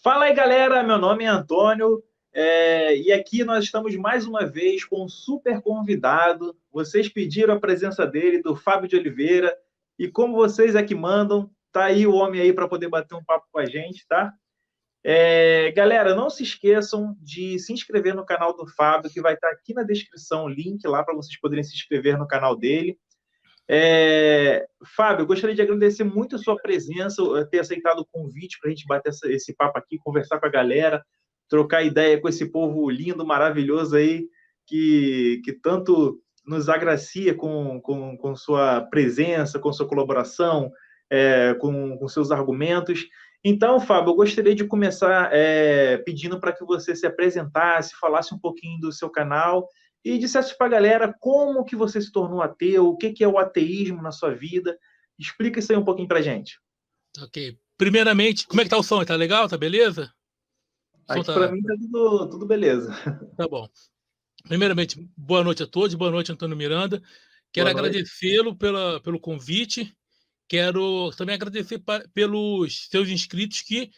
Fala aí, galera. Meu nome é Antônio e aqui nós estamos mais uma vez com um super convidado. Vocês pediram a presença dele, do Fábio de Oliveira, e como vocês é que mandam, tá aí o homem aí para poder bater um papo com a gente, tá? Galera, não se esqueçam de se inscrever no canal do Fábio, que vai estar aqui na descrição o link lá para vocês poderem se inscrever no canal dele. Fábio, eu gostaria de agradecer muito a sua presença, ter aceitado o convite para a gente bater esse papo aqui, conversar com a galera, trocar ideia com esse povo lindo, maravilhoso aí, que tanto nos agracia com sua presença, com sua colaboração, com seus argumentos. Então, Fábio, eu gostaria de começar pedindo para que você se apresentasse, falasse um pouquinho do seu canal e dissesse para a galera como que você se tornou ateu, o que é o ateísmo na sua vida. Explica isso aí um pouquinho para a gente. Ok. Primeiramente, como é que tá o som? Tá legal? Tá beleza? O som Aqui para tá... mim tá tudo beleza. Tá bom. Primeiramente, boa noite a todos. Boa noite, Antônio Miranda. Quero Boa noite. agradecê-lo pelo convite. Quero também agradecer pelos seus inscritos que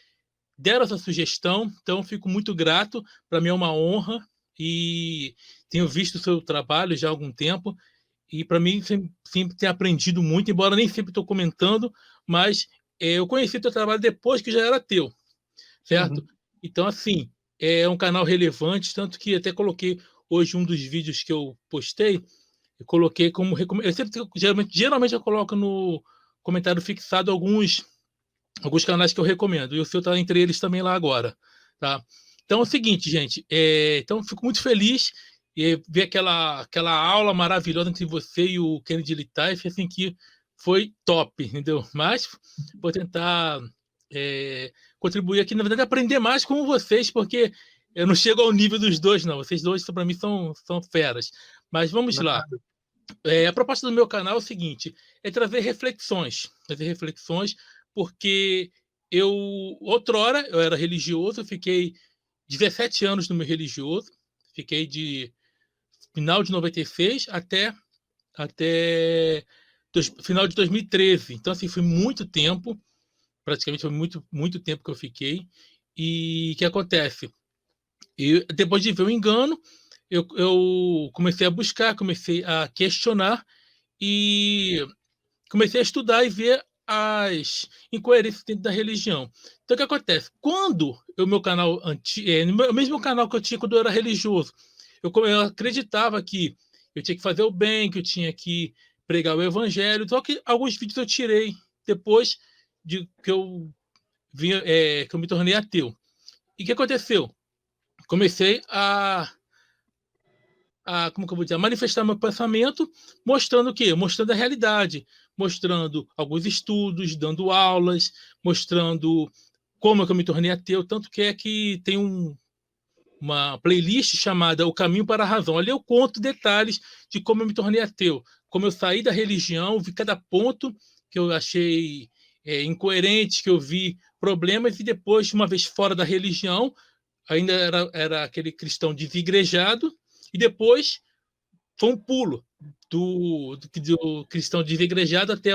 deram essa sugestão. Então, fico muito grato. Para mim é uma honra e tenho visto o seu trabalho já há algum tempo. E para mim sempre tenho aprendido muito, embora nem sempre estou comentando, mas eu conheci o teu trabalho depois que já era teu, certo? Uhum. Então, assim, é um canal relevante, tanto que até coloquei hoje um dos vídeos que eu postei, eu coloquei como recomendação. Geralmente eu coloco no comentário fixado alguns canais que eu recomendo, e o seu está entre eles também lá agora, tá? Então é o seguinte, gente, então fico muito feliz e ver aquela aula maravilhosa entre você e o Kennedy Litaif, assim, que foi top, entendeu? Mas vou tentar contribuir aqui, na verdade, aprender mais com vocês, porque eu não chego ao nível dos dois, não. Vocês dois, para mim, são feras. Mas vamos lá. A proposta do meu canal é o seguinte: é trazer reflexões, porque outrora, eu era religioso, eu fiquei 17 anos no meu religioso, fiquei de final de 96 até final de 2013. Então, assim, foi muito tempo, praticamente foi muito tempo que eu fiquei. E o que acontece? Depois de ver o engano, eu comecei a buscar, comecei a questionar e comecei a estudar e ver as incoerências dentro da religião. Então, o que acontece? Quando o meu canal no mesmo canal que eu tinha quando eu era religioso, eu acreditava que eu tinha que fazer o bem, que eu tinha que pregar o evangelho, só que alguns vídeos eu tirei depois de que que eu me tornei ateu. E o que aconteceu? Comecei como que eu vou dizer, a manifestar meu pensamento, mostrando o quê? Mostrando a realidade, mostrando alguns estudos, dando aulas, mostrando como é que eu me tornei ateu, tanto que tem uma playlist chamada O Caminho para a Razão. Ali eu conto detalhes de como eu me tornei ateu, como eu saí da religião, vi cada ponto que eu achei incoerente, que eu vi problemas, e depois, uma vez fora da religião, ainda era aquele cristão desigrejado, e depois foi um pulo do cristão desigrejado até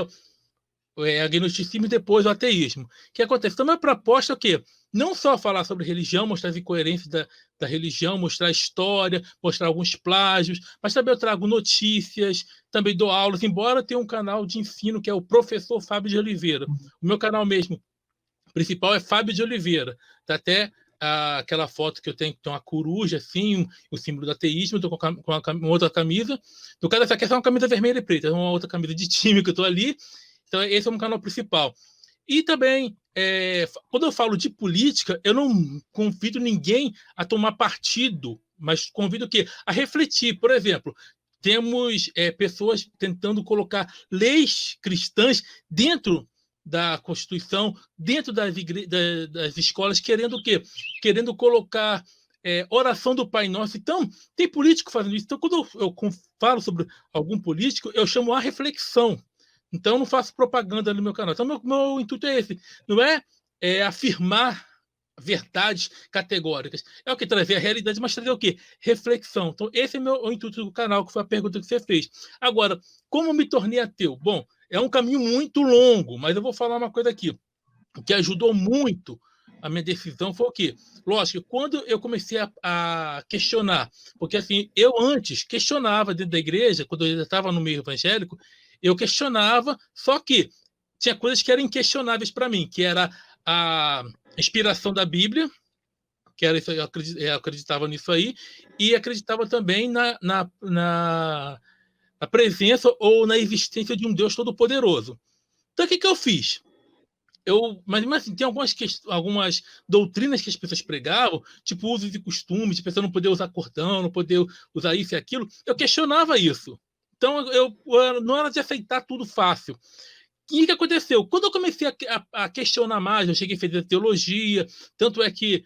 agnosticismo e depois o ateísmo. O que acontece? Então, a minha proposta é o quê? Não só falar sobre religião, mostrar as incoerências da religião, mostrar a história, mostrar alguns plágios, mas também eu trago notícias, também dou aulas, embora tenha um canal de ensino que é o Professor Fábio de Oliveira. O meu canal mesmo principal é Fábio de Oliveira. Tá até aquela foto que eu tenho, que tem uma coruja, assim, o símbolo do ateísmo, estou com uma outra camisa. No caso, essa aqui é só uma camisa vermelha e preta, é uma outra camisa de time que eu estou ali. Então, esse é um canal principal. E também, quando eu falo de política, eu não convido ninguém a tomar partido, mas convido o quê? A refletir. Por exemplo, temos pessoas tentando colocar leis cristãs dentro da Constituição, dentro das escolas, querendo o quê? Querendo colocar oração do Pai Nosso. Então, tem político fazendo isso. Então, quando eu falo sobre algum político, eu chamo a reflexão. Então, eu não faço propaganda no meu canal. Então, meu intuito é esse. Não é afirmar verdades categóricas. É o que? Trazer a realidade, mas trazer o quê? Reflexão. Então, esse é o intuito do canal, que foi a pergunta que você fez. Agora, como me tornei ateu? Bom, é um caminho muito longo, mas eu vou falar uma coisa aqui. O que ajudou muito a minha decisão foi o quê? Lógico, quando eu comecei a questionar, porque assim, eu antes questionava dentro da igreja, quando eu estava no meio evangélico, eu questionava, só que tinha coisas que eram inquestionáveis para mim, que era a inspiração da Bíblia, que era isso, eu acreditava nisso aí, e acreditava também na presença ou na existência de um Deus Todo-Poderoso. Então, o que eu fiz? Mas assim, tem algumas doutrinas que as pessoas pregavam, tipo usos e costumes, de pessoa não poder usar cordão, não poder usar isso e aquilo. Eu questionava isso. Então, eu não era de aceitar tudo fácil. E o que aconteceu? Quando eu comecei a questionar mais, eu cheguei a fazer teologia, tanto é que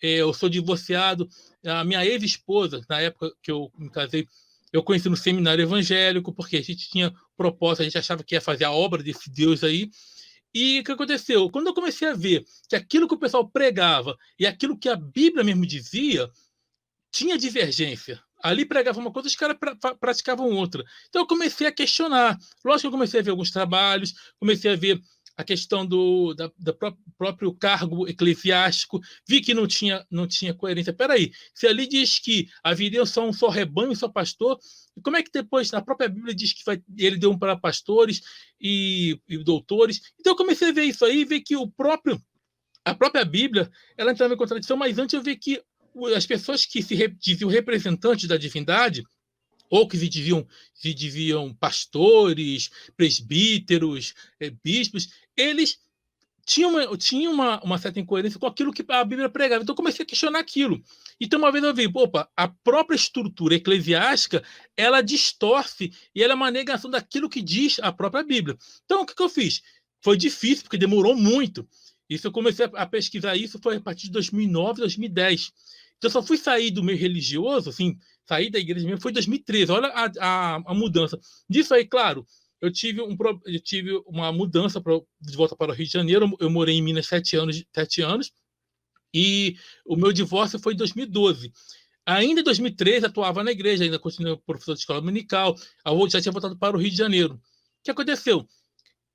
eu sou divorciado, a minha ex-esposa, na época que eu me casei, eu conheci no seminário evangélico, porque a gente tinha proposta, a gente achava que ia fazer a obra desse Deus aí. E o que aconteceu? Quando eu comecei a ver que aquilo que o pessoal pregava e aquilo que a Bíblia mesmo dizia tinha divergência. Ali pregava uma coisa, os caras praticavam outra. Então eu comecei a questionar. Lógico que eu comecei a ver alguns trabalhos, comecei a ver a questão do próprio cargo eclesiástico, vi que não tinha coerência. Peraí, se ali diz que haveria só um só rebanho, um só pastor, e como é que depois na própria Bíblia diz que ele deu um para pastores e doutores? Então eu comecei a ver isso aí, ver que a própria Bíblia ela entrava em contradição, mas antes eu vi que as pessoas que se diziam representantes da divindade, ou que se diziam pastores, presbíteros, bispos, eles tinham uma certa incoerência com aquilo que a Bíblia pregava. Então, eu comecei a questionar aquilo. Então, uma vez eu vi, opa, a própria estrutura eclesiástica, ela distorce e ela é uma negação daquilo que diz a própria Bíblia. Então, o que eu fiz? Foi difícil, porque demorou muito. Isso eu comecei a pesquisar isso foi a partir de 2009, 2010. Então, eu só fui sair do meio religioso, assim, sair da igreja mesmo, foi em 2013. Olha a mudança. Disso aí, claro, eu tive uma mudança de volta para o Rio de Janeiro. Eu morei em Minas 7 anos, e o meu divórcio foi em 2012. Ainda em 2013, atuava na igreja, ainda continuei professor de escola dominical, já tinha voltado para o Rio de Janeiro. O que aconteceu?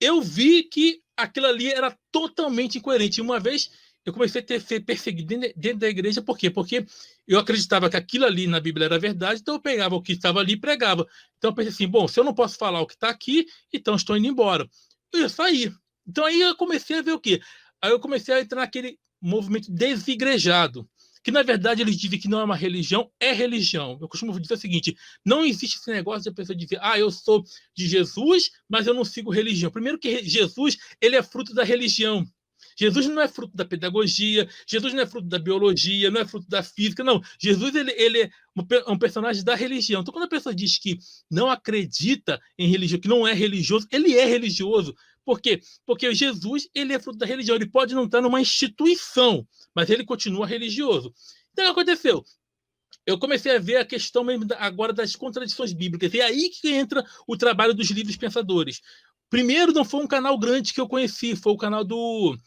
Eu vi que aquilo ali era totalmente incoerente. Uma vez eu comecei a ser perseguido dentro da igreja, por quê? Porque eu acreditava que aquilo ali na Bíblia era verdade, então eu pegava o que estava ali e pregava. Então eu pensei assim, bom, se eu não posso falar o que está aqui, então estou indo embora. Eu ia sair. Então aí eu comecei a ver o quê? Aí eu comecei a entrar naquele movimento desigrejado, que na verdade eles dizem que não é uma religião, é religião. Eu costumo dizer o seguinte, não existe esse negócio de a pessoa dizer, eu sou de Jesus, mas eu não sigo religião. Primeiro que Jesus, ele é fruto da religião. Jesus não é fruto da pedagogia, Jesus não é fruto da biologia, não é fruto da física, não. Jesus ele é um personagem da religião. Então, quando a pessoa diz que não acredita em religião, que não é religioso, ele é religioso. Por quê? Porque Jesus ele é fruto da religião. Ele pode não estar numa instituição, mas ele continua religioso. Então, o que aconteceu? Eu comecei a ver a questão mesmo agora das contradições bíblicas. E é aí que entra o trabalho dos livres pensadores. Primeiro, não foi um canal grande que eu conheci, foi o canal do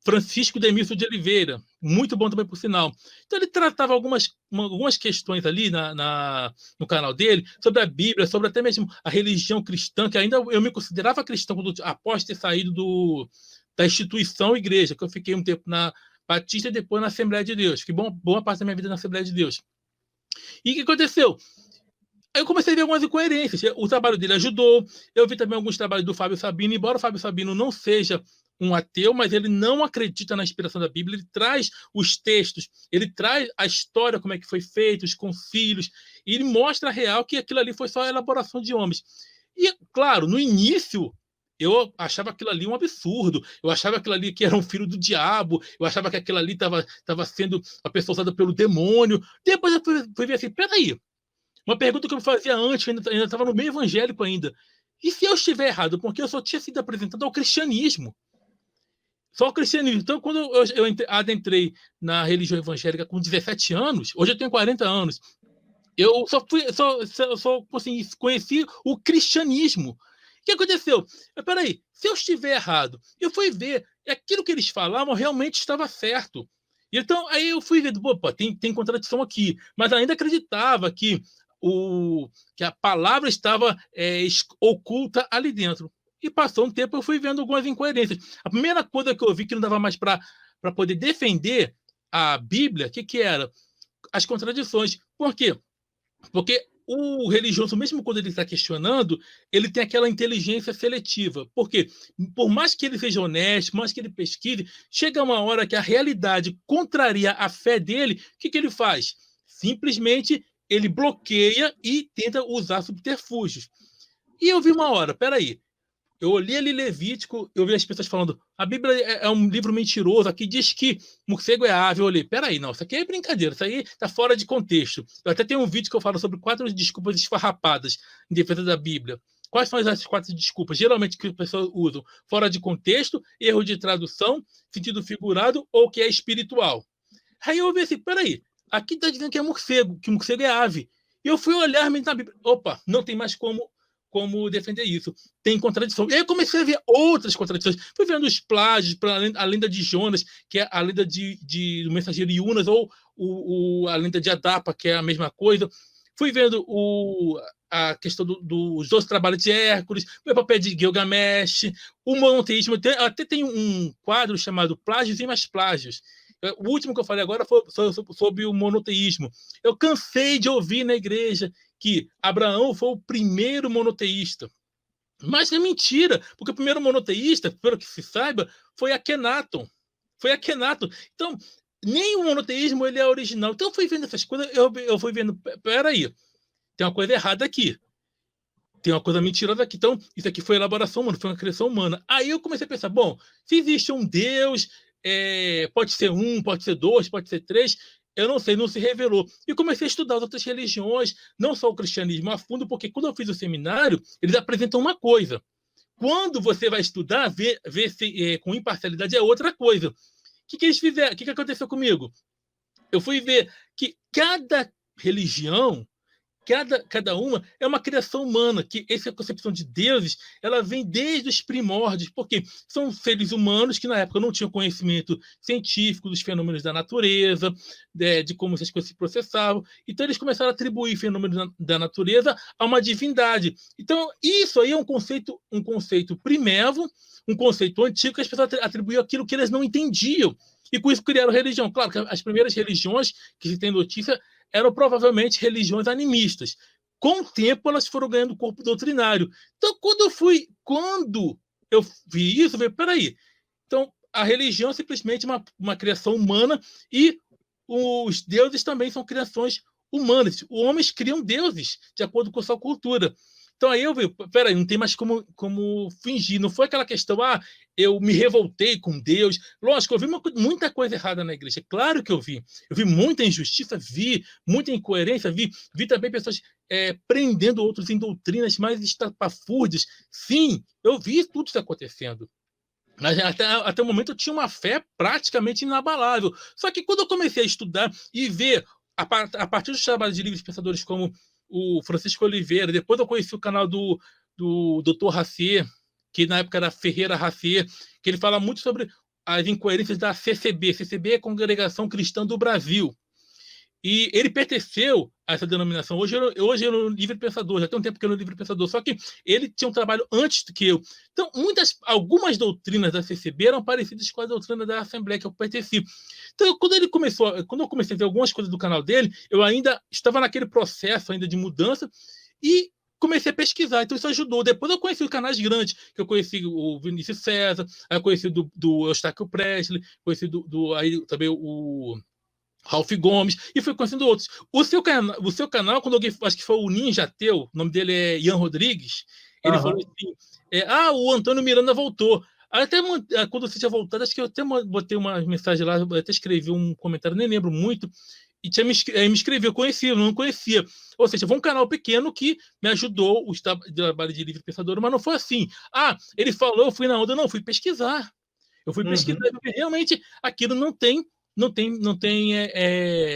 Francisco Demilson de Oliveira, muito bom também por sinal. Então ele tratava algumas questões ali no canal dele, sobre a Bíblia, sobre até mesmo a religião cristã, que ainda eu me considerava cristão após ter saído da instituição igreja, que eu fiquei um tempo na Batista e depois na Assembleia de Deus. Fiquei boa parte da minha vida na Assembleia de Deus. E o que aconteceu? Aí eu comecei a ver algumas incoerências. O trabalho dele ajudou. Eu vi também alguns trabalhos do Fábio Sabino, embora o Fábio Sabino não seja um ateu, mas ele não acredita na inspiração da Bíblia. Ele traz os textos, ele traz a história, como é que foi feito, os concílios, e ele mostra a real que aquilo ali foi só a elaboração de homens. E, claro, no início, eu achava aquilo ali um absurdo. Eu achava aquilo ali que era um filho do diabo. Eu achava que aquilo ali estava sendo a pessoa usada pelo demônio. Depois eu fui ver assim, peraí, uma pergunta que eu me fazia antes, ainda estava no meio evangélico ainda. E se eu estiver errado? Porque eu só tinha sido apresentado ao cristianismo. Só o cristianismo. Então, quando eu adentrei na religião evangélica com 17 anos, hoje eu tenho 40 anos, eu só assim, conheci o cristianismo. O que aconteceu? Peraí, se eu estiver errado, eu fui ver, aquilo que eles falavam realmente estava certo. Então, aí eu fui vendo, opa, tem contradição aqui, mas ainda acreditava que a palavra estava oculta ali dentro. E passou um tempo, eu fui vendo algumas incoerências. A primeira coisa que eu vi que não dava mais para para poder defender a Bíblia, o que era? As contradições. Por quê? Porque o religioso, mesmo quando ele está questionando, ele tem aquela inteligência seletiva. Porque, por mais que ele seja honesto, por mais que ele pesquise, chega uma hora que a realidade contraria a fé dele, o que ele faz? Simplesmente ele bloqueia e tenta usar subterfúgios. E eu vi uma hora, peraí, eu olhei ali Levítico, eu vi as pessoas falando, a Bíblia é um livro mentiroso, aqui diz que morcego é ave. Eu olhei, peraí, não, isso aqui é brincadeira, isso aí tá fora de contexto. Eu até tenho um vídeo que eu falo sobre 4 desculpas esfarrapadas em defesa da Bíblia. Quais são essas 4 desculpas? Geralmente que as pessoas usam fora de contexto, erro de tradução, sentido figurado ou que é espiritual. Aí eu vi assim, peraí, aqui tá dizendo que é morcego, que morcego é ave. E eu fui olhar na Bíblia, opa, não tem mais como defender isso. Tem contradição. E aí eu comecei a ver outras contradições. Fui vendo os plágios, a lenda de Jonas, que é a lenda do mensageiro Yunas, ou a lenda de Adapa, que é a mesma coisa. Fui vendo a questão dos 12 trabalhos de Hércules, o papel de Gilgamesh, o monoteísmo. Até tem um quadro chamado Plágios e Mais Plágios. O último que eu falei agora foi sobre o monoteísmo. Eu cansei de ouvir na igreja que Abraão foi o primeiro monoteísta. Mas é mentira, porque o primeiro monoteísta, pelo que se saiba, foi Akenaton. Então, nem o monoteísmo ele é original. Então, eu fui vendo essas coisas, eu fui vendo, peraí, tem uma coisa errada aqui. Tem uma coisa mentirosa aqui. Então, isso aqui foi elaboração humana, foi uma criação humana. Aí eu comecei a pensar, bom, se existe um Deus, pode ser 1, pode ser 2, pode ser 3, eu não sei, não se revelou. E comecei a estudar as outras religiões, não só o cristianismo a fundo, porque quando eu fiz o seminário, eles apresentam uma coisa. Quando você vai estudar, ver se, com imparcialidade é outra coisa. O que eles fizeram? O que aconteceu comigo? Eu fui ver que cada religião, cada uma é uma criação humana, que essa concepção de deuses, ela vem desde os primórdios, porque são seres humanos que na época não tinham conhecimento científico dos fenômenos da natureza, de como essas coisas se processavam, então eles começaram a atribuir fenômenos da natureza a uma divindade. Então isso aí é um conceito primevo, um conceito antigo, que as pessoas atribuíam aquilo que eles não entendiam, e com isso criaram religião. Claro que as primeiras religiões que se tem notícia eram provavelmente religiões animistas. Com o tempo, elas foram ganhando corpo doutrinário. Então, quando eu vi isso, eu falei, peraí. Então, a religião é simplesmente uma criação humana e os deuses também são criações humanas. Os homens criam deuses de acordo com a sua cultura. Então, aí eu vi, peraí, não tem mais como fingir. Não foi aquela questão, eu me revoltei com Deus. Lógico, eu vi muita coisa errada na igreja. Claro que eu vi. Eu vi muita injustiça, vi muita incoerência, vi também pessoas prendendo outros em doutrinas mais estapafúrdias. Sim, eu vi tudo isso acontecendo. Mas até o momento eu tinha uma fé praticamente inabalável. Só que quando eu comecei a estudar e ver, a partir dos trabalhos de livres pensadores como o Francisco Oliveira, depois eu conheci o canal do Dr. Racier, que na época era Ferreira Racier, que ele fala muito sobre as incoerências da CCB. CCB é a Congregação Cristã do Brasil. E ele pertenceu a essa denominação. Hoje eu era um livre pensador, já tem um tempo que eu era um livre pensador, só que ele tinha um trabalho antes do que eu. Então, algumas doutrinas da CCB eram parecidas com a doutrina da Assembleia que eu pertenci. Então, quando eu comecei a ver algumas coisas do canal dele, eu ainda estava naquele processo ainda de mudança e comecei a pesquisar, então isso ajudou. Depois eu conheci os canais grandes, que eu conheci o Vinícius César, aí eu conheci do Eustáquio Presley, conheci aí também o Ralph Gomes, e fui conhecendo outros. O seu canal, quando alguém, acho que foi o Ninja Teu, o nome dele é Ian Rodrigues, ele falou assim, o Antônio Miranda voltou. Aí até quando você tinha voltado, acho que eu até botei uma mensagem lá, eu até escrevi um comentário, nem lembro muito, e me escreveu, eu conhecia, eu não conhecia. Ou seja, foi um canal pequeno que me ajudou o trabalho de livre pensador, mas não foi assim. Ele falou, eu fui na onda, não, fui pesquisar. Eu fui pesquisar, porque realmente aquilo não tem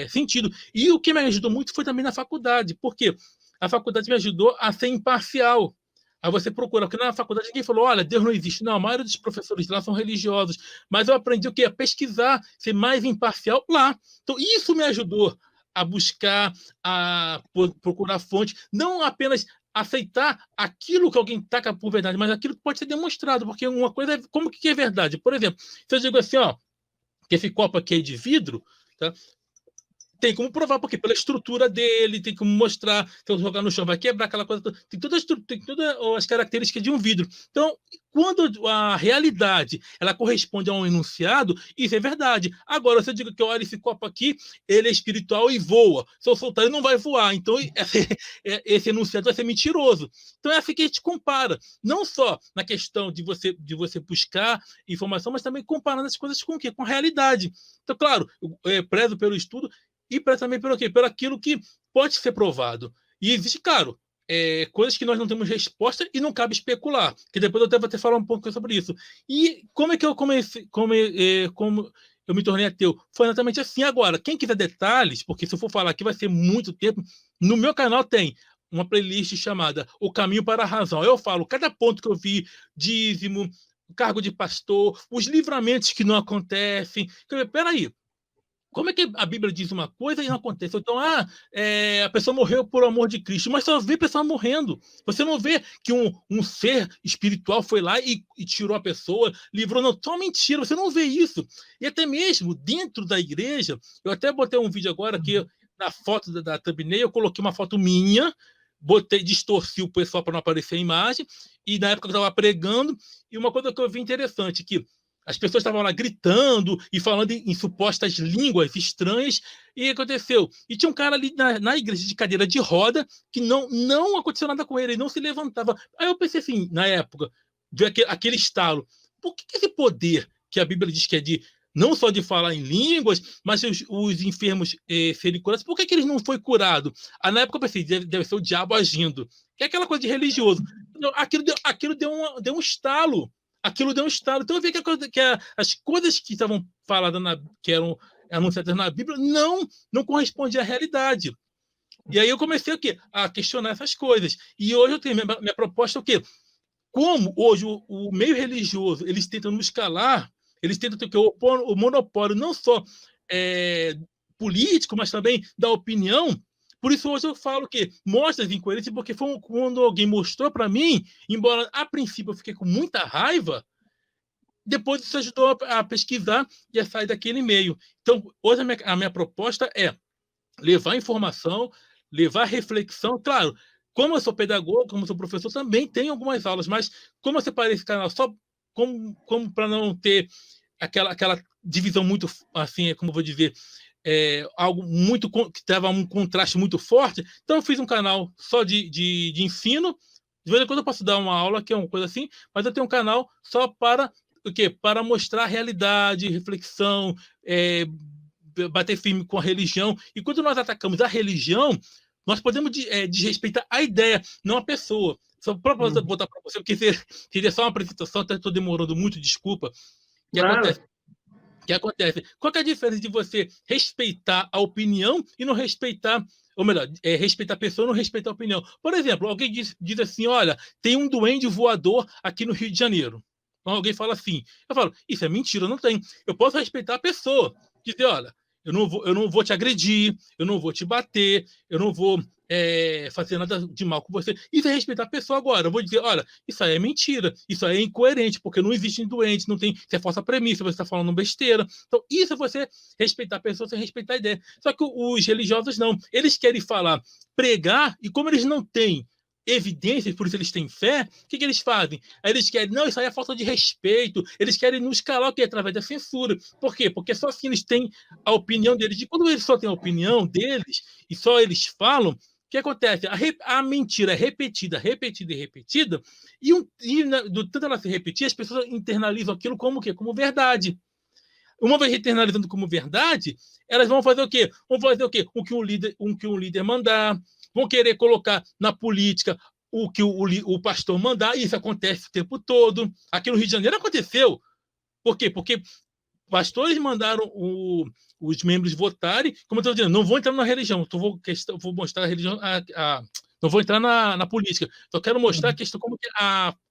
sentido. E o que me ajudou muito foi também na faculdade, porque a faculdade me ajudou a ser imparcial. Aí você procura, porque na faculdade ninguém falou, olha, Deus não existe. Não, a maioria dos professores lá são religiosos. Mas eu aprendi o quê? A pesquisar, ser mais imparcial lá. Então, isso me ajudou a buscar, a procurar fontes, não apenas aceitar aquilo que alguém taca por verdade, mas aquilo que pode ser demonstrado, porque uma coisa é, como que é verdade? Por exemplo, se eu digo assim, que esse copo aqui é de vidro, tá? Tem como provar, porque pela estrutura dele, tem como mostrar, se eu jogar no chão vai quebrar aquela coisa, tem todas as características de um vidro. Então, quando a realidade ela corresponde a um enunciado, isso é verdade. Agora, se eu digo que olha esse copo aqui, ele é espiritual e voa. Se eu soltar, ele não vai voar. Então, esse enunciado vai ser mentiroso. Então, é assim que a gente compara. Não só na questão de você buscar informação, mas também comparando as coisas com o quê? Com a realidade. Então, claro, eu prezo pelo estudo, e também pelo quê? Pelo aquilo que pode ser provado. E existe, claro, coisas que nós não temos resposta e não cabe especular, que depois eu até vou falar um pouco sobre isso. E como é que eu comecei, como eu me tornei ateu? Foi exatamente assim. Agora, quem quiser detalhes, porque se eu for falar aqui vai ser muito tempo, no meu canal tem uma playlist chamada O Caminho para a Razão. Eu falo cada ponto que eu vi, dízimo, cargo de pastor, os livramentos que não acontecem. Peraí, como é que a Bíblia diz uma coisa e não acontece? Então, a pessoa morreu por amor de Cristo, mas só vê a pessoa morrendo. Você não vê que um ser espiritual foi lá e tirou a pessoa, livrou. Não, só mentira, você não vê isso. E até mesmo dentro da igreja, eu até botei um vídeo agora que na foto da thumbnail eu coloquei uma foto minha, distorci o pessoal para não aparecer a imagem, e na época eu estava pregando, e uma coisa que eu vi interessante, que as pessoas estavam lá gritando e falando em supostas línguas estranhas. E o que aconteceu? E tinha um cara ali na igreja de cadeira de roda que não aconteceu nada com ele, ele não se levantava. Aí eu pensei assim, na época, de aquele estalo, por que esse poder que a Bíblia diz que é de não só de falar em línguas, mas os enfermos serem curados, por que ele não foi curado? Aí na época eu pensei, deve ser o diabo agindo. Que é aquela coisa de religioso. Aquilo deu um estalo. Aquilo deu um estalo. Então eu vi que as coisas que estavam faladas, que eram anunciadas na Bíblia, não correspondiam à realidade. E aí eu comecei o quê? A questionar essas coisas. E hoje eu tenho minha proposta é o quê? Como hoje o meio religioso eles tentam nos calar, eles tentam ter o monopólio não só político, mas também da opinião. Por isso hoje eu falo que mostra as incoerências, porque foi quando alguém mostrou para mim, embora a princípio eu fiquei com muita raiva, depois isso ajudou a pesquisar e a sair daquele meio. Então, hoje a minha proposta é levar informação, levar reflexão. Claro, como eu sou pedagogo, como eu sou professor, também tenho algumas aulas, mas como eu separei esse canal só como para não ter aquela divisão muito, assim, como eu vou dizer, algo muito que dava um contraste muito forte, então eu fiz um canal só de ensino. De vez em quando eu posso dar uma aula, que é uma coisa assim, mas eu tenho um canal só para o quê? Para mostrar a realidade, reflexão, bater firme com a religião. E quando nós atacamos a religião, nós podemos desrespeitar a ideia, não a pessoa. Só para botar para você, porque seria só uma apresentação, até estou demorando muito, desculpa. O que acontece? Qual que é a diferença de você respeitar a opinião e não respeitar, ou melhor, respeitar a pessoa e não respeitar a opinião? Por exemplo, alguém diz assim, olha, tem um duende voador aqui no Rio de Janeiro. Então, alguém fala assim, eu falo, isso é mentira, não tem. Eu posso respeitar a pessoa, dizer, olha, eu não vou te agredir, eu não vou te bater, eu não vou fazer nada de mal com você. Isso é respeitar a pessoa agora. Eu vou dizer, olha, isso aí é mentira, isso aí é incoerente, porque não existe doente, não tem, isso é falsa premissa, você está falando besteira. Então, isso é você respeitar a pessoa, você respeitar a ideia. Só que os religiosos não. Eles querem falar, pregar, e como eles não têm evidências, por isso eles têm fé, o que eles fazem? Aí eles querem, não, isso aí é falta de respeito, eles querem nos calar o quê? Através da censura. Por quê? Porque só assim eles têm a opinião deles. E quando eles só têm a opinião deles, e só eles falam, o que acontece? A mentira é repetida, repetida e repetida, do tanto ela se repetir, as pessoas internalizam aquilo como o quê? Como verdade. Uma vez internalizando como verdade, elas vão fazer o quê? Vão fazer o quê? O que um líder mandar, vão querer colocar na política o que o pastor mandar, e isso acontece o tempo todo. Aqui no Rio de Janeiro aconteceu. Por quê? Porque pastores mandaram os membros votarem, como eu estou dizendo, não vou entrar na religião, vou mostrar a religião, não vou entrar na política, só quero mostrar a questão como que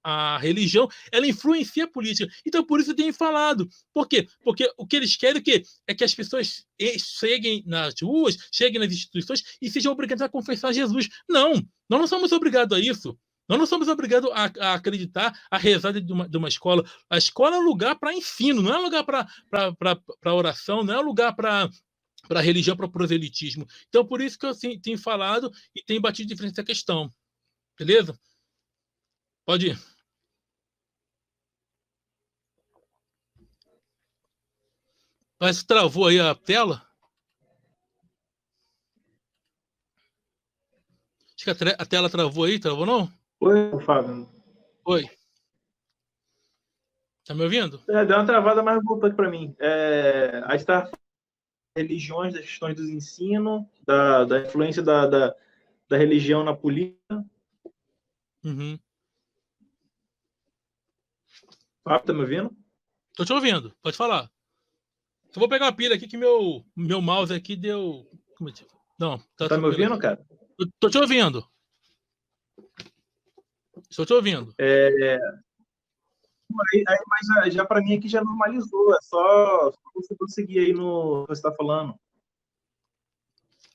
a religião ela influencia a política. Então, por isso eu tenho falado. Por quê? Porque o que eles querem é que as pessoas cheguem nas ruas, cheguem nas instituições e sejam obrigadas a confessar Jesus. Não, nós não somos obrigados a isso. Nós não somos obrigados a acreditar, a rezar de uma escola. A escola é um lugar para ensino, não é um lugar para oração, não é um lugar para religião, para proselitismo. Então, por isso que eu assim, tenho falado e tenho batido de frente essa questão. Beleza? Pode ir. Parece que travou aí a tela. Acho que a tela travou aí, travou não? Oi, Fábio. Oi. Tá me ouvindo? Deu uma travada, mas voltou aqui para mim. A gente está religiões, das questões dos ensinos, da influência da religião na política. Uhum. Fábio, tá me ouvindo? Tô te ouvindo, pode falar. Só vou pegar uma pilha aqui que meu mouse aqui deu... Não, tá me ouvindo, aqui. cara? Tô te ouvindo. Estou te ouvindo. Mas já para mim aqui já normalizou. É só você conseguir aí no que você está falando.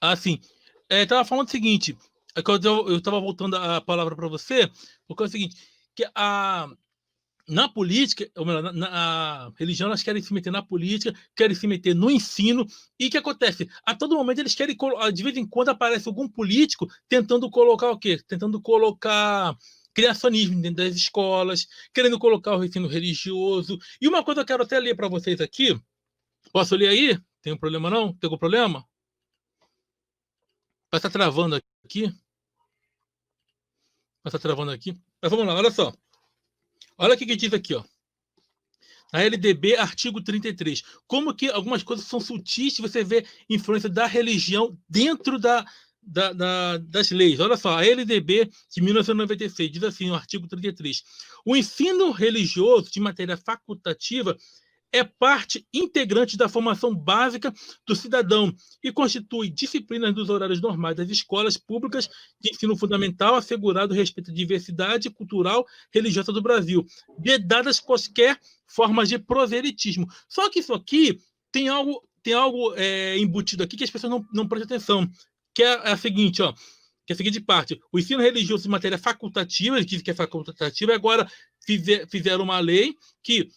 Ah, sim. Estava falando o seguinte, eu estava voltando a palavra para você, porque é o seguinte, que na política, ou melhor, a religião, elas querem se meter na política, querem se meter no ensino, e o que acontece? A todo momento eles querem, de vez em quando aparece algum político tentando colocar o quê? Tentando colocar criacionismo dentro das escolas, querendo colocar o ensino religioso. E uma coisa eu quero até ler para vocês aqui, posso ler aí? Tem um problema não? Tem algum problema? Vai estar travando aqui. Vai estar travando aqui. Mas vamos lá, olha só. Olha o que diz aqui, ó. A LDB, artigo 33. Como que algumas coisas são sutis, você vê influência da religião dentro das leis. Olha só, a LDB de 1996 diz assim, no artigo 33. O ensino religioso de matéria facultativa é parte integrante da formação básica do cidadão e constitui disciplinas dos horários normais das escolas públicas de ensino fundamental, assegurado o respeito à diversidade cultural religiosa do Brasil, vedadas quaisquer formas de proselitismo. Só que isso aqui tem algo embutido aqui que as pessoas não prestam atenção, que é a seguinte, ó, que é a seguinte parte. O ensino religioso de matéria facultativa, eles dizem que é facultativa, e agora fizeram uma lei que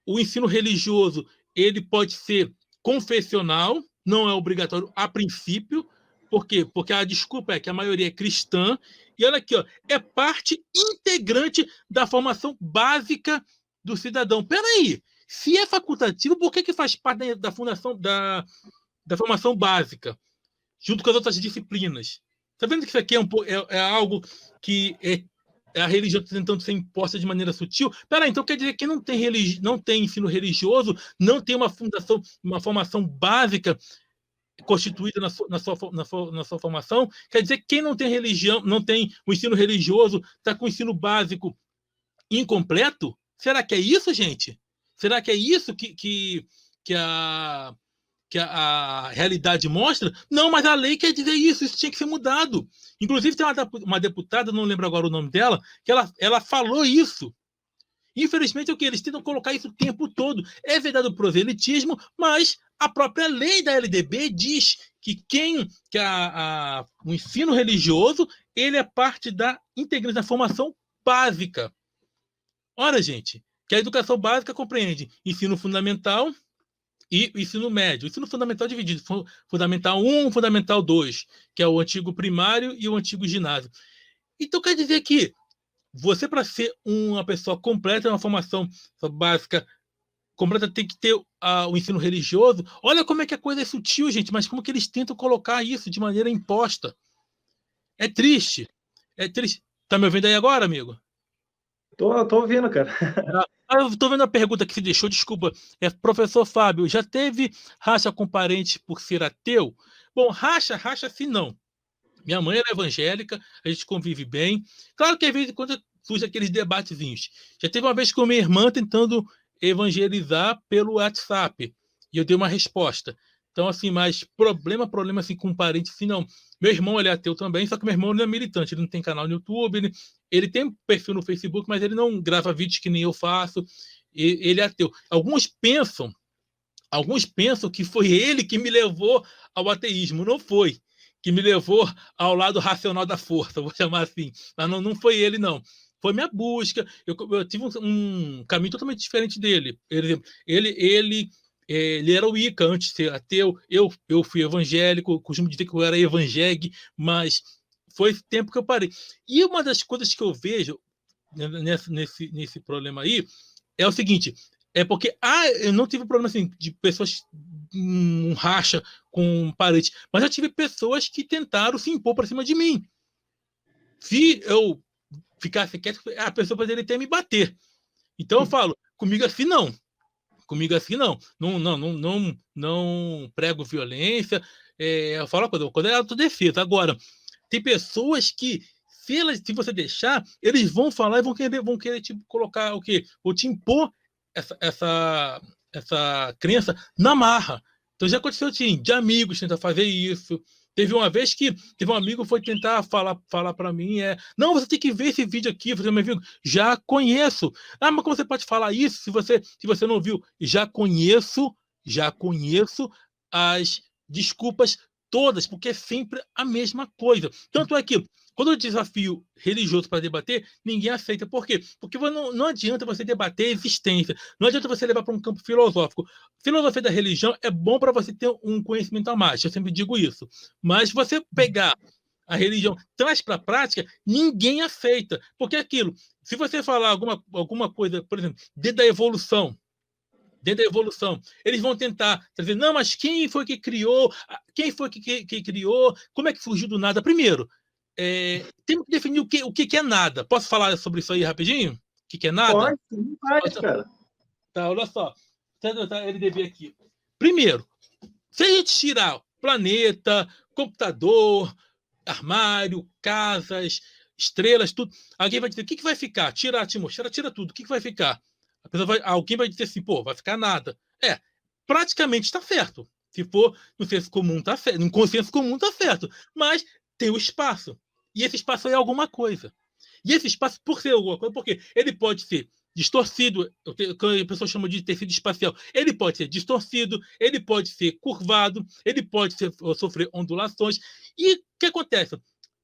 o ensino religioso ele pode ser confessional, não é obrigatório a princípio. Por quê? Porque a desculpa é que a maioria é cristã. E olha aqui, ó, é parte integrante da formação básica do cidadão. Peraí, se é facultativo, por que faz parte da fundação da formação básica, junto com as outras disciplinas? Está vendo que isso aqui é algo que a religião está tentando ser imposta de maneira sutil? Peraí, então quer dizer que não tem ensino religioso, não tem uma formação básica constituída na sua formação? Quer dizer que quem não tem religião, não tem o ensino religioso, está com o ensino básico incompleto? Será que é isso, gente? Será que é isso que a realidade mostra? Não, mas a lei quer dizer isso tinha que ser mudado. Inclusive, tem uma deputada, não lembro agora o nome dela, que ela falou isso. Infelizmente, o que eles tentam colocar isso o tempo todo. É verdade o proselitismo, mas a própria lei da LDB diz que o ensino religioso ele é parte da integrante da formação básica. Ora, gente, que a educação básica compreende ensino fundamental e o ensino médio. O ensino fundamental é dividido, fundamental 1, fundamental 2, que é o antigo primário e o antigo ginásio. Então, quer dizer que você, para ser uma pessoa completa, uma formação básica completa, tem que ter o ensino religioso. Olha como é que a coisa é sutil, gente, mas como que eles tentam colocar isso de maneira imposta. É triste. É triste. Tá me ouvindo aí agora, amigo? Tô ouvindo, cara. Eu tô vendo a pergunta que se deixou, desculpa. Professor Fábio, já teve racha com parente por ser ateu? Bom, racha sim não. Minha mãe era evangélica, a gente convive bem. Claro que às vezes quando surge aqueles debatezinhos. Já teve uma vez com minha irmã tentando evangelizar pelo WhatsApp e eu dei uma resposta. Então, assim, mas problema assim com parente, assim, não. Meu irmão, ele é ateu também, só que meu irmão não é militante, ele não tem canal no YouTube, ele tem perfil no Facebook, mas ele não grava vídeos que nem eu faço, ele é ateu. Alguns pensam que foi ele que me levou ao ateísmo, não foi. que me levou ao lado racional da força, vou chamar assim. Mas não foi ele, não. Foi minha busca. Eu tive um caminho totalmente diferente dele. Por exemplo, ele era o Wicca antes de ser ateu. Eu fui evangélico, costumo dizer que eu era evangélico, mas foi esse tempo que eu parei. E uma das coisas que eu vejo nesse problema aí é o seguinte: é porque eu não tive problema assim, de pessoas racha com parede, mas eu tive pessoas que tentaram se impor para cima de mim. Se eu ficasse quieto, a pessoa poderia até me bater. Então eu falo, comigo assim não. Comigo assim não. Não prego violência. Eu falo quando é autodefesa. Agora, tem pessoas que, se você deixar, eles vão falar e vão querer te colocar o quê? Ou te impor essa crença na marra. Então já aconteceu assim, de amigos tentar fazer isso. Teve uma vez que teve um amigo que foi tentar falar para mim, não, você tem que ver esse vídeo aqui, você meu amigo, já conheço. Ah, mas como você pode falar isso se você não viu? Já conheço as desculpas todas, porque é sempre a mesma coisa. Tanto é que, quando eu desafio religioso para debater, ninguém aceita. Por quê? Porque não adianta você debater a existência, não adianta você levar para um campo filosófico. Filosofia da religião é bom para você ter um conhecimento a mais, eu sempre digo isso. Mas se você pegar a religião, traz para a prática, ninguém aceita. Porque aquilo, se você falar alguma coisa, por exemplo, dentro da evolução, eles vão tentar dizer, não, mas quem foi que criou? Quem foi que criou? Como é que surgiu do nada? Primeiro, temos que definir o que é nada. Posso falar sobre isso aí rapidinho? O que é nada? Pode, sim, faz, cara. Tá, olha só. Tá, LDB aqui. Primeiro, se a gente tirar planeta, computador, armário, casas, estrelas, tudo, alguém vai dizer, o que vai ficar? Tira a atmosfera, tira tudo. O que vai ficar? Alguém vai dizer assim, pô, vai ficar nada. Praticamente está certo. Se for no senso comum, está certo. No consenso comum, está certo. Mas tem o espaço. E esse espaço é alguma coisa. E esse espaço, por ser alguma coisa, porque ele pode ser distorcido, que a pessoa chama de tecido espacial, ele pode ser distorcido, ele pode ser curvado, ele pode sofrer ondulações. E o que acontece?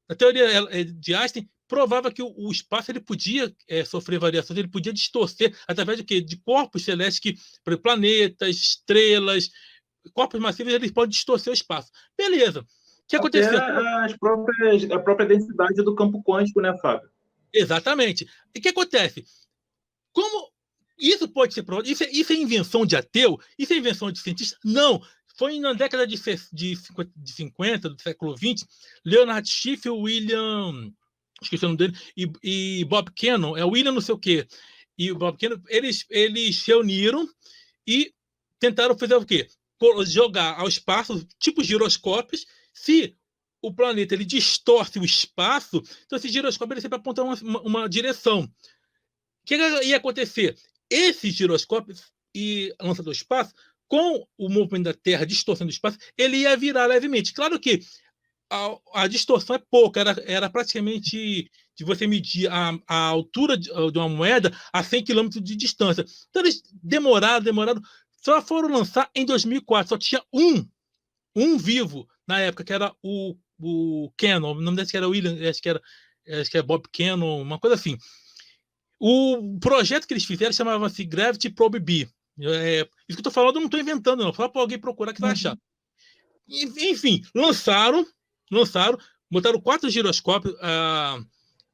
A teoria de Einstein provava que o espaço ele podia sofrer variações, ele podia distorcer através de quê? De corpos celestes que, por exemplo, planetas, estrelas, corpos massivos, eles podem distorcer o espaço. Beleza. O que aconteceu? A própria densidade do campo quântico, né, Fábio? Exatamente. E o que acontece? Como isso pode ser provado? Isso é invenção de ateu? Isso é invenção de cientista? Não. Foi na década de 50, do século XX, Leonard Schiff, William, esqueci o nome dele, e Bob Cannon, William não sei o quê, e o Bob Cannon, eles se reuniram e tentaram fazer o quê? Jogar ao espaço, tipo giroscópios, se o planeta ele distorce o espaço, então esse giroscópio ele sempre aponta uma direção. O que ia acontecer? Esses giroscópios e lançador do espaço, com o movimento da Terra distorcendo o espaço, ele ia virar levemente. Claro que a distorção é pouca, era praticamente de você medir a altura de uma moeda a 100 km de distância. Então eles demoraram, só foram lançar em 2004, só tinha um vivo na época, que era o Cannon, o nome desse que era William, acho que era Bob Cannon, uma coisa assim. O projeto que eles fizeram chamava-se Gravity Probe B. Isso que eu estou falando, eu não estou inventando, não. Fala para alguém procurar que vai achar. Enfim, lançaram, botaram 4 giroscópios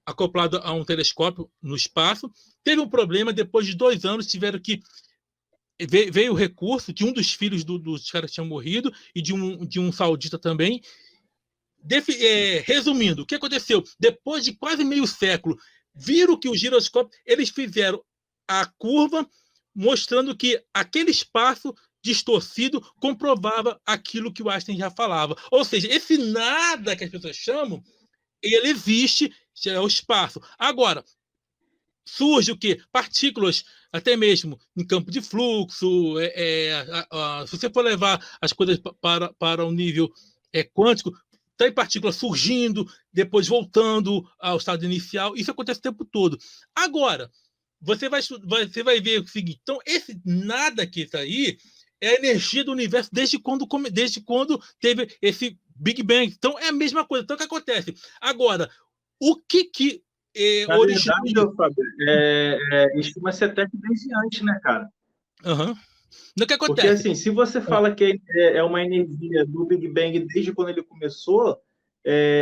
acoplados a um telescópio no espaço. Teve um problema, depois de 2 anos, tiveram que. Veio o recurso de um dos filhos dos caras que tinham morrido e de um saudita também. Resumindo, o que aconteceu? Depois de quase meio século, viram que o giroscópio, eles fizeram a curva mostrando que aquele espaço distorcido comprovava aquilo que o Einstein já falava. Ou seja, esse nada que as pessoas chamam, ele existe, é o espaço. Agora, surge o quê? Partículas, até mesmo em campo de fluxo, se você for levar as coisas para um nível quântico, tem partículas surgindo, depois voltando ao estado inicial. Isso acontece o tempo todo. Agora, você vai ver o seguinte. Então, esse nada que está aí é a energia do universo desde quando teve esse Big Bang. Então, é a mesma coisa. Então, o que acontece? Agora, o que Na originou verdade, Fábio, estima-se até que desde antes, né, cara? Uhum. O que Porque, acontece? assim, se você fala que é uma energia do Big Bang desde quando ele começou,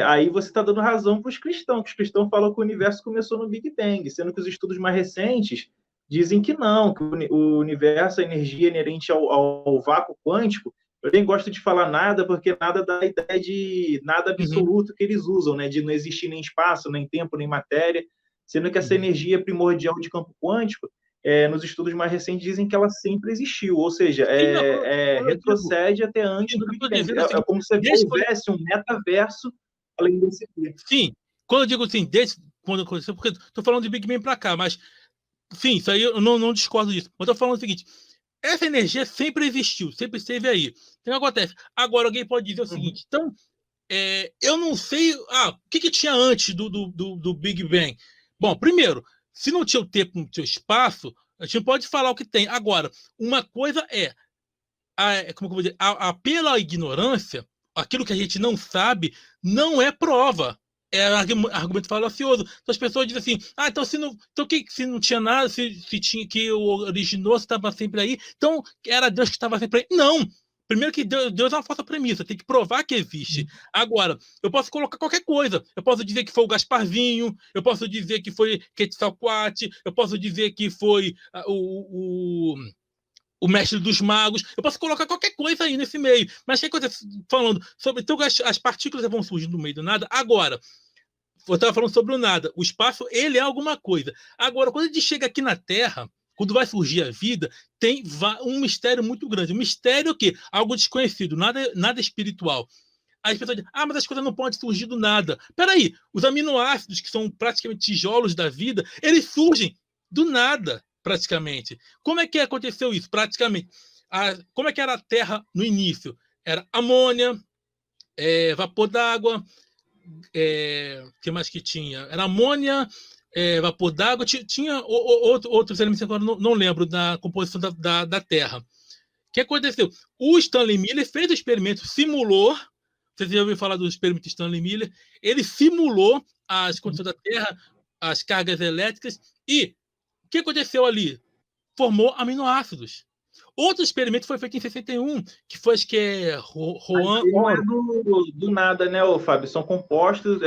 aí você está dando razão para os cristãos, que os cristãos falam que o universo começou no Big Bang, sendo que os estudos mais recentes dizem que não, que o universo, a energia inerente ao vácuo quântico, eu nem gosto de falar nada, porque nada dá a ideia de nada Uhum. absoluto que eles usam, né? De não existir nem espaço, nem tempo, nem matéria, sendo que essa Uhum. energia primordial de campo quântico, nos estudos mais recentes, dizem que ela sempre existiu, ou seja, Sim, não, quando eu digo, retrocede até antes sim, o do que eu Big estou Bang. dizendo é o É seguinte, como se desde quando, houvesse um metaverso além desse aqui. sim, quando eu digo assim, desde quando aconteceu, porque estou falando de Big Bang para cá, mas sim, isso aí eu não discordo disso. Mas estou falando o seguinte: essa energia sempre existiu, sempre esteve aí. Então, o que acontece? Agora, alguém pode dizer o Uhum. seguinte: então, eu não sei. O que tinha antes do Big Bang? Bom, primeiro, se não tinha o tempo, não tinha o espaço, a gente não pode falar o que tem. Agora, uma coisa como que eu vou dizer, pela ignorância, aquilo que a gente não sabe não é prova. É argumento falacioso. Então as pessoas dizem assim: então se não tinha nada, se tinha que o originou, se estava sempre aí, então era Deus que estava sempre aí. Não! Primeiro que Deus é uma falsa premissa, tem que provar que existe. Agora, eu posso colocar qualquer coisa. Eu posso dizer que foi o Gasparzinho, eu posso dizer que foi Quetzalcoatl, eu posso dizer que foi o mestre dos magos, eu posso colocar qualquer coisa aí nesse meio. Mas o que acontece? Falando sobre. Então, as partículas vão surgir no meio do nada. Agora, eu estava falando sobre o nada. O espaço, ele é alguma coisa. Agora, quando a gente chega aqui na Terra, quando vai surgir a vida, tem um mistério muito grande. O mistério é o quê? Algo desconhecido, nada espiritual. Aí as pessoas dizem: mas as coisas não podem surgir do nada. Peraí, os aminoácidos, que são praticamente tijolos da vida, eles surgem do nada, praticamente. Como é que aconteceu isso? Praticamente. Como é que era a Terra no início? Era amônia, vapor d'água, que mais que tinha? Era amônia, vapor d'água, tinha outros elementos, agora não lembro da composição da Terra. O que aconteceu? O Stanley Miller fez o experimento, simulou. Você já ouviu falar do experimento Stanley Miller? Ele simulou as condições da Terra, as cargas elétricas, e o que aconteceu ali? Formou aminoácidos. Outro experimento foi feito em 61, que foi, acho que Mas Juan aí não é Oro. do nada, né, Fábio? São compostos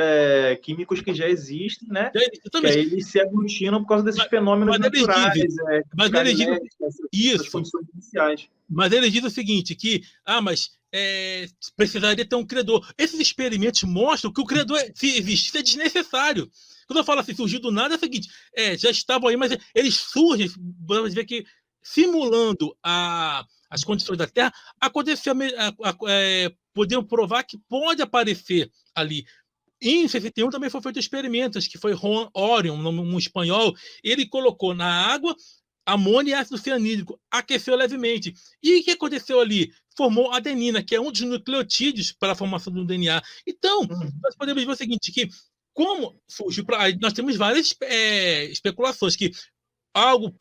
químicos que já existem, né? Que aí Exatamente. eles se aglutinam por causa desses fenômenos Mas eles dizem, naturais, mas carga eles dizem elétrica, essas isso. condições iniciais. Mas ele diz o seguinte, que mas precisaria ter um criador. Esses experimentos mostram que o criador, se existe, é desnecessário. Quando eu falo assim, surgiu do nada, é o seguinte: já estavam aí, mas eles surgem, vamos ver que, simulando as condições da Terra, aconteceu, podiam provar que pode aparecer ali. Em 61 também foi feito experimentos, que foi Juan Orion, um espanhol. Ele colocou na água amônia e ácido cianídrico, aqueceu levemente. E o que aconteceu ali? Formou adenina, que é um dos nucleotídeos para a formação do DNA. Então, nós podemos ver o seguinte, que como surgiu, nós temos várias especulações, que algo,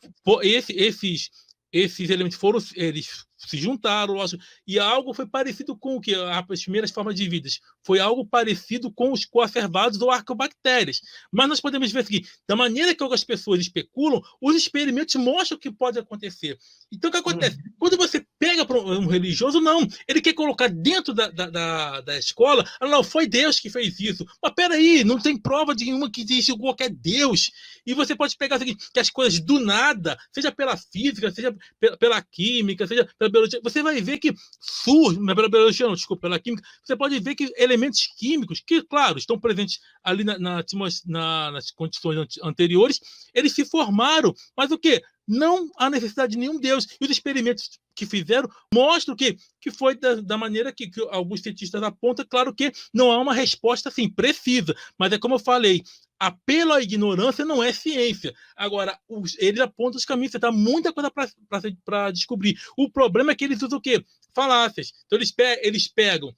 esses elementos eles se juntaram, lógico, e algo foi parecido com o que as primeiras formas de vida foi algo parecido com os coacervados ou arcobactérias. Mas nós podemos ver que, da maneira que algumas pessoas especulam, os experimentos mostram o que pode acontecer. Então, o que acontece? Quando você pega para um religioso, não, ele quer colocar dentro da escola, não, foi Deus que fez isso. Mas peraí, não tem prova de nenhuma que existe qualquer Deus. E você pode pegar o seguinte, que as coisas do nada, seja pela física, seja pela química, seja pela biologia, você vai ver que surge, não é pela biologia, não, desculpa, pela química, você pode ver que elementos químicos, que, claro, estão presentes ali nas condições anteriores, eles se formaram, mas o quê? Não há necessidade de nenhum Deus. E os experimentos que fizeram mostram que foi da maneira que alguns cientistas apontam. Claro que não há uma resposta assim, precisa, mas é como eu falei, apelo à ignorância não é ciência. Agora, eles apontam os caminhos, você dá muita coisa para descobrir. O problema é que eles usam o quê? Falácias. Então, eles pegam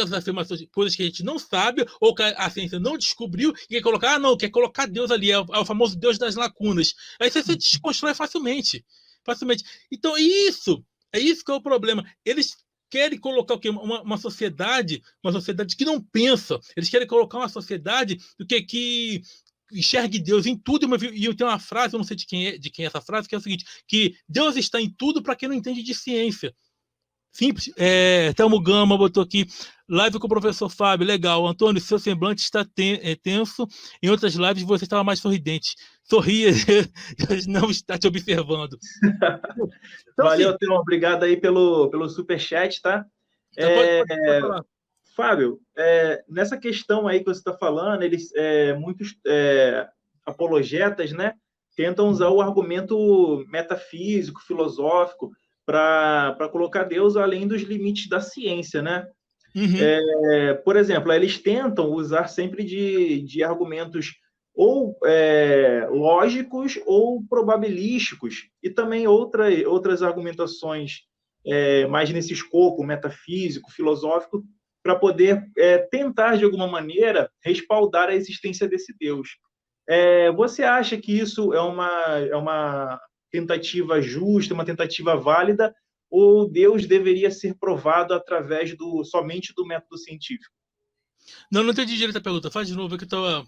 as afirmações, coisas que a gente não sabe, ou que a ciência não descobriu, e quer colocar, quer colocar Deus ali, é o famoso Deus das lacunas. Aí você desconstrói facilmente. Então, é isso que é o problema. Eles querem colocar o quê? Uma sociedade que não pensa. Eles querem colocar uma sociedade que enxergue Deus em tudo. E eu tenho uma frase, eu não sei de quem é essa frase, que é o seguinte, que Deus está em tudo para quem não entende de ciência. Simples. Thelmo Gama botou aqui, live com o professor Fábio, legal. Antônio, seu semblante está tenso. Em outras lives você estava mais sorridente. Sorria, não está te observando. Então, valeu, assim, Thelmo, obrigado aí pelo superchat, tá? Então, pode falar. Fábio, nessa questão aí que você está falando, muitos apologetas, né, tentam usar o argumento metafísico, filosófico, para colocar Deus além dos limites da ciência, né? Uhum. Por exemplo, eles tentam usar sempre de argumentos ou lógicos ou probabilísticos, e também outras argumentações mais nesse escopo metafísico, filosófico, para poder tentar, de alguma maneira, respaldar a existência desse Deus. Você acha que isso é uma tentativa justa, uma tentativa válida, ou Deus deveria ser provado através somente do método científico? Não entendi direito a pergunta. Faz de novo, que eu estava...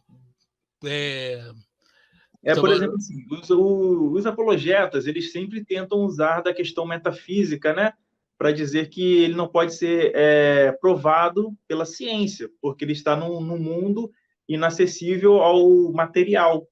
Por exemplo, assim, os apologetas, eles sempre tentam usar da questão metafísica, né, para dizer que ele não pode ser provado pela ciência, porque ele está num mundo inacessível ao material,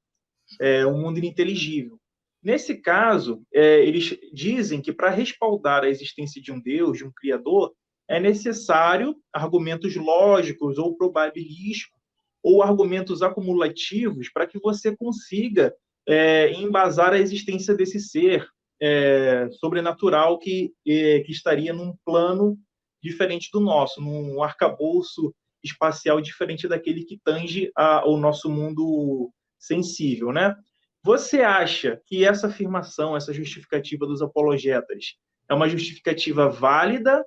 um mundo ininteligível. Nesse caso, eles dizem que para respaldar a existência de um Deus, de um Criador, é necessário argumentos lógicos ou probabilísticos, ou argumentos acumulativos, para que você consiga embasar a existência desse ser sobrenatural que estaria num plano diferente do nosso, num arcabouço espacial diferente daquele que tange o nosso mundo sensível, né? Você acha que essa afirmação, essa justificativa dos apologetas é uma justificativa válida,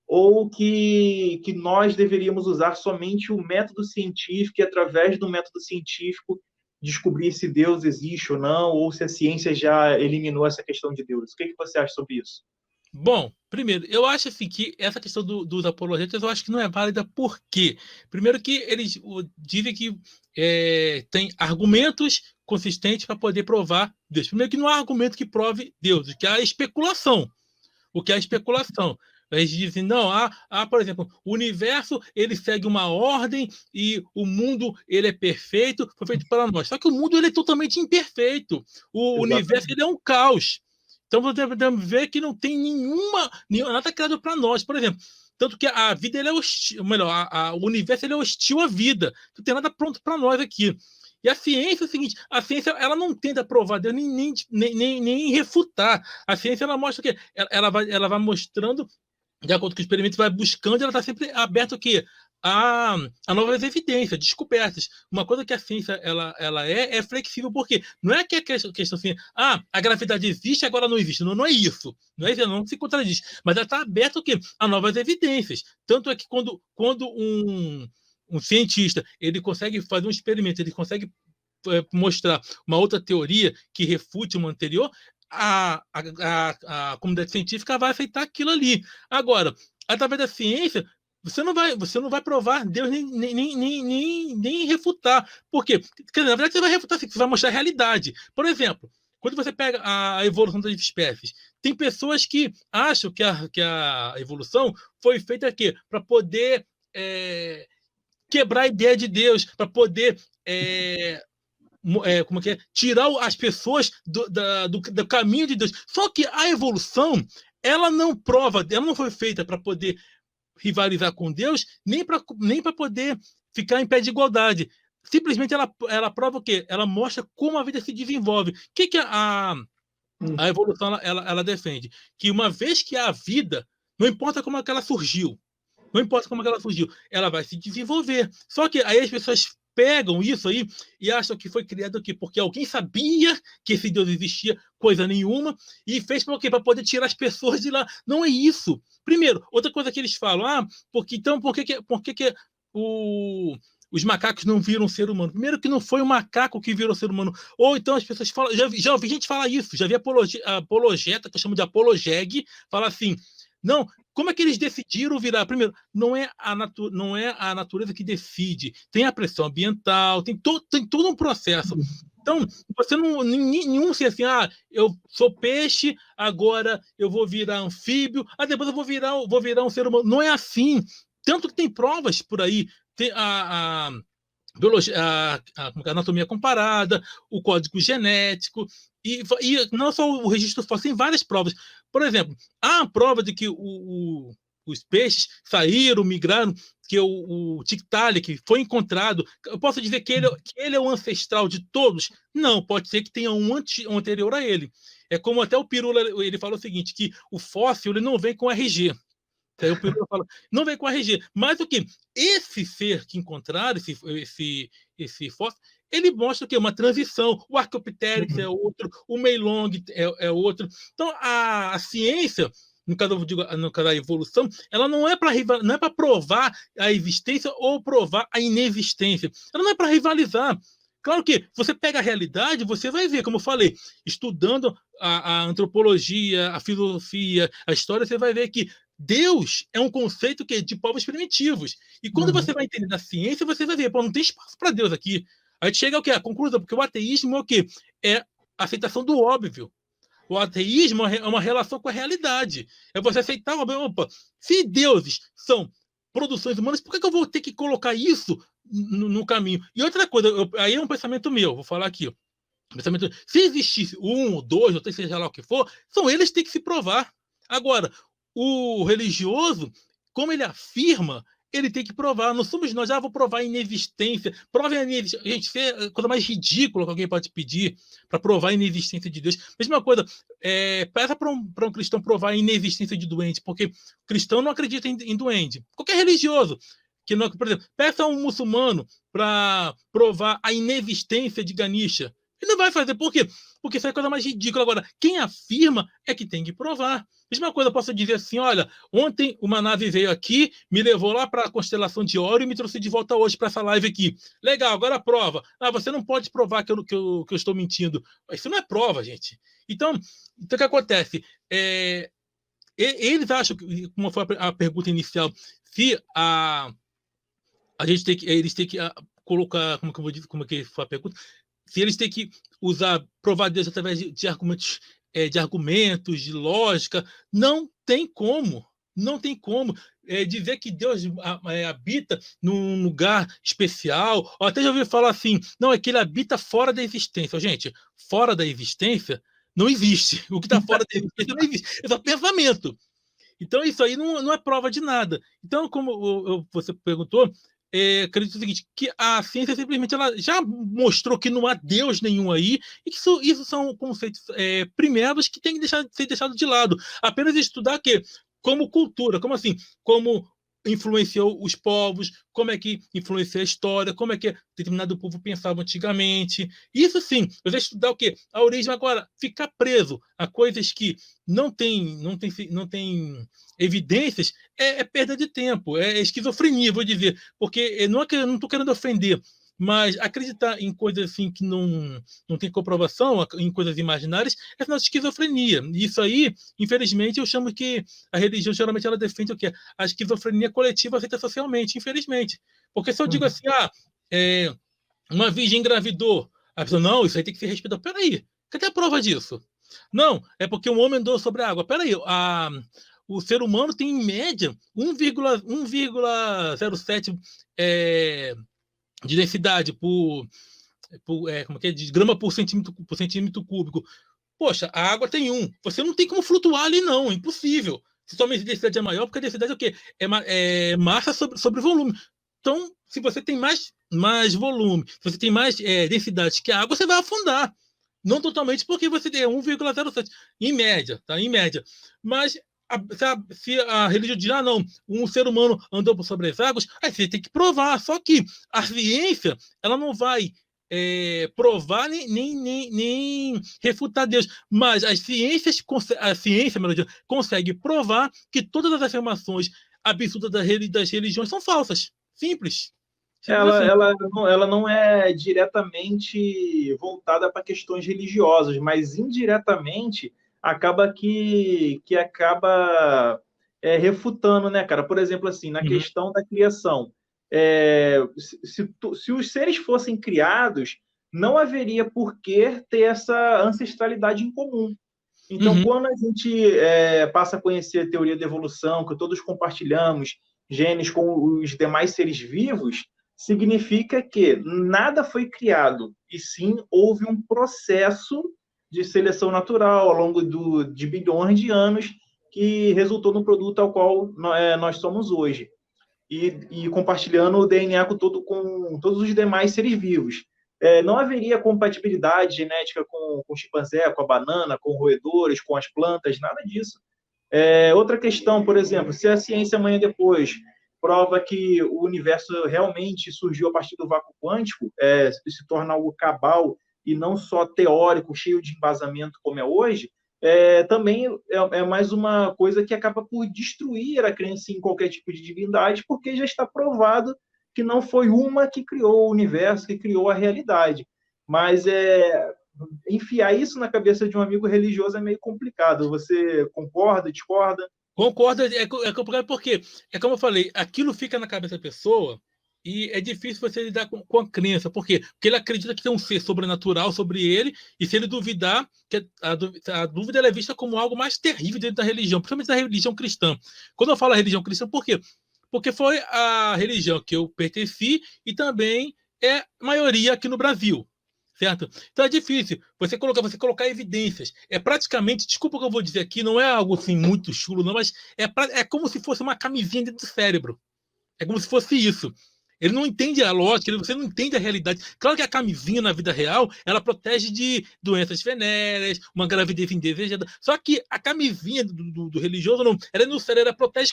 ou que nós deveríamos usar somente o método científico e, através do método científico, descobrir se Deus existe ou não, ou se a ciência já eliminou essa questão de Deus? O que você acha sobre isso? Bom, primeiro, eu acho assim, que essa questão dos apologetas, eu acho que não é válida. Por quê? Primeiro que eles dizem que tem argumentos consistentes para poder provar Deus. Primeiro que não há argumento que prove Deus, o que há é especulação. Eles dizem, não, por exemplo, o universo ele segue uma ordem e o mundo ele é perfeito, foi feito para nós. Só que o mundo ele é totalmente imperfeito. O universo ele é um caos. Então, podemos ver que não tem nada criado para nós. Por exemplo, tanto que a vida ele é hostil, melhor, o universo ele é hostil à vida. Não tem nada pronto para nós aqui. E a ciência é o seguinte, a ciência ela não tenta provar Deus, nem refutar. A ciência ela mostra que ela vai mostrando, de acordo com o experimento, vai buscando, ela está sempre aberta o quê? A novas evidências, descobertas. Uma coisa que a ciência ela é flexível, porque não é que a questão assim, a gravidade existe, agora não existe. Não é isso. Não se contradiz. Mas ela está aberta o quê? A novas evidências. Tanto é que quando um cientista ele consegue fazer um experimento, ele consegue mostrar uma outra teoria que refute uma anterior, a comunidade científica vai aceitar aquilo ali. Agora, através da ciência, você não vai provar Deus nem refutar. Por quê? Porque, na verdade, você vai refutar, você vai mostrar a realidade. Por exemplo, quando você pega a evolução das espécies, tem pessoas que acham que a evolução foi feita aqui para poder quebrar a ideia de Deus, para poder tirar as pessoas do caminho de Deus. Só que a evolução, ela não foi feita para poder rivalizar com Deus, nem para poder ficar em pé de igualdade. Simplesmente ela prova o quê? Ela mostra como a vida se desenvolve. O que a evolução ela defende? Que uma vez que há vida, não importa como ela surgiu, ela vai se desenvolver. Só que aí as pessoas pegam isso aí e acham que foi criado aqui porque alguém sabia que esse Deus existia, coisa nenhuma, e fez para quê? Para poder tirar as pessoas de lá. Não é isso. Primeiro, outra coisa que eles falam, por que os macacos não viram ser humano? Primeiro que não foi o macaco que virou ser humano. Ou então as pessoas falam, já ouvi gente falar isso, já vi apologeta, que eu chamo de apologeg, fala assim, Não, como é que eles decidiram virar? Primeiro, não é a natureza que decide. Tem a pressão ambiental, tem todo um processo. Então, você não. Nenhum se assim, eu sou peixe, agora eu vou virar anfíbio, depois eu vou virar um ser humano. Não é assim. Tanto que tem provas por aí. Tem a biologia, a anatomia comparada, o código genético, e não só o registro fóssil, tem várias provas. Por exemplo, há a prova de que os peixes saíram, migraram, que o Tiktaalik que foi encontrado. Eu posso dizer que ele é o ancestral de todos? Não, pode ser que tenha um anterior a ele. É como até o Pirula, ele fala o seguinte, que o fóssil ele não vem com RG. Aí o Pirula fala, não vem com RG. Mas o que? Esse ser que encontraram, esse fóssil, ele mostra o quê? Uma transição. O Archaeopteryx é outro, o Meilong é outro. Então, a ciência, no caso da evolução, ela não é para provar a existência ou provar a inexistência. Ela não é para rivalizar. Claro que você pega a realidade, você vai ver, como eu falei, estudando a antropologia, a filosofia, a história, você vai ver que Deus é um conceito de povos primitivos. E quando você vai entender na ciência, você vai ver, não tem espaço para Deus aqui. A gente chega ao quê? A conclusão, porque o ateísmo é o quê? É a aceitação do óbvio. O ateísmo é uma relação com a realidade. É você aceitar, opa, se deuses são produções humanas, por que eu vou ter que colocar isso no caminho? E outra coisa, aí é um pensamento meu, vou falar aqui. Se existisse um, dois, ou três, seja lá o que for, são eles que têm que se provar. Agora, o religioso, como ele afirma, ele tem que provar. Não somos nós, vou provar a inexistência. Provem a inexistência. Gente, isso é a coisa mais ridícula que alguém pode pedir para provar a inexistência de Deus. Mesma coisa, peça para um cristão provar a inexistência de duende, porque o cristão não acredita em duende. Qualquer religioso. Que não, por exemplo, peça a um muçulmano para provar a inexistência de Ganesha. Ele não vai fazer. Por quê? Porque isso é a coisa mais ridícula. Agora, quem afirma é que tem que provar. Mesma coisa, eu posso dizer assim, olha, ontem uma nave veio aqui, me levou lá para a constelação de Órion e me trouxe de volta hoje para essa live aqui. Legal, agora prova. Você não pode provar que eu estou mentindo. Isso não é prova, gente. Então o que acontece? Eles acham, como foi a pergunta inicial, se eles têm que colocar, como que foi a pergunta? Se eles têm que provar Deus através de argumentos, de lógica, não tem como. Não tem como dizer que Deus habita num lugar especial. Ou até já ouvi falar assim, não, é que ele habita fora da existência. Gente, fora da existência não existe. O que está fora da existência não existe. É só pensamento. Então, isso aí não é prova de nada. Então, como você perguntou, acredito o seguinte, que a ciência simplesmente ela já mostrou que não há Deus nenhum aí, e que isso são conceitos primeros que têm que ser deixados de lado. Apenas estudar o quê? Como cultura, como assim? Como influenciou os povos, como é que influenciou a história, como é que determinado povo pensava antigamente. Isso sim, você estudar o quê? A origem. Agora, ficar preso a coisas que não tem evidências é perda de tempo, é esquizofrenia, vou dizer, porque não estou querendo ofender, mas acreditar em coisas assim que não tem comprovação, em coisas imaginárias, é sinal de esquizofrenia. E isso aí, infelizmente, eu chamo que a religião geralmente ela defende o quê? A esquizofrenia coletiva aceita socialmente, infelizmente. Porque se eu digo assim, uma virgem engravidou, a pessoa, não, isso aí tem que ser respeitado. Peraí, cadê a prova disso? Não, é porque um homem andou sobre a água. Peraí, o ser humano tem, em média, 1,07 de densidade de grama por centímetro cúbico. Poxa, a água tem 1. Você não tem como flutuar ali, não. É impossível. Se sua densidade é maior, porque a densidade é o quê? É massa sobre volume. Então, se você tem mais volume, se você tem mais densidade que a água, você vai afundar. Não totalmente, porque você tem 1,07 em média, tá? Em média. Mas se a religião diz, não, um ser humano andou sobre as águas, aí você tem que provar. Só que a ciência, ela não vai provar nem refutar Deus. Mas a ciência, consegue provar que todas as afirmações absurdas das religiões são falsas. Simples. Ela não é diretamente voltada para questões religiosas, mas indiretamente acaba que acaba refutando, né, cara? Por exemplo, assim, na questão da criação, se os seres fossem criados, não haveria por que ter essa ancestralidade em comum. Então, quando a gente passa a conhecer a teoria da evolução, que todos compartilhamos genes com os demais seres vivos, significa que nada foi criado, e sim houve um processo de seleção natural ao longo de bilhões de anos que resultou no produto ao qual nós somos hoje. E compartilhando o DNA com todos os demais seres vivos. Não haveria compatibilidade genética com o chimpanzé, com a banana, com roedores, com as plantas, nada disso. Outra questão, por exemplo, se a ciência amanhã depois prova que o universo realmente surgiu a partir do vácuo quântico, se torna algo cabal e não só teórico, cheio de embasamento como é hoje, também é mais uma coisa que acaba por destruir a crença em qualquer tipo de divindade, porque já está provado que não foi uma que criou o universo, que criou a realidade. Mas enfiar isso na cabeça de um amigo religioso é meio complicado. Você concorda, discorda? Concordo, é complicado porque, como eu falei, aquilo fica na cabeça da pessoa e é difícil você lidar com a crença. Por quê? Porque ele acredita que tem um ser sobrenatural sobre ele, e se ele duvidar, a dúvida ela é vista como algo mais terrível dentro da religião, principalmente da religião cristã. Quando eu falo religião cristã, por quê? Porque foi a religião que eu pertenci e também é maioria aqui no Brasil. Certo? Então é difícil você colocar evidências. É praticamente, desculpa o que eu vou dizer aqui, não é algo assim muito chulo, não, mas é como se fosse uma camisinha dentro do cérebro. É como se fosse isso. Ele não entende a lógica, você não entende a realidade. Claro que a camisinha na vida real, ela protege de doenças venéreas, uma gravidez indesejada. Só que a camisinha do religioso, não, ela é no cérebro, ela protege,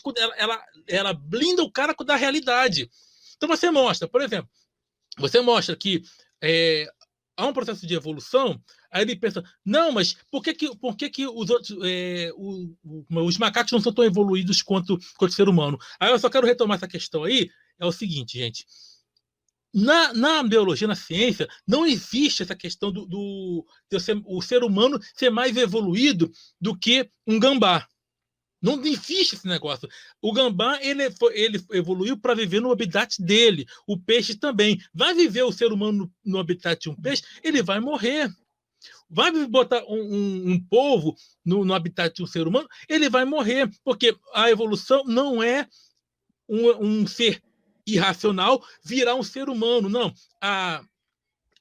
ela blinda o cara da realidade. Então você mostra, por exemplo, que há um processo de evolução, aí ele pensa, não, mas por que os outros, os macacos não são tão evoluídos quanto o ser humano? Aí eu só quero retomar essa questão aí, é o seguinte, gente, na biologia, na ciência, não existe essa questão o ser humano ser mais evoluído do que um gambá. Não existe esse negócio. O gambá ele evoluiu para viver no habitat dele. O peixe também. Vai viver o ser humano no habitat de um peixe, ele vai morrer. Vai botar um polvo no habitat de um ser humano, ele vai morrer. Porque a evolução não é um ser irracional virar um ser humano. Não. A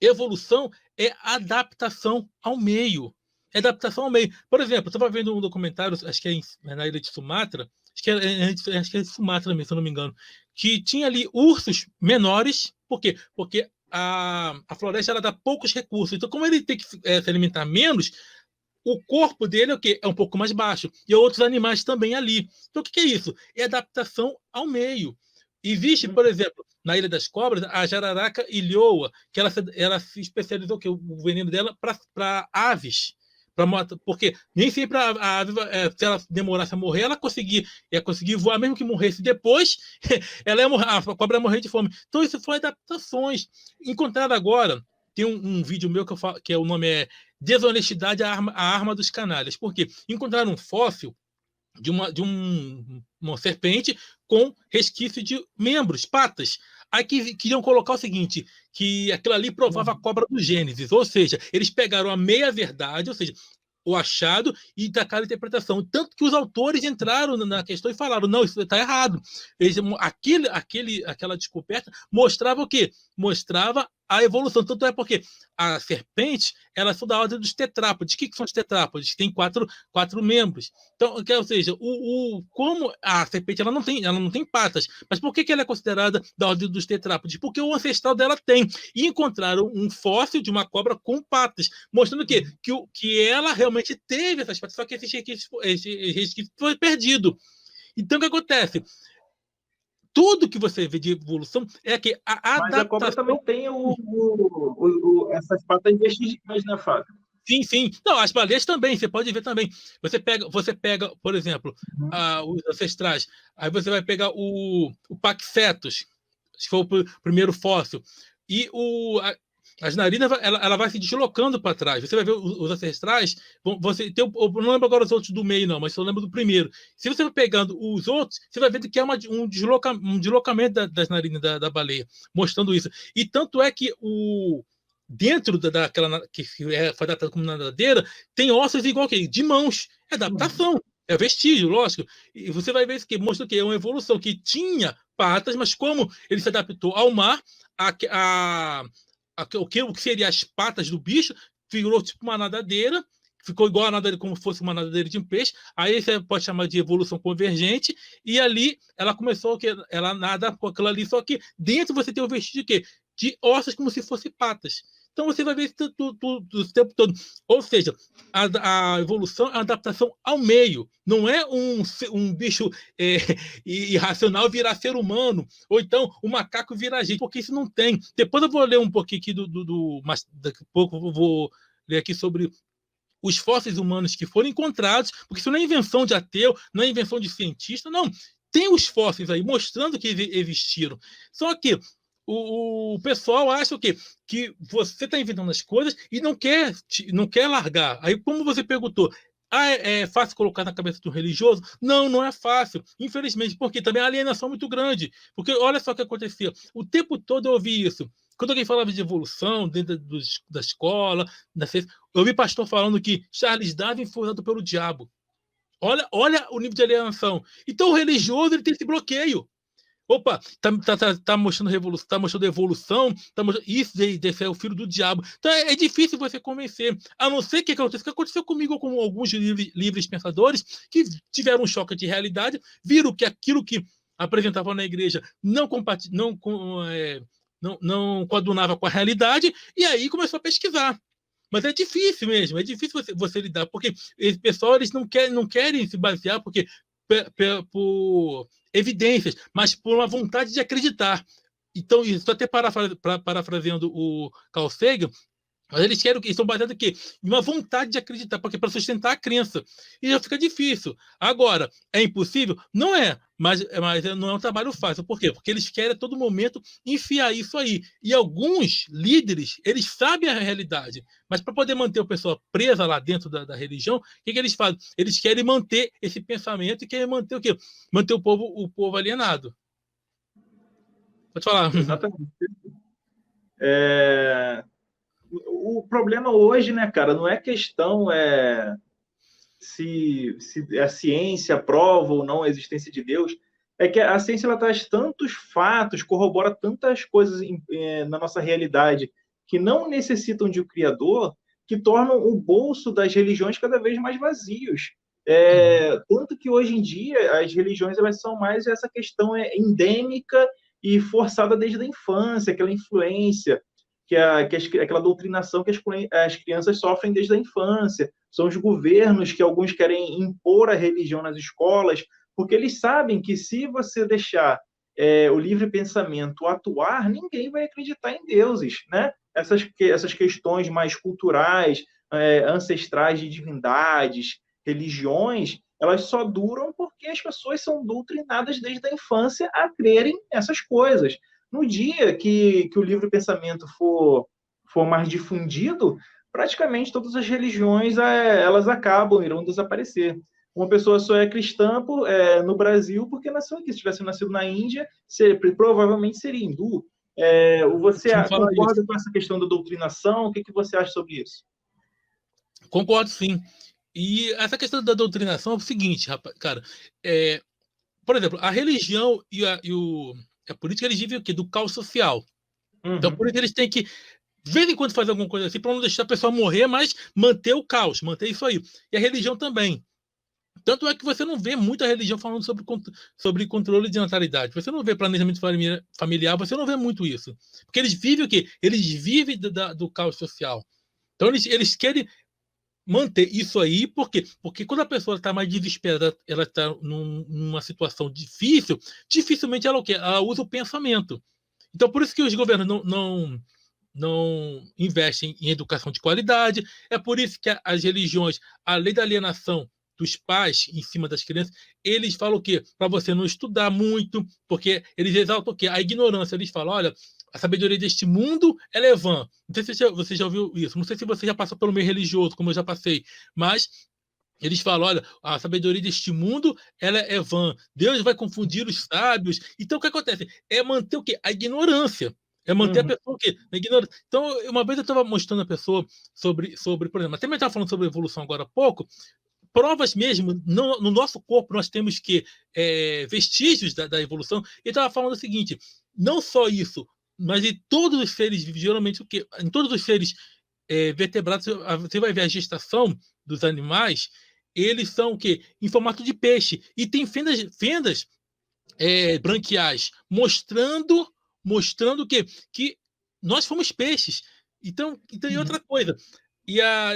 evolução é adaptação ao meio. É adaptação ao meio. Por exemplo, eu estava vendo um documentário, acho que na ilha de Sumatra, acho que é de Sumatra mesmo, se eu não me engano, que tinha ali ursos menores. Por quê? Porque a floresta ela dá poucos recursos. Então, como ele tem que se alimentar menos, o corpo dele é o quê? É um pouco mais baixo. E outros animais também ali. Então, o que é isso? É adaptação ao meio. Existe, por exemplo, na Ilha das Cobras, a jararaca ilhoa, que ela se especializou, que o veneno dela para aves. Porque nem sempre a ave, se ela demorasse a morrer, ela ia conseguir voar, mesmo que morresse depois, a cobra ia morrer de fome. Então, isso foi adaptações. Encontrado agora, tem um vídeo meu que o nome é Desonestidade, a arma dos canalhas. Por quê? Encontraram um fóssil de uma serpente com resquício de membros, patas. Aí queriam colocar o seguinte, que aquilo ali provava a cobra do Gênesis, ou seja, eles pegaram a meia-verdade, ou seja, o achado, e tacaram a interpretação. Tanto que os autores entraram na questão e falaram, não, isso está errado. Aquela descoberta mostrava o quê? Mostrava a evolução. Tanto é porque a serpente, ela é da ordem dos tetrápodes. O que são os tetrápodes? Tem quatro membros. Então, ou seja, como a serpente ela não tem patas, mas por que ela é considerada da ordem dos tetrápodes? Porque o ancestral dela tem. E encontraram um fóssil de uma cobra com patas, mostrando que ela realmente teve essas patas, só que esse resquício foi perdido. Então, o que acontece? Tudo que você vê de evolução é que a Mas a cobra também tem essas patas vestigiais, né, Fábio? Sim. Não, as baleias também, você pode ver também. Você pega, por exemplo, os ancestrais, aí você vai pegar o Paquicetus, que foi o primeiro fóssil, e as narinas ela vai se deslocando para trás. Você vai ver os ancestrais, você tem, eu não lembro agora os outros do meio, não, mas eu lembro do primeiro. Se você vai pegando os outros, você vai ver que é um deslocamento das narinas da baleia, mostrando isso. E tanto é que dentro daquela que foi datada como nadadeira, tem ossos igual que de mãos. É adaptação, é vestígio, lógico. E você vai ver isso que mostra que é uma evolução que tinha patas, mas como ele se adaptou ao mar, o que seria as patas do bicho virou tipo uma nadadeira, ficou igual a nadadeira, como se fosse uma nadadeira de um peixe. Aí você pode chamar de evolução convergente, e ali ela começou que ela nada com aquilo ali, só que dentro você tem o vestígio de quê? De ossos como se fossem patas. Então você vai ver isso o tempo todo. Ou seja, a evolução é uma adaptação ao meio. Não é um bicho irracional virar ser humano, ou então o macaco virar gente, porque isso não tem. Depois eu vou ler um pouquinho aqui mas daqui a pouco eu vou ler aqui sobre os fósseis humanos que foram encontrados, porque isso não é invenção de ateu, não é invenção de cientista, não. Tem os fósseis aí mostrando que existiram. Só que o pessoal acha o quê? Que você está inventando as coisas e não quer largar. Aí, como você perguntou, é fácil colocar na cabeça do religioso? Não, não é fácil. Infelizmente, porque também a alienação é muito grande. Porque olha só o que acontecia. O tempo todo eu ouvi isso. Quando alguém falava de evolução dentro da escola, eu ouvi pastor falando que Charles Darwin foi usado pelo diabo. Olha o nível de alienação. Então, o religioso ele tem esse bloqueio. Opa, tá mostrando revolução, tá mostrando evolução, isso desse é o filho do diabo. Então é difícil você convencer. A não ser que aconteceu comigo com alguns livres pensadores que tiveram um choque de realidade, viram que aquilo que apresentavam na igreja não coadunava com a realidade, e aí começou a pesquisar. Mas é difícil mesmo, é difícil você lidar, porque esse pessoal eles não querem se basear, porque por evidências, mas por uma vontade de acreditar. Então, isso até parafraseando o Carl Sagan, mas eles querem que estão baseados aqui em uma vontade de acreditar, porque para sustentar a crença. E já fica difícil. Agora, é impossível? Não é, mas não é um trabalho fácil. Por quê? Porque eles querem a todo momento enfiar isso aí. E alguns líderes, eles sabem a realidade, mas para poder manter o pessoal presa lá dentro da religião, o que eles fazem? Eles querem manter esse pensamento e querem manter o quê? Manter o povo alienado. Pode falar. Exatamente. O problema hoje, né, cara, não é questão se a ciência prova ou não a existência de Deus, é que a ciência ela traz tantos fatos, corrobora tantas coisas na nossa realidade que não necessitam de um criador, que tornam o bolso das religiões cada vez mais vazios. Tanto que hoje em dia as religiões elas são mais essa questão endêmica e forçada desde a infância, aquela influência, aquela doutrinação que as crianças sofrem desde a infância. São os governos que alguns querem impor a religião nas escolas, porque eles sabem que se você deixar o livre pensamento atuar, ninguém vai acreditar em deuses, né? Essas questões mais culturais, ancestrais de divindades, religiões, elas só duram porque as pessoas são doutrinadas desde a infância a crerem nessas coisas. No dia que o livre pensamento for mais difundido, praticamente todas as religiões elas irão desaparecer. Uma pessoa só é cristã no Brasil porque nasceu aqui. Se tivesse nascido na Índia, provavelmente seria hindu. Você concorda com essa questão da doutrinação? O que você acha sobre isso? Concordo, sim. E essa questão da doutrinação é o seguinte, rapaz, cara. Por exemplo, a religião e a política, eles vivem o quê? Do caos social. Uhum. Então, por isso eles têm que, de vez em quando, fazer alguma coisa assim, para não deixar a pessoa morrer, mas manter o caos, manter isso aí. E a religião também. Tanto é que você não vê muita religião falando sobre controle de natalidade. Você não vê planejamento familiar, você não vê muito isso. Porque eles vivem o quê? Eles vivem do caos social. Então, eles querem manter isso aí, por quê? Porque quando a pessoa está mais desesperada, ela está numa situação difícil, dificilmente ela o quê? Ela usa o pensamento. Então, por isso que os governos não investem em educação de qualidade, é por isso que as religiões, além da alienação dos pais em cima das crianças, eles falam o quê? Para você não estudar muito, porque eles exaltam o quê? A ignorância. Eles falam, olha, a sabedoria deste mundo ela é vã. Não sei se você já ouviu isso, não sei se você já passou pelo meio religioso, como eu já passei, mas eles falam, olha, a sabedoria deste mundo ela é vã. Deus vai confundir os sábios. Então, o que acontece? É manter o quê? A ignorância. É manter a pessoa o quê? Na ignorância. Então, uma vez eu estava mostrando a pessoa sobre, por exemplo, até mesmo estava falando sobre evolução agora há pouco, provas mesmo, no nosso corpo nós temos que vestígios da evolução. E estava falando o seguinte, não só isso, mas em todos os seres, geralmente o quê? Em todos os seres vertebrados, você vai ver a gestação dos animais, eles são o quê? Em formato de peixe. E tem fendas branquiais, mostrando o quê? Que nós fomos peixes. Então e outra coisa. E a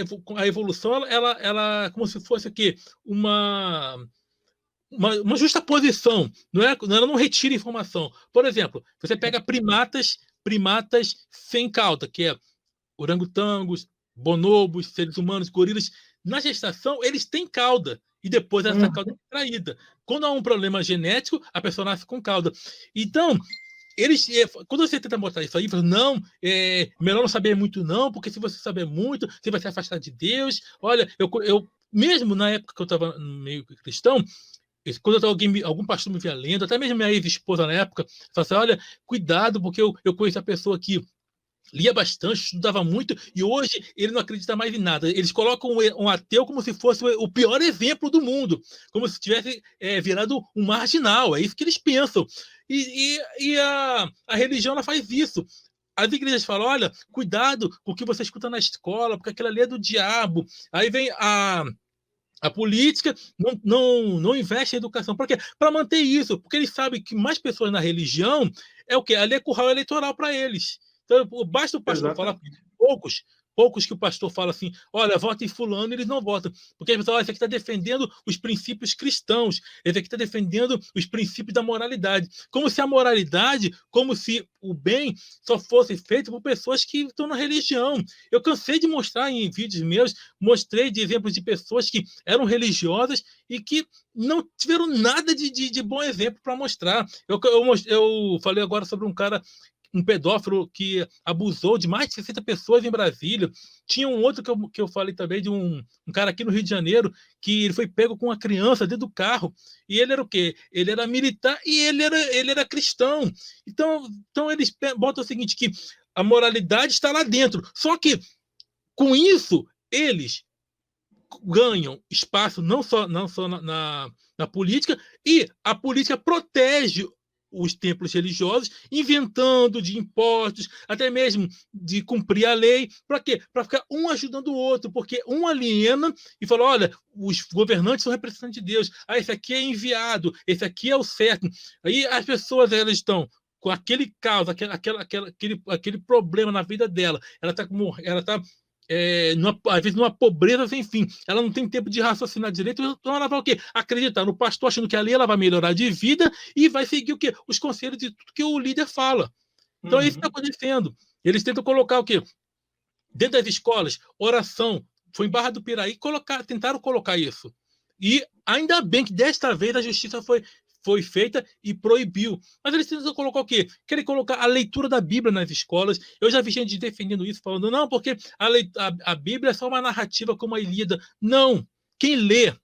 evolução, ela como se fosse o quê? Uma justa posição. Ela não retira informação. Por exemplo, você pega primatas sem cauda, que é orangotangos, bonobos, seres humanos, gorilas. Na gestação, eles têm cauda. E depois essa cauda é extraída. Quando há um problema genético, a pessoa nasce com cauda. Então, quando você tenta mostrar isso aí, fala, não, melhor não saber muito não, porque se você saber muito, você vai se afastar de Deus. Olha, eu mesmo na época que eu estava no meio cristão, quando algum pastor me via lendo, até mesmo minha ex-esposa na época, falava assim, olha, cuidado, porque eu conheço a pessoa aqui, lia bastante, estudava muito, e hoje ele não acredita mais em nada. Eles colocam um ateu como se fosse o pior exemplo do mundo, como se tivesse virado um marginal. É isso que eles pensam. E a religião ela faz isso. As igrejas falam, olha, cuidado com o que você escuta na escola, porque aquilo ali é do diabo. Aí vem a política, não investe em educação. Por quê? Para manter isso, porque eles sabem que mais pessoas na religião é o quê? Ali é curral eleitoral para eles. Então, basta o pastor falar, poucos que o pastor fala assim, olha, vota em fulano, eles não votam. Porque as pessoas, esse aqui está defendendo os princípios cristãos, esse aqui está defendendo os princípios da moralidade. Como se a moralidade, como se o bem só fosse feito por pessoas que estão na religião. Eu cansei de mostrar em vídeos meus, mostrei de exemplos de pessoas que eram religiosas e que não tiveram nada de bom exemplo para mostrar. Eu falei agora sobre um cara, um pedófilo que abusou de mais de 60 pessoas em Brasília. Tinha um outro que eu falei também, de um cara aqui no Rio de Janeiro, que ele foi pego com uma criança dentro do carro. E ele era o quê? Ele era militar e ele era cristão. Então eles botam o seguinte, que a moralidade está lá dentro. Só que, com isso, eles ganham espaço não só na política, e a política protege os templos religiosos, inventando de impostos, até mesmo de cumprir a lei. Para quê? Para ficar um ajudando o outro, porque um aliena e fala, olha, os governantes são representantes de Deus, esse aqui é enviado, esse aqui é o certo. Aí as pessoas elas estão com aquele caos, aquele problema na vida dela, ela está às vezes numa pobreza sem fim, ela não tem tempo de raciocinar direito, então ela vai o quê? Acreditar no pastor, achando que ali ela vai melhorar de vida e vai seguir o quê? Os conselhos de tudo que o líder fala. Então é isso que está acontecendo. Eles tentam colocar o quê? Dentro das escolas, oração. Foi em Barra do Piraí, tentaram colocar isso. E ainda bem que desta vez a justiça foi feita e proibiu. Mas eles tentam colocar o quê? Querem colocar a leitura da Bíblia nas escolas. Eu já vi gente defendendo isso, falando, não, porque a Bíblia é só uma narrativa como a Ilíada. Não! Quem lê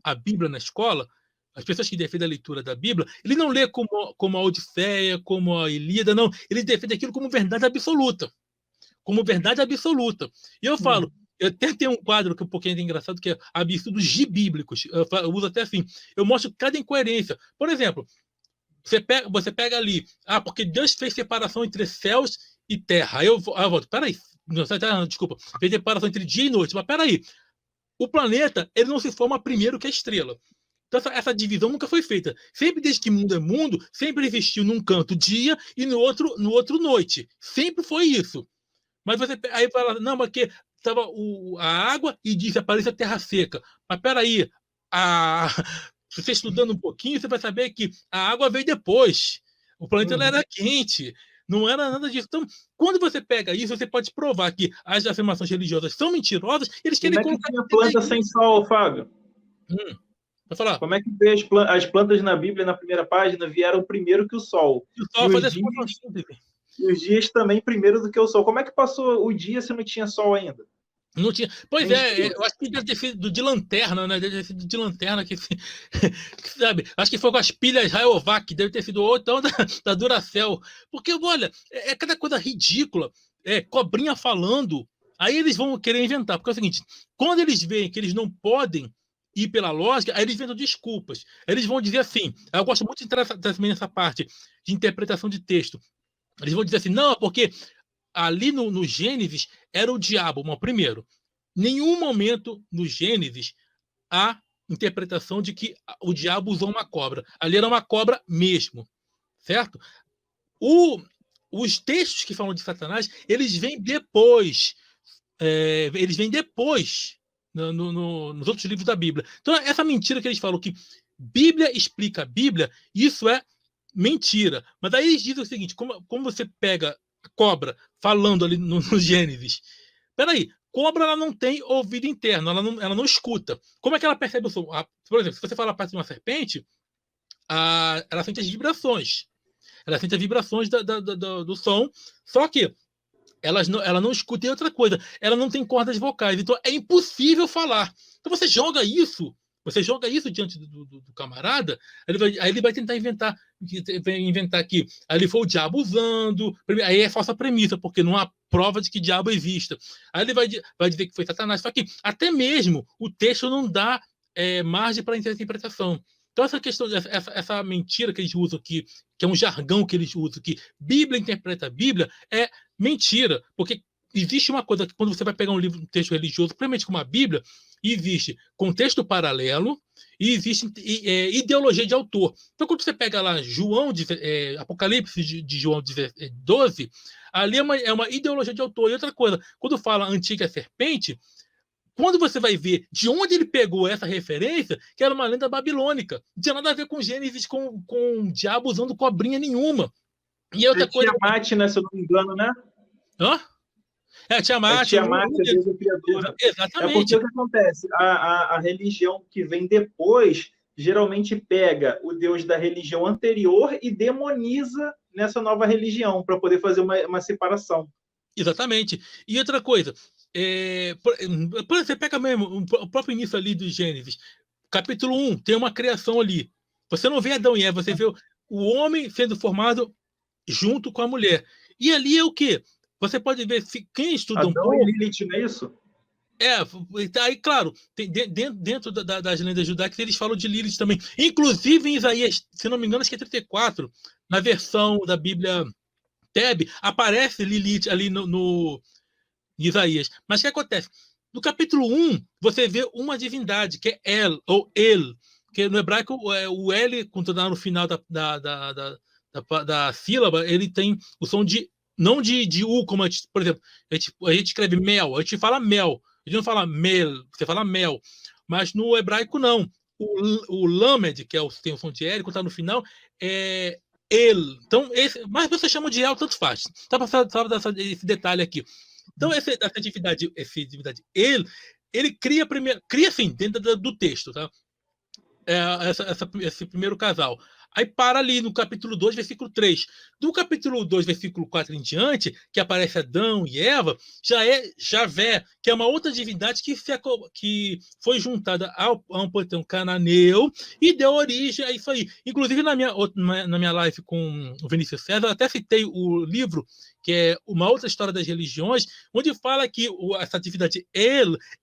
a Bíblia na escola, as pessoas que defendem a leitura da Bíblia, ele não lê como a Odisseia, como a Ilíada, não. Ele defende aquilo como verdade absoluta. Como verdade absoluta. E eu falo, eu até tenho um quadro que é um pouquinho engraçado, que é absurdos gibíblicos. Eu uso até assim. Eu mostro cada incoerência. Por exemplo, você pega ali, porque Deus fez separação entre céus e terra. Aí eu volto, peraí, desculpa, fez separação entre dia e noite, mas peraí. O planeta, ele não se forma primeiro que a estrela. Então, essa divisão nunca foi feita. Sempre desde que mundo é mundo, sempre existiu num canto dia e no outro noite. Sempre foi isso. Mas você aí fala, não, mas que estava a água e disse apareça a terra seca. Mas peraí, você estudando um pouquinho, você vai saber que a água veio depois. O planeta era quente, não era nada disso. Então, quando você pega isso, você pode provar que as afirmações religiosas são mentirosas. Eles querem colocar. Como é que tinha planta sem sol, Fábio? Vai falar. Como é que as plantas na Bíblia, na primeira página, vieram primeiro que o sol? O sol faz as fotossíntese. E os dias também primeiro do que o sol. Como é que passou o dia se não tinha sol ainda? Não tinha. Pois Nem é, escuro. eu acho que deve ter sido de lanterna, né? Deve ter sido de lanterna que sabe? Acho que foi com as pilhas Rayovac, deve ter sido ou então da Duracell. Porque, olha, é cada coisa ridícula. É, cobrinha falando, aí eles vão querer inventar. Porque é o seguinte, quando eles veem que eles não podem ir pela lógica, aí eles inventam desculpas. Eles vão dizer assim, eu gosto muito de entrar também nessa parte de interpretação de texto. Eles vão dizer assim, não, porque ali no Gênesis era o diabo. Bom, primeiro, nenhum momento no Gênesis há interpretação de que o diabo usou uma cobra. Ali era uma cobra mesmo, certo? O, os textos que falam de Satanás, eles vêm depois. Eles vêm depois nos outros livros da Bíblia. Então, essa mentira que eles falam que Bíblia explica a Bíblia, isso é mentira. Mas aí eles dizem o seguinte: como você pega a cobra falando ali no Gênesis, peraí, cobra ela não tem ouvido interno, ela não escuta. Como é que ela percebe o som? Por exemplo, se você falar perto de uma serpente, ela sente as vibrações. Ela sente as vibrações do som, só que ela não escuta. E outra coisa, ela não tem cordas vocais, então é impossível falar. Então você joga isso diante do camarada, aí ele vai tentar inventar que ali foi o diabo usando, aí é falsa premissa, porque não há prova de que diabo exista. Aí ele vai dizer que foi Satanás, só que até mesmo o texto não dá margem para interpretação. Então, essa questão, essa mentira que eles usam aqui, que é um jargão que eles usam, que Bíblia interpreta a Bíblia, é mentira, porque existe uma coisa que quando você vai pegar um texto religioso, principalmente como a Bíblia, existe contexto paralelo e existe ideologia de autor. Então, quando você pega lá Apocalipse de João 12, ali é uma ideologia de autor. E outra coisa, quando fala antiga serpente, quando você vai ver de onde ele pegou essa referência, que era uma lenda babilônica, não tinha nada a ver com Gênesis, com o diabo usando cobrinha nenhuma. E outra coisa. Tiamat, né, se eu não me engano, né? Hã? É Tiamat, Tiamat, a deusa criadora. É porque exatamente. o que acontece? A religião que vem depois geralmente pega o deus da religião anterior e demoniza nessa nova religião para poder fazer uma separação. Exatamente. E outra coisa, você pega mesmo o próprio início ali do Gênesis, capítulo 1, tem uma criação ali. Você não vê Adão e Eva, você vê o homem sendo formado junto com a mulher. E ali é o quê? Você pode ver, quem estuda um Adão pouco. e Lilith, não é isso? Aí, claro, dentro das lendas judaicas, eles falam de Lilith também. Inclusive, em Isaías, se não me engano, acho que é 34, na versão da Bíblia Teb, aparece Lilith ali no Isaías. Mas o que acontece? No capítulo 1, você vê uma divindade, que é El, ou El, que no hebraico o L, quando está no final da sílaba, ele tem o som não de U, como por exemplo, a gente escreve mel, a gente fala mel, a gente não fala mel, você fala mel. Mas no hebraico, não. O Lamed, que tem o som de L, quando está no final, é El. Então, mas você chama de El, tanto faz. Só para dar esse detalhe aqui. Então, essa atividade ele cria assim, dentro do texto, tá? Esse primeiro casal. Aí para ali no capítulo 2, versículo 3. Do capítulo 2, versículo 4 em diante, que aparece Adão e Eva, já é Javé, que é uma outra divindade que foi juntada a um panteão cananeu e deu origem a isso aí. Inclusive, na minha live com o Vinícius César, eu até citei o livro, que é Uma Outra História das Religiões, onde fala que essa divindade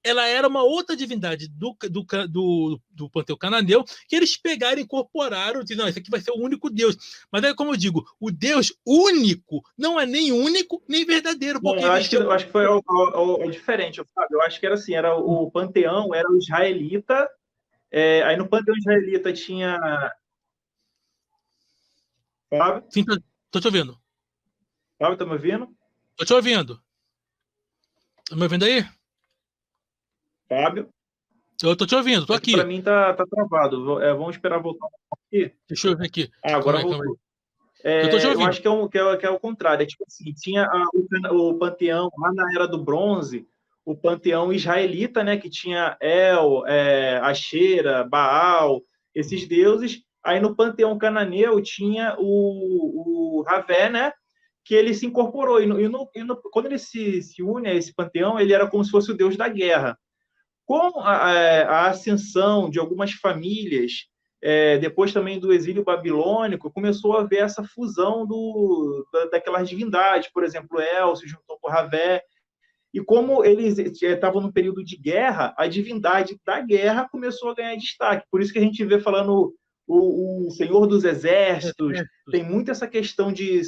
ela era uma outra divindade do panteão cananeu, que eles pegaram e incorporaram, dizendo, não, esse aqui vai ser o único Deus. Mas aí, como eu digo, o Deus único não é nem único, nem verdadeiro. Porque eu acho que foi diferente, Fábio. Eu acho que era assim, era o panteão, era o israelita, aí no panteão israelita tinha... Fábio? Sim, tô te ouvindo. Fábio, tá me ouvindo? Tô te ouvindo. Tá me ouvindo aí? Fábio? Eu tô te ouvindo, tô aqui. Para mim tá travado. Vamos esperar voltar um pouco aqui. Deixa eu ver aqui. Agora voltou. Eu tô te ouvindo. Eu acho que é o contrário. É tipo assim, tinha o panteão lá na Era do Bronze, o panteão israelita, né, que tinha El, Asherah, Baal, esses deuses. Aí no panteão cananeu tinha o Ravé, né, que ele se incorporou. Quando ele se une a esse panteão, ele era como se fosse o deus da guerra. Com a ascensão de algumas famílias, depois também do exílio babilônico, começou a haver essa fusão daquelas divindades. Por exemplo, El se juntou com Ravé. E como eles estavam num período de guerra, a divindade da guerra começou a ganhar destaque. Por isso que a gente vê falando o Senhor dos Exércitos, tem muito essa questão de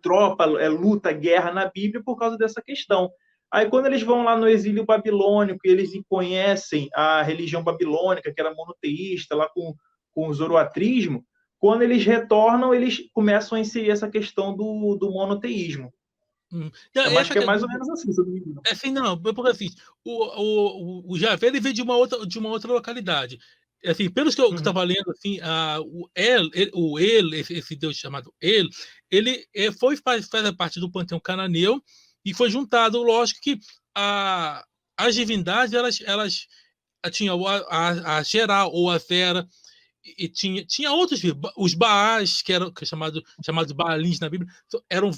tropa, luta, guerra na Bíblia por causa dessa questão. Aí, quando eles vão lá no exílio babilônico e eles conhecem a religião babilônica, que era monoteísta, lá com o zoroatrismo, quando eles retornam, eles começam a inserir essa questão do monoteísmo. Não, eu acho que é mais ou menos assim, se eu não me engano. Assim, não, porque assim, o Javé ele veio de uma outra localidade. Assim, pelos que eu estava lendo, assim, esse deus chamado ele faz parte do panteão cananeu e foi juntado, lógico que as divindades, elas tinham a Gerá ou a Vera, e tinha outros, os Baás, que eram chamados Baalins na Bíblia, eram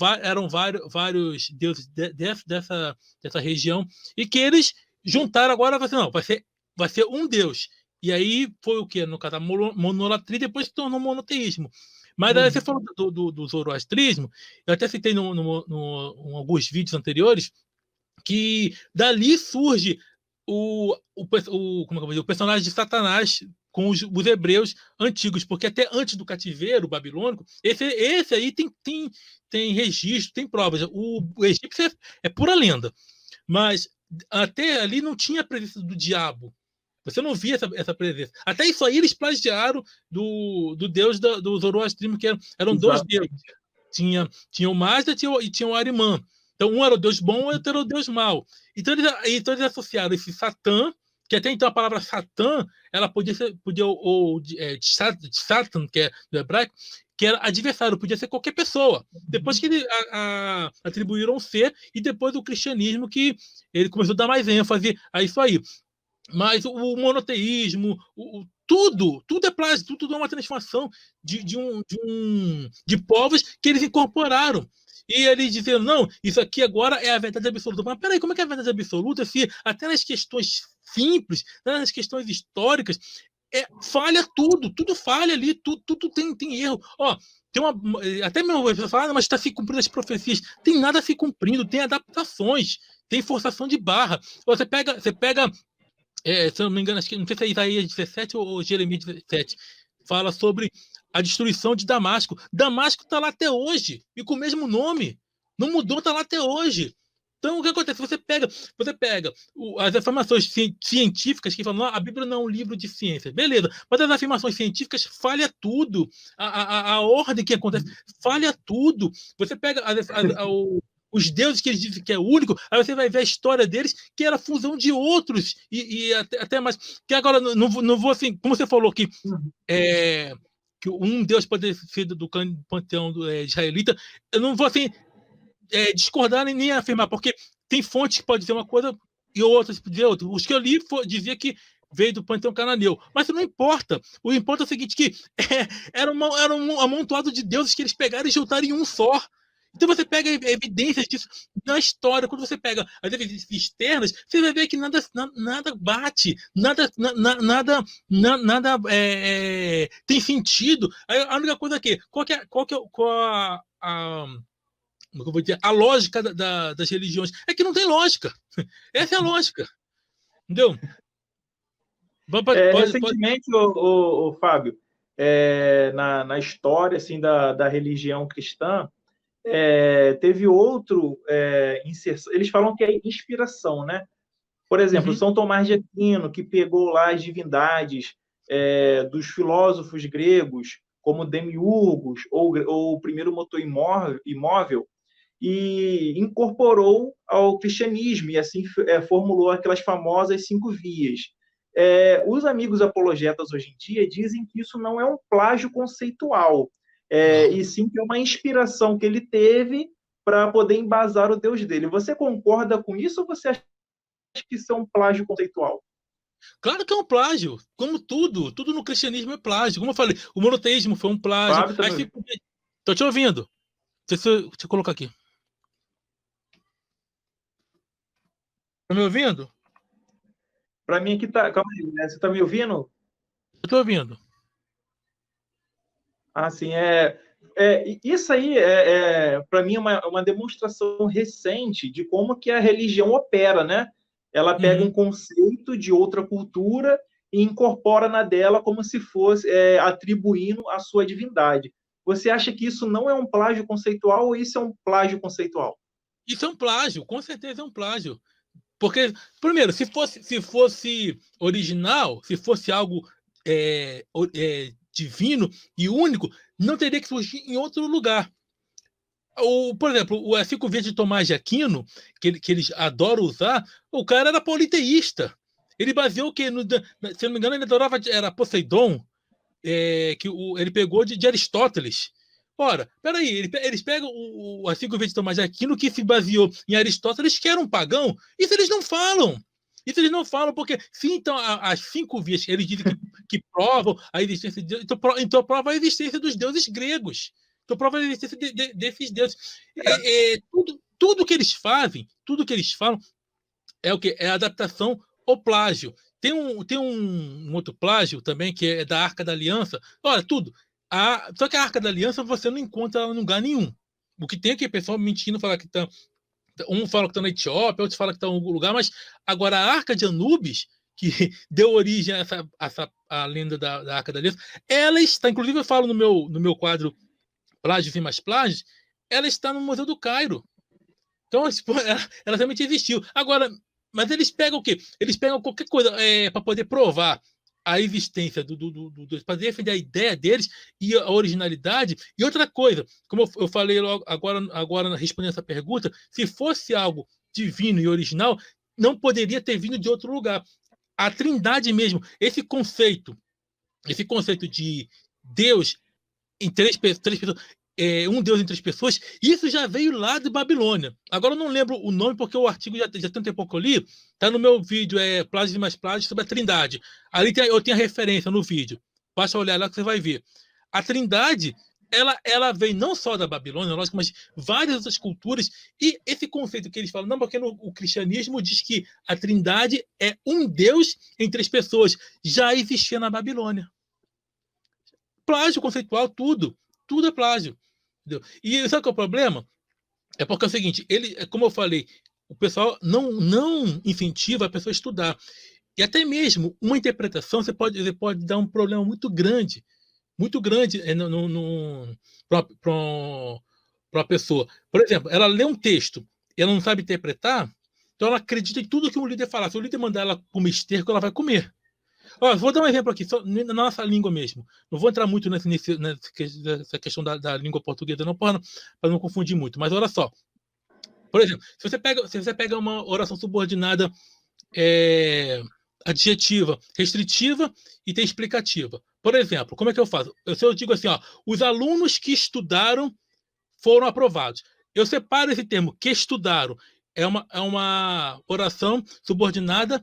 vários deuses dessa região, e que eles juntaram agora, não, vai ser um Deus. E aí foi o que? No caso, a monolatria, depois se tornou monoteísmo. Mas aí você falou do zoroastrismo, eu até citei em alguns vídeos anteriores, que dali surge o personagem de Satanás com os hebreus antigos, porque até antes do cativeiro babilônico, esse aí tem registro, tem provas. O egípcio é pura lenda, mas até ali não tinha a presença do diabo. Você não via essa presença. Até isso aí eles plagiaram do deus do Zoroastrismo, que eram dois deuses. Tinha o Mazda e tinha o Arimã. Então, um era o deus bom, o outro era o deus mau. Então, eles associaram esse Satã, que até então a palavra Satã, ela podia de Satan, que é do hebraico, que era adversário, podia ser qualquer pessoa. Depois que eles atribuíram ser, e depois do cristianismo, que ele começou a dar mais ênfase a isso aí. Mas o monoteísmo, tudo é plástico, tudo é uma transformação de povos que eles incorporaram. E eles dizendo, não, isso aqui agora é a verdade absoluta. Mas peraí, como é que é a verdade absoluta se até nas questões simples, nas questões históricas, falha tudo falha ali, tudo tem erro. Ó, tem até meu pessoal fala, mas está se cumprindo as profecias. Tem nada a se cumprindo, tem adaptações, tem forçação de barra. Você pega se eu não me engano, acho que não sei se é Isaías 17 ou Jeremias 17, fala sobre a destruição de Damasco. Damasco está lá até hoje, e com o mesmo nome. Não mudou, está lá até hoje. Então, o que acontece? Você pega as afirmações científicas que falam, não, a Bíblia não é um livro de ciências. Beleza, mas as afirmações científicas falha tudo. A ordem que acontece falha tudo. Você pega os deuses que eles dizem que é único, aí você vai ver a história deles, que era fusão de outros, e até mais. Que agora, não vou assim, como você falou que um deus pode ser do panteão israelita, eu não vou assim discordar nem afirmar, porque tem fontes que podem dizer uma coisa e outras podem dizer outra. Os que eu li dizia que veio do panteão cananeu, mas isso não importa. O importa é o seguinte, que era um amontoado de deuses que eles pegaram e juntaram em um só. Então você pega evidências disso na história. Quando você pega as evidências externas, você vai ver que nada bate, nada tem sentido. A única coisa que qual eu vou dizer, a lógica das religiões é que não tem lógica. Essa é a lógica, entendeu? Recentemente, o Fábio, na história assim da religião cristã, teve outro inserção. Eles falam que é inspiração, né? Por exemplo, São Tomás de Aquino, que pegou lá as divindades dos filósofos gregos, como Demiurgos, ou o primeiro motor imóvel, e incorporou ao cristianismo, e assim formulou aquelas famosas 5 vias. Os amigos apologetas hoje em dia dizem que isso não é um plágio conceitual, e sim que é uma inspiração que ele teve para poder embasar o Deus dele. Você concorda com isso ou você acha que isso é um plágio conceitual? Claro que é um plágio, como tudo no cristianismo é plágio. Como eu falei, o monoteísmo foi um plágio. Estou te ouvindo. Deixa eu colocar aqui. Tá me ouvindo? Para mim aqui tá. Calma aí, né? Você tá me ouvindo? Eu tô ouvindo. Assim, isso aí para mim, uma demonstração recente de como que a religião opera, né? Ela pega um Uhum. conceito de outra cultura e incorpora na dela como se fosse atribuindo a sua divindade. Você acha que isso não é um plágio conceitual ou isso é um plágio conceitual? Isso é um plágio, com certeza é um plágio. Porque, primeiro, se fosse original, se fosse algo divino e único, não teria que surgir em outro lugar. Por exemplo, o 5 Vias de Tomás de Aquino, que eles adoram usar, o cara era politeísta. Ele baseou o quê? Se eu não me engano, ele adorava, era Poseidon, ele pegou de Aristóteles. Ora, peraí, eles pegam as 5 Vias de Tomás de Aquino, que se baseou em Aristóteles, que era um pagão. Isso eles não falam. Isso eles não falam, porque se então as 5 vias, eles dizem que provam a existência de Deus, então prova a existência dos deuses gregos. Então prova a existência desses deuses. Tudo que eles fazem, tudo que eles falam, é o que? É adaptação ou plágio. Tem um outro plágio também, que é da Arca da Aliança. Olha, tudo. Só que a Arca da Aliança você não encontra ela em lugar nenhum. O que tem aqui, pessoal mentindo, falar que tá. Um fala que está na Etiópia, outro fala que está em algum lugar, mas agora a Arca de Anubis, que deu origem a a lenda da Arca da Aliança, ela está, inclusive eu falo no meu quadro Plágios e Mais Plágios, ela está no Museu do Cairo. Então, tipo, ela realmente existiu. Agora, mas eles pegam o quê? Eles pegam qualquer coisa para poder provar a existência para defender a ideia deles e a originalidade. E outra coisa, como eu falei logo agora respondendo essa pergunta, se fosse algo divino e original, não poderia ter vindo de outro lugar. A Trindade mesmo, esse conceito de Deus em três pessoas, um Deus em 3 pessoas, isso já veio lá de Babilônia. Agora eu não lembro o nome, porque o artigo já tem um tempo que eu li, tá no meu vídeo, Plágios e Mais Plágios, sobre a Trindade. Ali eu tenho a referência no vídeo. Basta olhar lá que você vai ver. A Trindade, ela vem não só da Babilônia, lógico, mas várias outras culturas, e esse conceito que eles falam, não, porque o cristianismo diz que a Trindade é um Deus em 3 pessoas, já existia na Babilônia. Plágio conceitual, tudo é plágio. Entendeu? E sabe qual é o problema? É porque é o seguinte, como eu falei, o pessoal não incentiva a pessoa a estudar. E até mesmo uma interpretação você pode dar um problema muito grande para a pessoa. Por exemplo, ela lê um texto e ela não sabe interpretar, então ela acredita em tudo que o líder falar. Se o líder mandar ela comer esterco, ela vai comer. Ó, vou dar um exemplo aqui, só na nossa língua mesmo. Não vou entrar muito nessa questão da língua portuguesa, não, para não confundir muito. Mas olha só. Por exemplo, se você pega uma oração subordinada adjetiva, restritiva e tem explicativa. Por exemplo, como é que eu faço? Se eu digo assim, ó, os alunos que estudaram foram aprovados. Eu separo esse termo, que estudaram. É uma oração subordinada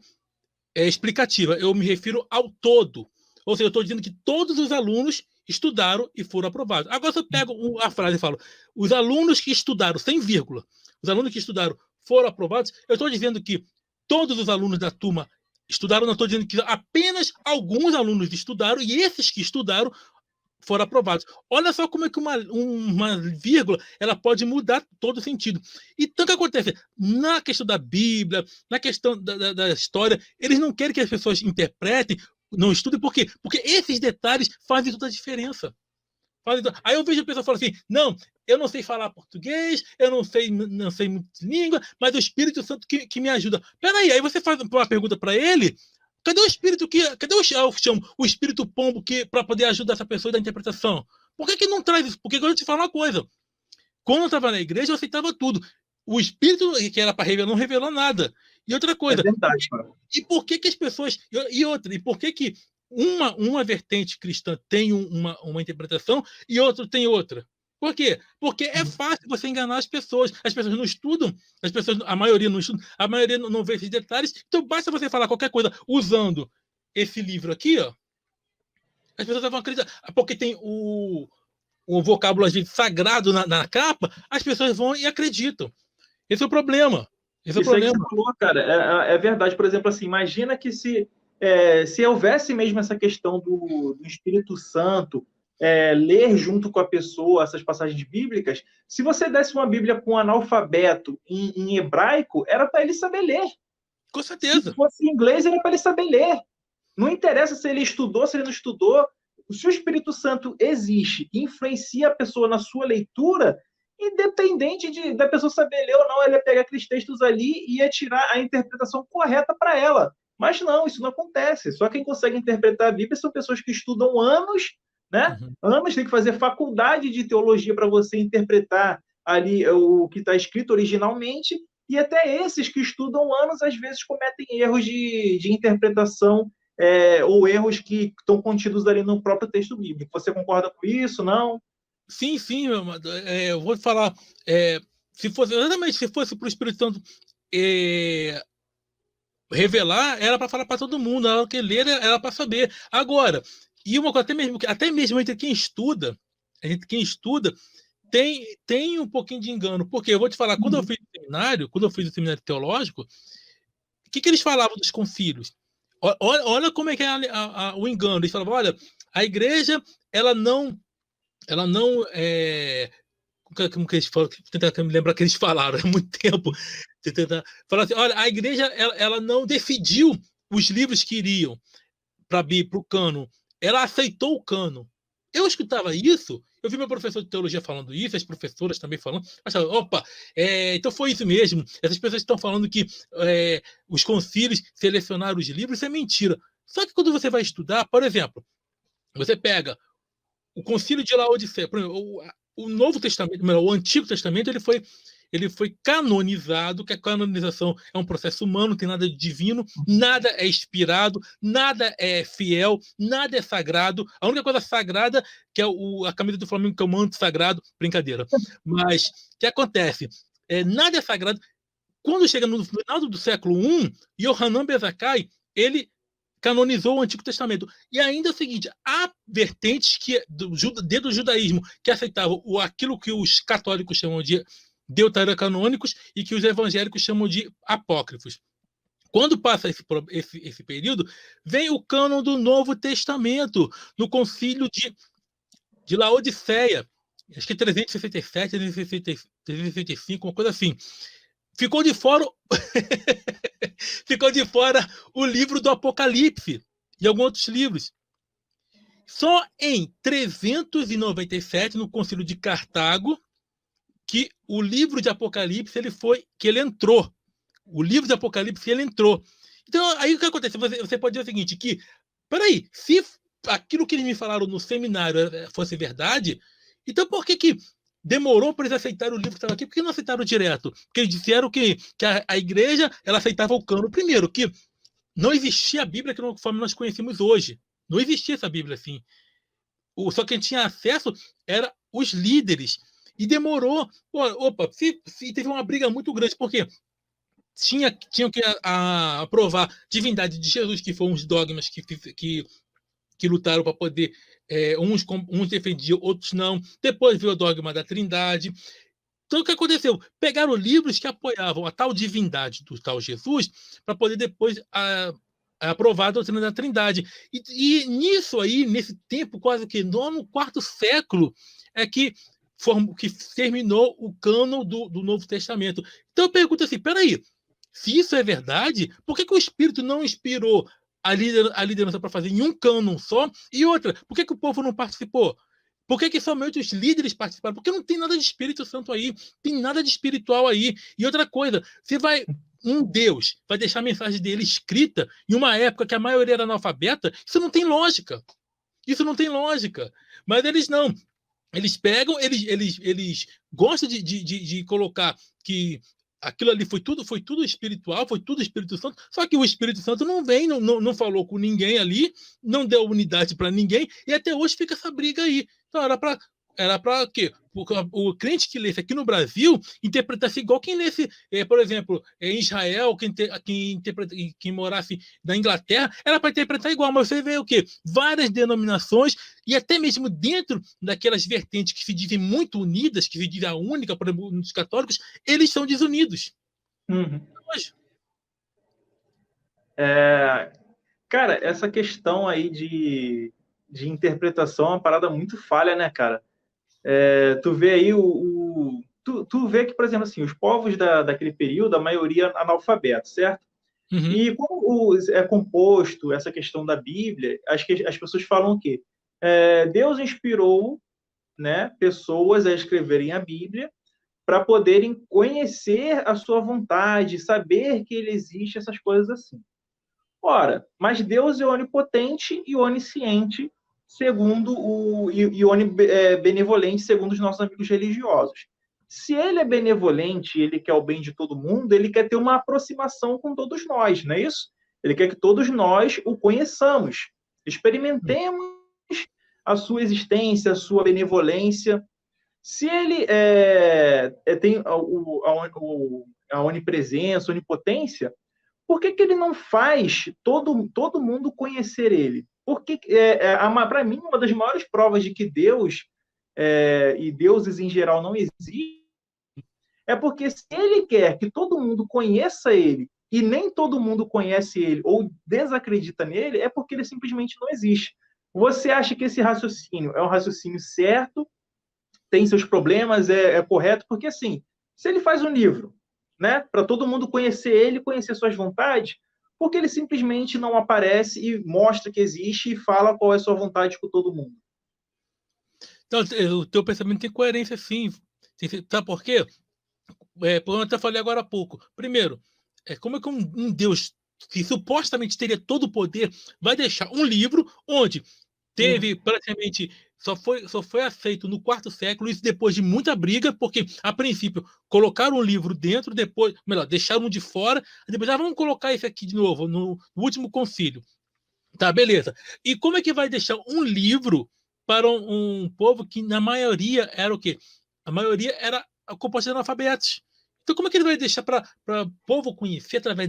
explicativa. Eu me refiro ao todo. Ou seja, eu estou dizendo que todos os alunos estudaram e foram aprovados. Agora, se eu pego a frase e falo, os alunos que estudaram, sem vírgula, os alunos que estudaram foram aprovados, eu estou dizendo que todos os alunos da turma estudaram, não estou dizendo que apenas alguns alunos estudaram e esses que estudaram foram aprovados. Olha só como é que uma vírgula ela pode mudar todo o sentido. Então, o que acontece? Na questão da Bíblia, na questão da história, eles não querem que as pessoas interpretem, não estudem, por quê? Porque esses detalhes fazem toda a diferença. Aí eu vejo a pessoa falar assim, não, eu não sei falar português, eu não sei muitas línguas, mas o Espírito Santo que me ajuda. Peraí, aí você faz uma pergunta para ele, cadê o espírito cadê o espírito pombo para poder ajudar essa pessoa da interpretação? Por que não traz isso? Porque eu te falo uma coisa. Quando eu estava na igreja, eu aceitava tudo. O espírito que era para revelar não revelou nada. E outra coisa. É verdade, cara. E por que as pessoas. E por que uma vertente cristã tem uma interpretação e outra tem outra? Por quê? Porque é fácil você enganar as pessoas. As pessoas não estudam, a maioria não estuda, a maioria não vê esses detalhes. Então basta você falar qualquer coisa usando esse livro aqui, ó. As pessoas vão acreditar. Porque tem o vocábulo, às vezes, sagrado na capa, as pessoas vão e acreditam. Esse é o problema. Esse é o Isso aí que problema. você falou, cara, é verdade. Por exemplo, assim, imagina que se houvesse mesmo essa questão do Espírito Santo ler junto com a pessoa essas passagens bíblicas, se você desse uma Bíblia com um analfabeto em hebraico, era para ele saber ler. Com certeza. Se fosse em inglês, era para ele saber ler. Não interessa se ele estudou, se ele não estudou. Se o Espírito Santo existe e influencia a pessoa na sua leitura, independente da pessoa saber ler ou não, ele ia pegar aqueles textos ali e ia tirar a interpretação correta para ela. Mas não, isso não acontece. Só quem consegue interpretar a Bíblia são pessoas que estudam anos, né? Anos, tem que fazer faculdade de teologia para você interpretar ali o que está escrito originalmente, e até esses que estudam anos, às vezes, cometem erros de interpretação ou erros que estão contidos ali no próprio texto bíblico. Você concorda com isso, não? Sim, meu amado. Eu vou falar, se fosse para o Espírito Santo revelar, era para falar para todo mundo, era que ler era para saber. Agora, e uma coisa, até mesmo entre quem estuda, tem um pouquinho de engano, porque eu vou te falar, quando eu fiz o seminário teológico, o que eles falavam dos concílios? Olha como é que é o engano. Eles falavam, olha, a igreja, ela não como que eles falam, tentar me lembrar que eles falaram há muito tempo. Falar assim, olha, a igreja ela não decidiu os livros que iriam para o cânon. Ela aceitou o cânon. Eu escutava isso, eu vi meu professor de teologia falando isso, as professoras também falando. Achava, opa, então foi isso mesmo. Essas pessoas estão falando que os concílios selecionaram os livros, isso é mentira. Só que quando você vai estudar, por exemplo, você pega o concílio de Laodiceia, por exemplo, o Novo Testamento, o Antigo Testamento, ele foi canonizado, que a canonização é um processo humano, não tem nada de divino, nada é inspirado, nada é fiel, nada é sagrado. A única coisa sagrada, que é a camisa do Flamengo, que é o manto sagrado, brincadeira. Mas o que acontece? Nada é sagrado. Quando chega no final do século I, Yohanan Ben Zakkai, ele canonizou o Antigo Testamento. E ainda é o seguinte, há vertentes dentro do judaísmo que aceitavam aquilo que os católicos chamam de deuterocanônicos e que os evangélicos chamam de apócrifos. Quando passa esse período, vem o cânon do Novo Testamento, no concílio de Laodiceia, acho que 367, 365, uma coisa assim. Ficou de fora o livro do Apocalipse e alguns outros livros. Só em 397, no Concílio de Cartago, que o livro de Apocalipse ele entrou. O livro de Apocalipse ele entrou. Então, aí o que acontece? Você pode dizer o seguinte, que, peraí, se aquilo que eles me falaram no seminário fosse verdade, então por que demorou para eles aceitarem o livro que estava aqui? Por que não aceitaram direto? Porque eles disseram que a igreja ela aceitava o cânon. Primeiro, que não existia a Bíblia conforme nós conhecemos hoje. Não existia essa Bíblia assim. Só quem tinha acesso eram os líderes. E demorou. Teve uma briga muito grande, porque tinham que aprovar a divindade de Jesus, que foram os dogmas que lutaram para poder. Uns defendiam, outros não. Depois veio o dogma da Trindade. Então, o que aconteceu? Pegaram livros que apoiavam a tal divindade do tal Jesus para poder depois aprovar a doutrina da Trindade. E nisso aí, nesse tempo, quase que no quarto século, é que terminou o cânon do Novo Testamento. Então, eu pergunto assim, peraí, se isso é verdade, por que o Espírito não inspirou a liderança para fazer em um cânon só? E outra, por que o povo não participou? Por que somente os líderes participaram? Porque não tem nada de Espírito Santo aí, tem nada de espiritual aí. E outra coisa, um Deus vai deixar a mensagem dele escrita em uma época que a maioria era analfabeta, isso não tem lógica. Isso não tem lógica. Mas eles não. Eles pegam, eles gostam de colocar que aquilo ali foi tudo espiritual, foi tudo Espírito Santo, só que o Espírito Santo não vem, não falou com ninguém ali, não deu unidade para ninguém, e até hoje fica essa briga aí. Então era para era para quê? O crente que lesse aqui no Brasil interpretasse igual quem lesse, por exemplo, em Israel, quem morasse na Inglaterra, era para interpretar igual, mas você vê o quê? Várias denominações, e até mesmo dentro daquelas vertentes que se dizem muito unidas, que se dizem a única, por exemplo, nos católicos, eles são desunidos. Uhum. Hoje. Cara, essa questão aí de interpretação é uma parada muito falha, né, cara? Tu vê aí tu vê que, por exemplo, assim, os povos daquele período, a maioria analfabeto, certo? Uhum. E como é composto essa questão da Bíblia, as pessoas falam o quê? Deus inspirou, né, pessoas a escreverem a Bíblia para poderem conhecer a sua vontade, saber que ele existe, essas coisas assim. Ora, mas Deus é onipotente e onisciente, segundo e benevolente, segundo os nossos amigos religiosos. Se ele é benevolente, ele quer o bem de todo mundo, ele quer ter uma aproximação com todos nós, não é isso? Ele quer que todos nós o conheçamos, experimentemos a sua existência, a sua benevolência. Se ele tem a onipresença, a onipotência, por que ele não faz todo mundo conhecer ele? Porque, para mim, uma das maiores provas de que Deus e deuses em geral não existem é porque se ele quer que todo mundo conheça ele e nem todo mundo conhece ele ou desacredita nele, é porque ele simplesmente não existe. Você acha que esse raciocínio é um raciocínio certo, tem seus problemas, é correto? Porque, assim, se ele faz um livro, né, para todo mundo conhecer ele, conhecer suas vontades, porque ele simplesmente não aparece e mostra que existe e fala qual é a sua vontade com todo mundo? Então, o teu pensamento tem coerência, sim. Sabe por quê? Como eu até falei agora há pouco. Primeiro, como é que um Deus que supostamente teria todo o poder vai deixar um livro onde teve praticamente só foi aceito no quarto século, isso depois de muita briga, porque a princípio colocaram o livro dentro, depois, melhor, deixaram de fora, depois vamos colocar esse aqui de novo no último concílio. Tá, beleza. E como é que vai deixar um livro para um povo que na maioria era o quê? A maioria era composta de analfabetos. Então, como é que ele vai deixar para o povo conhecer através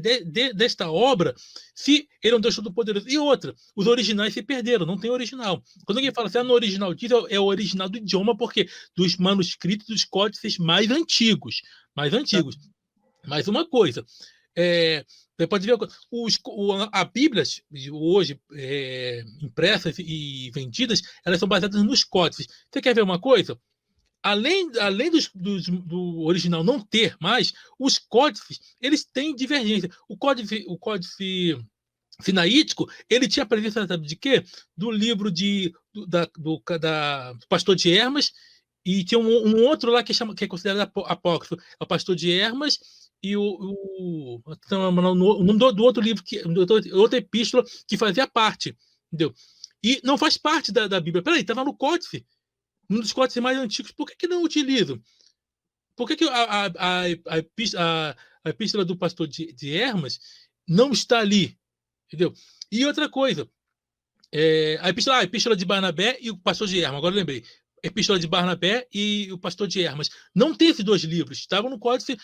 desta obra se ele é um Deus Todo-Poderoso? E outra, os originais se perderam, não tem original. Quando alguém fala assim, no original diz, é o original do idioma, porque dos manuscritos, dos códices mais antigos. Mais antigos. Mais uma coisa, você pode ver a Bíblia hoje impressas e vendidas, elas são baseadas nos códices. Você quer ver uma coisa? Além do original não ter mais, os códices eles têm divergência. O códice sinaítico, ele tinha presença, sabe de quê? Do livro do Pastor de Hermas, e tinha um outro lá que é considerado apócrifo, é o Pastor de Hermas, e o nome do outro livro, outra epístola que fazia parte, entendeu? E não faz parte da Bíblia. Peraí, estava no códice, um dos códices mais antigos. Por que não utilizam? Por que a epístola do Pastor de Hermas não está ali? Entendeu? E outra coisa, a epístola de Barnabé e o Pastor de Hermas, agora eu lembrei. Epístola de Barnabé e o Pastor de Hermas. Não tem esses dois livros, estavam no códice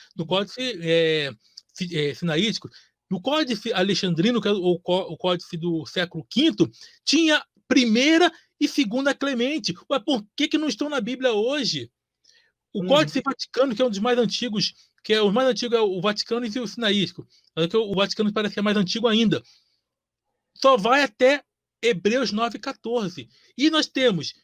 sinaítico. No códice alexandrino, que é o códice do século V, tinha primeira e segunda Clemente. Ué, por que não estão na Bíblia hoje? O Códice Vaticano, que é um dos mais antigos, que é o mais antigo é o Vaticano e o sinaítico. O Vaticano parece que é mais antigo ainda. Só vai até Hebreus 9,14. E nós temos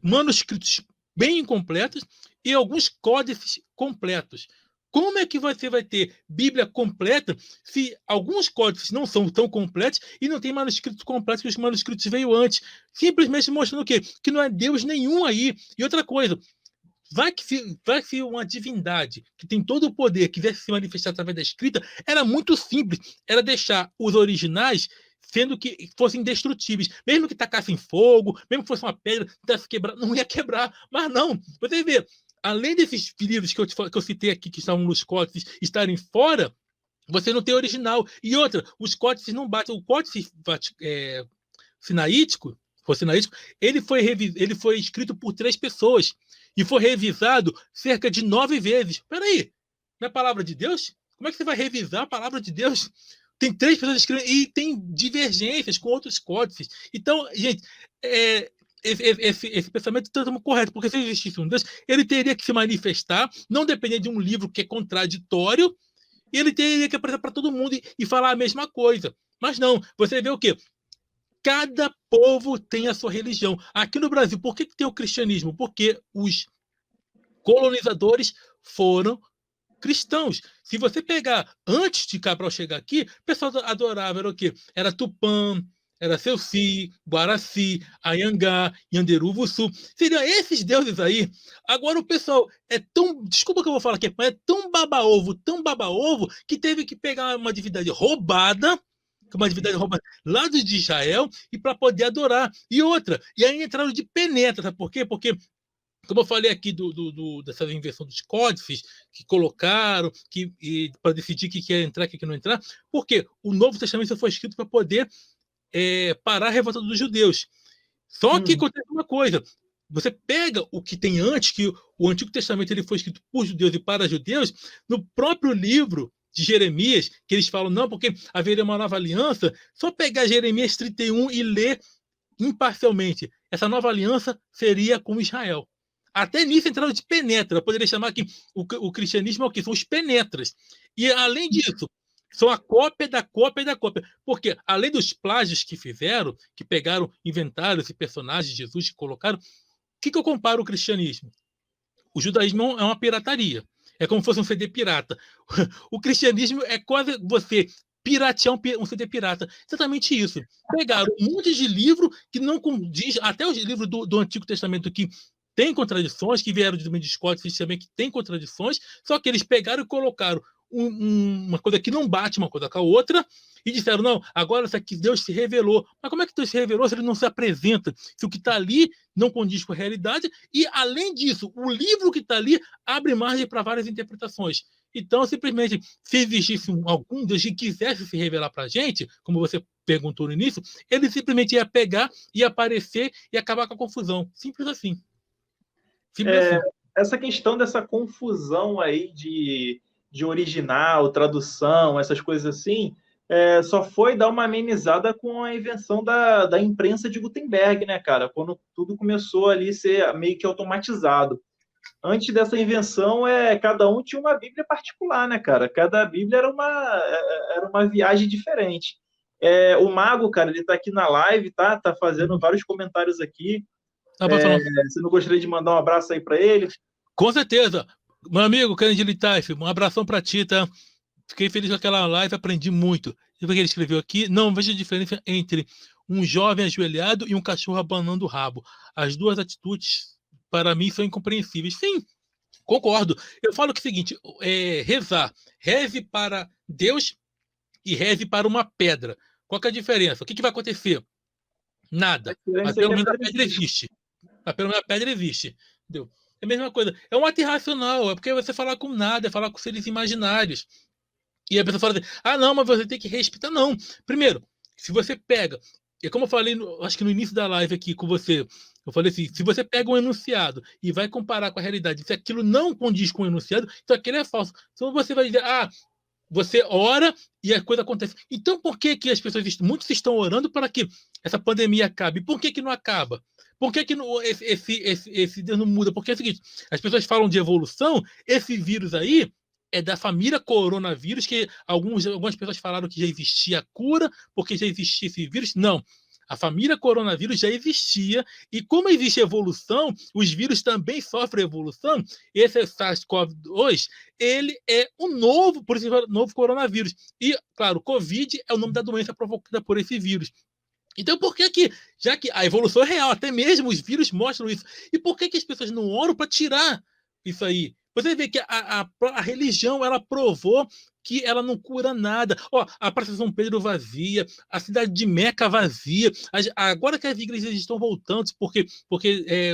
manuscritos bem incompletos e alguns códices completos. Como é que você vai ter Bíblia completa se alguns códices não são tão completos e não tem manuscritos completos que os manuscritos veio antes? Simplesmente mostrando o quê? Que não é Deus nenhum aí. E outra coisa, vai que uma divindade que tem todo o poder quisesse se manifestar através da escrita, era muito simples. Era deixar os originais sendo que fossem indestrutíveis. Mesmo que tacassem fogo, mesmo que fosse uma pedra, quebrar, não ia quebrar. Mas não, você vê, além desses livros que eu citei aqui, que estavam nos códices, estarem fora, você não tem original. E outra, os códices não batem. O códice sinaítico, sinaítico, ele foi escrito por 3 pessoas e foi revisado cerca de 9 vezes. Peraí, não é palavra de Deus? Como é que você vai revisar a palavra de Deus? Tem 3 pessoas escrevendo e tem divergências com outros códices. Então, gente, esse pensamento é totalmente correto, porque se existisse um Deus, ele teria que se manifestar, não depender de um livro que é contraditório, e ele teria que apresentar para todo mundo e falar a mesma coisa. Mas não, você vê o quê? Cada povo tem a sua religião. Aqui no Brasil, por que tem o cristianismo? Porque os colonizadores foram cristãos. Se você pegar antes de Cabral chegar aqui, o pessoal adorava, era o quê? Era Tupã, era Selci, Guaraci, Anhangá, Yanderuvuçu. Seriam esses deuses aí. Agora o pessoal é tão, desculpa que eu vou falar aqui, mas é tão baba-ovo, que teve que pegar uma divindade roubada lá de Israel e para poder adorar. E outra, e aí entraram de penetra, sabe por quê? Porque como eu falei aqui dessa invenção dos códices que colocaram para decidir o que ia entrar, o que não entrar, porque o Novo Testamento foi escrito para poder parar a revolta dos judeus. Só que acontece uma coisa, você pega o que tem antes, que o Antigo Testamento ele foi escrito por judeus e para judeus, no próprio livro de Jeremias, que eles falam, não, porque haveria uma nova aliança, só pegar Jeremias 31 e ler imparcialmente. Essa nova aliança seria com Israel. Até nisso entraram de penetra. Eu poderia chamar que o cristianismo é o quê? São os penetras. E, além disso, são a cópia da cópia da cópia. Porque, além dos plágios que fizeram, que pegaram, inventaram esse personagem de Jesus e colocaram, o que eu comparo o cristianismo? O judaísmo é uma pirataria. É como se fosse um CD pirata. O cristianismo é quase você piratear um CD pirata. Exatamente isso. Pegaram um monte de livro que não condiz, até os livros do Antigo Testamento que tem contradições, que vieram de Scott também que tem contradições, só que eles pegaram e colocaram uma coisa que não bate uma coisa com a outra e disseram, não, agora isso aqui Deus se revelou. Mas como é que Deus se revelou se ele não se apresenta? Se o que está ali não condiz com a realidade e, além disso, o livro que está ali abre margem para várias interpretações. Então, simplesmente, se existisse algum Deus que quisesse se revelar para a gente, como você perguntou no início, ele simplesmente ia pegar, ia aparecer e acabar com a confusão. Simples assim. Essa questão dessa confusão aí de original, tradução, essas coisas assim, só foi dar uma amenizada com a invenção da imprensa de Gutenberg, né, cara? Quando tudo começou ali a ser meio que automatizado. Antes dessa invenção, cada um tinha uma Bíblia particular, né, cara? Cada Bíblia era uma viagem diferente. O Mago, cara, ele tá aqui na live, tá fazendo vários comentários aqui. Você não gostaria de mandar um abraço aí para ele? Com certeza. Meu amigo, Kennedy Litaif, um abração para ti, tá? Fiquei feliz com aquela live, aprendi muito. E o que ele escreveu aqui? Não vejo a diferença entre um jovem ajoelhado e um cachorro abanando o rabo. As duas atitudes, para mim, são incompreensíveis. Sim, concordo. Eu falo que é o seguinte, rezar. Reze para Deus e reze para uma pedra. Qual que é a diferença? O que vai acontecer? Nada. Mas pelo menos a pedra existe. Entendeu? É a mesma coisa. É um ato irracional. É porque você falar com nada, é falar com seres imaginários. E a pessoa fala assim, não, mas você tem que respeitar. Não. Primeiro, se você pega... É como eu falei, acho que no início da live aqui com você, eu falei assim, se você pega um enunciado e vai comparar com a realidade, se aquilo não condiz com o enunciado, então aquilo é falso. Então você vai dizer, você ora e a coisa acontece. Então por que as pessoas, muitos estão orando para que essa pandemia acabe? Por que não acaba? Por que esse Deus não muda? Porque é o seguinte, as pessoas falam de evolução, esse vírus aí é da família coronavírus, que algumas pessoas falaram que já existia a cura, porque já existia esse vírus. Não. A família coronavírus já existia, e como existe evolução, os vírus também sofrem evolução. Esse SARS-CoV-2, ele é por isso novo coronavírus. E, claro, Covid é o nome da doença provocada por esse vírus. Então, por que já que a evolução é real, até mesmo os vírus mostram isso, e por que as pessoas não oram para tirar isso aí? Você vê que a religião, ela provou que ela não cura nada. Ó, a Praça São Pedro vazia, a cidade de Meca vazia. Agora que as igrejas estão voltando, porque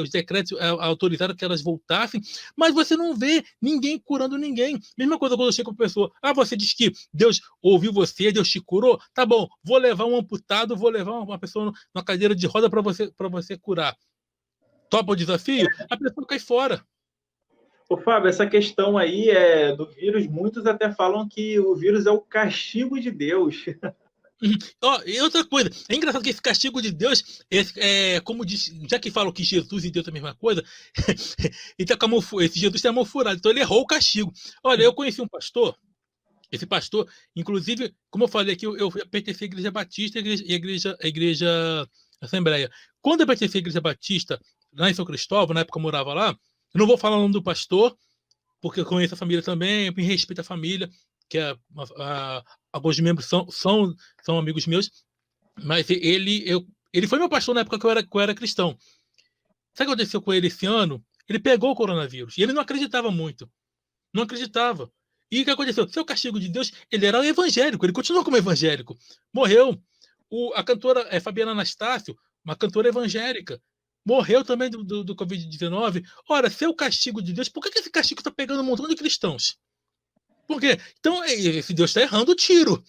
os decretos autorizaram que elas voltassem, mas você não vê ninguém curando ninguém. Mesma coisa quando eu chego com a pessoa, você diz que Deus ouviu você, Deus te curou, tá bom, vou levar um amputado, vou levar uma pessoa numa cadeira de roda para você curar. Topa o desafio? A pessoa cai fora. Ô, Fábio, essa questão aí do vírus, muitos até falam que o vírus é o castigo de Deus. E outra coisa, é engraçado que esse castigo de Deus, como diz, já que falam que Jesus e Deus é a mesma coisa, então esse Jesus tem a mão furada, então ele errou o castigo. Olha, eu conheci um pastor, esse pastor, inclusive, como eu falei aqui, eu pertenci à Igreja Batista e à Igreja Assembleia. Quando eu pertenci à Igreja Batista, lá em São Cristóvão, na época eu morava lá, eu não vou falar o nome do pastor, porque eu conheço a família também, eu me respeito a família, que alguns membros são amigos meus, mas ele foi meu pastor na época que eu era cristão. Sabe o que aconteceu com ele esse ano? Ele pegou o coronavírus, e ele não acreditava muito. Não acreditava. E o que aconteceu? Seu castigo de Deus, ele era evangélico, ele continuou como evangélico. Morreu. A cantora Fabiana Anastácio, uma cantora evangélica, morreu também do Covid-19. Ora, seu castigo de Deus, por que esse castigo está pegando um montão de cristãos? Por quê? Então, esse Deus está errando o tiro.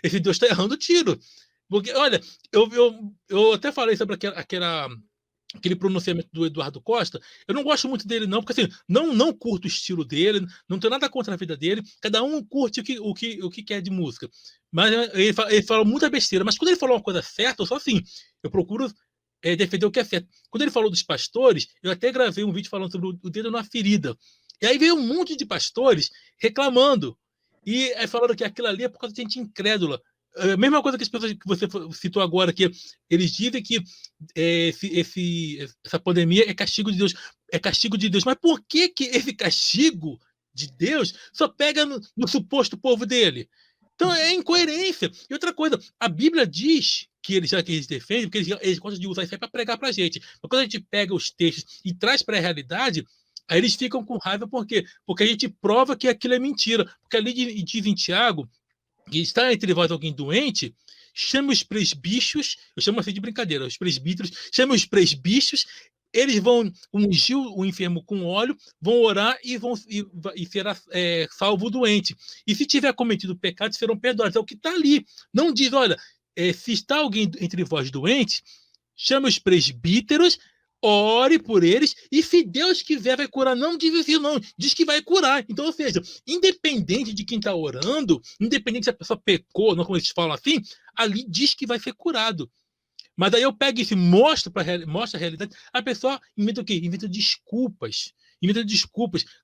Esse Deus está errando o tiro. Porque, olha, eu até falei sobre aquele pronunciamento do Eduardo Costa. Eu não gosto muito dele, não, porque assim, não curto o estilo dele, não tenho nada contra a vida dele, cada um curte o que quer de música. Mas ele fala muita besteira. Mas quando ele falou uma coisa certa, eu sou assim, eu procuro defender o que é certo. Quando ele falou dos pastores, eu até gravei um vídeo falando sobre o dedo na ferida. E aí veio um monte de pastores reclamando. E aí falaram que aquilo ali é por causa de gente incrédula. A mesma coisa que as pessoas que você citou agora, que eles dizem que essa pandemia é castigo de Deus. É castigo de Deus. Mas por que esse castigo de Deus só pega no suposto povo dele? Então é incoerência. E outra coisa, a Bíblia diz que eles defendem, porque eles gostam de usar isso aí para pregar para a gente. Mas quando a gente pega os textos e traz para a realidade, aí eles ficam com raiva, por quê? Porque a gente prova que aquilo é mentira. Porque ali diz em Tiago, que está entre vós alguém doente, chame os presbíteros, eu chamo assim de brincadeira, os presbíteros, chame os presbíteros, eles vão ungir o enfermo com óleo, vão orar e será salvo o doente. E se tiver cometido pecado, serão perdoados. É o que está ali. Não diz, olha, se está alguém entre vós doente, chame os presbíteros, ore por eles, e se Deus quiser vai curar. Não diz assim, não, diz que vai curar. Então, ou seja, independente de quem está orando, independente se a pessoa pecou, não como eles falam assim, ali diz que vai ser curado. Mas aí eu pego isso e mostro a realidade, a pessoa inventa o quê? Inventa desculpas.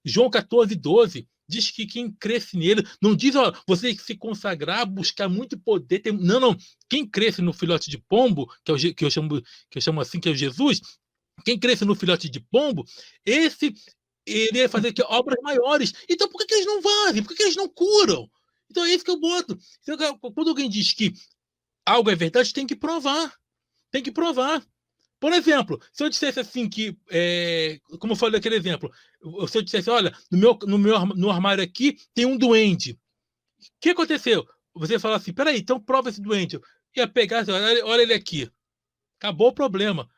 João 14:12 diz que quem cresce nele, não diz, você tem que se consagrar, buscar muito poder. Não. Quem cresce no filhote de pombo, que eu chamo assim, que é o Jesus, quem cresce no filhote de pombo, esse ele ia fazer obras maiores. Então por que eles não fazem? Por que eles não curam? Então é isso que eu boto. Quando alguém diz que algo é verdade, tem que provar. Tem que provar. Por exemplo, se eu dissesse assim que, como eu falei aquele exemplo, se eu dissesse, olha, no armário aqui tem um duende. O que aconteceu? Você fala assim, peraí, então prova esse duende. Eu ia pegar, olha ele aqui. Acabou o problema.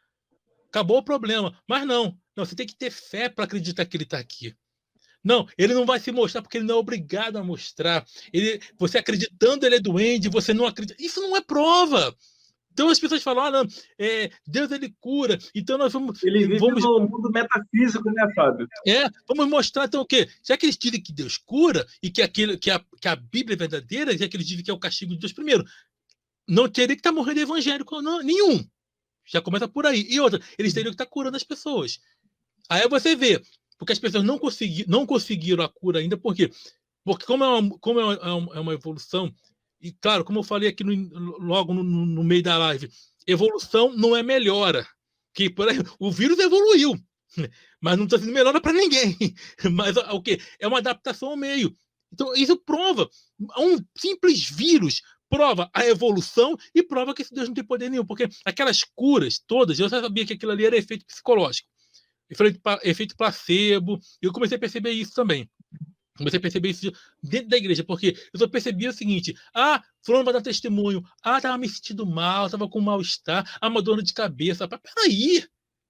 Mas não, você tem que ter fé para acreditar que ele está aqui. Não, ele não vai se mostrar porque ele não é obrigado a mostrar. Você acreditando ele é duende, você não acredita. Isso não é prova. Então as pessoas falam, não, Deus ele cura, então nós vamos... Ele vive no mundo metafísico, né, Fábio? Vamos mostrar então o quê? Já que eles dizem que Deus cura e que a Bíblia é verdadeira, já que eles dizem que é o castigo de Deus primeiro, não teria que estar morrendo evangélico, não, nenhum. Já começa por aí. E outra, eles teriam que estar curando as pessoas. Aí você vê, porque as pessoas não conseguiram a cura ainda, por quê? Porque como é uma evolução, e claro, como eu falei aqui logo no meio da live, evolução não é melhora. Que, por aí, o vírus evoluiu, mas não está sendo melhora para ninguém. Mas o quê? É uma adaptação ao meio. Então, isso prova. Um simples vírus prova a evolução e prova que esse Deus não tem poder nenhum. Porque aquelas curas todas, eu já sabia que aquilo ali era efeito psicológico. Efeito placebo. Eu comecei a perceber isso também. Comecei a perceber isso dentro da igreja, porque eu só percebia o seguinte: fulano vai dar testemunho, tava me sentindo mal, tava com mal-estar, uma dor de cabeça.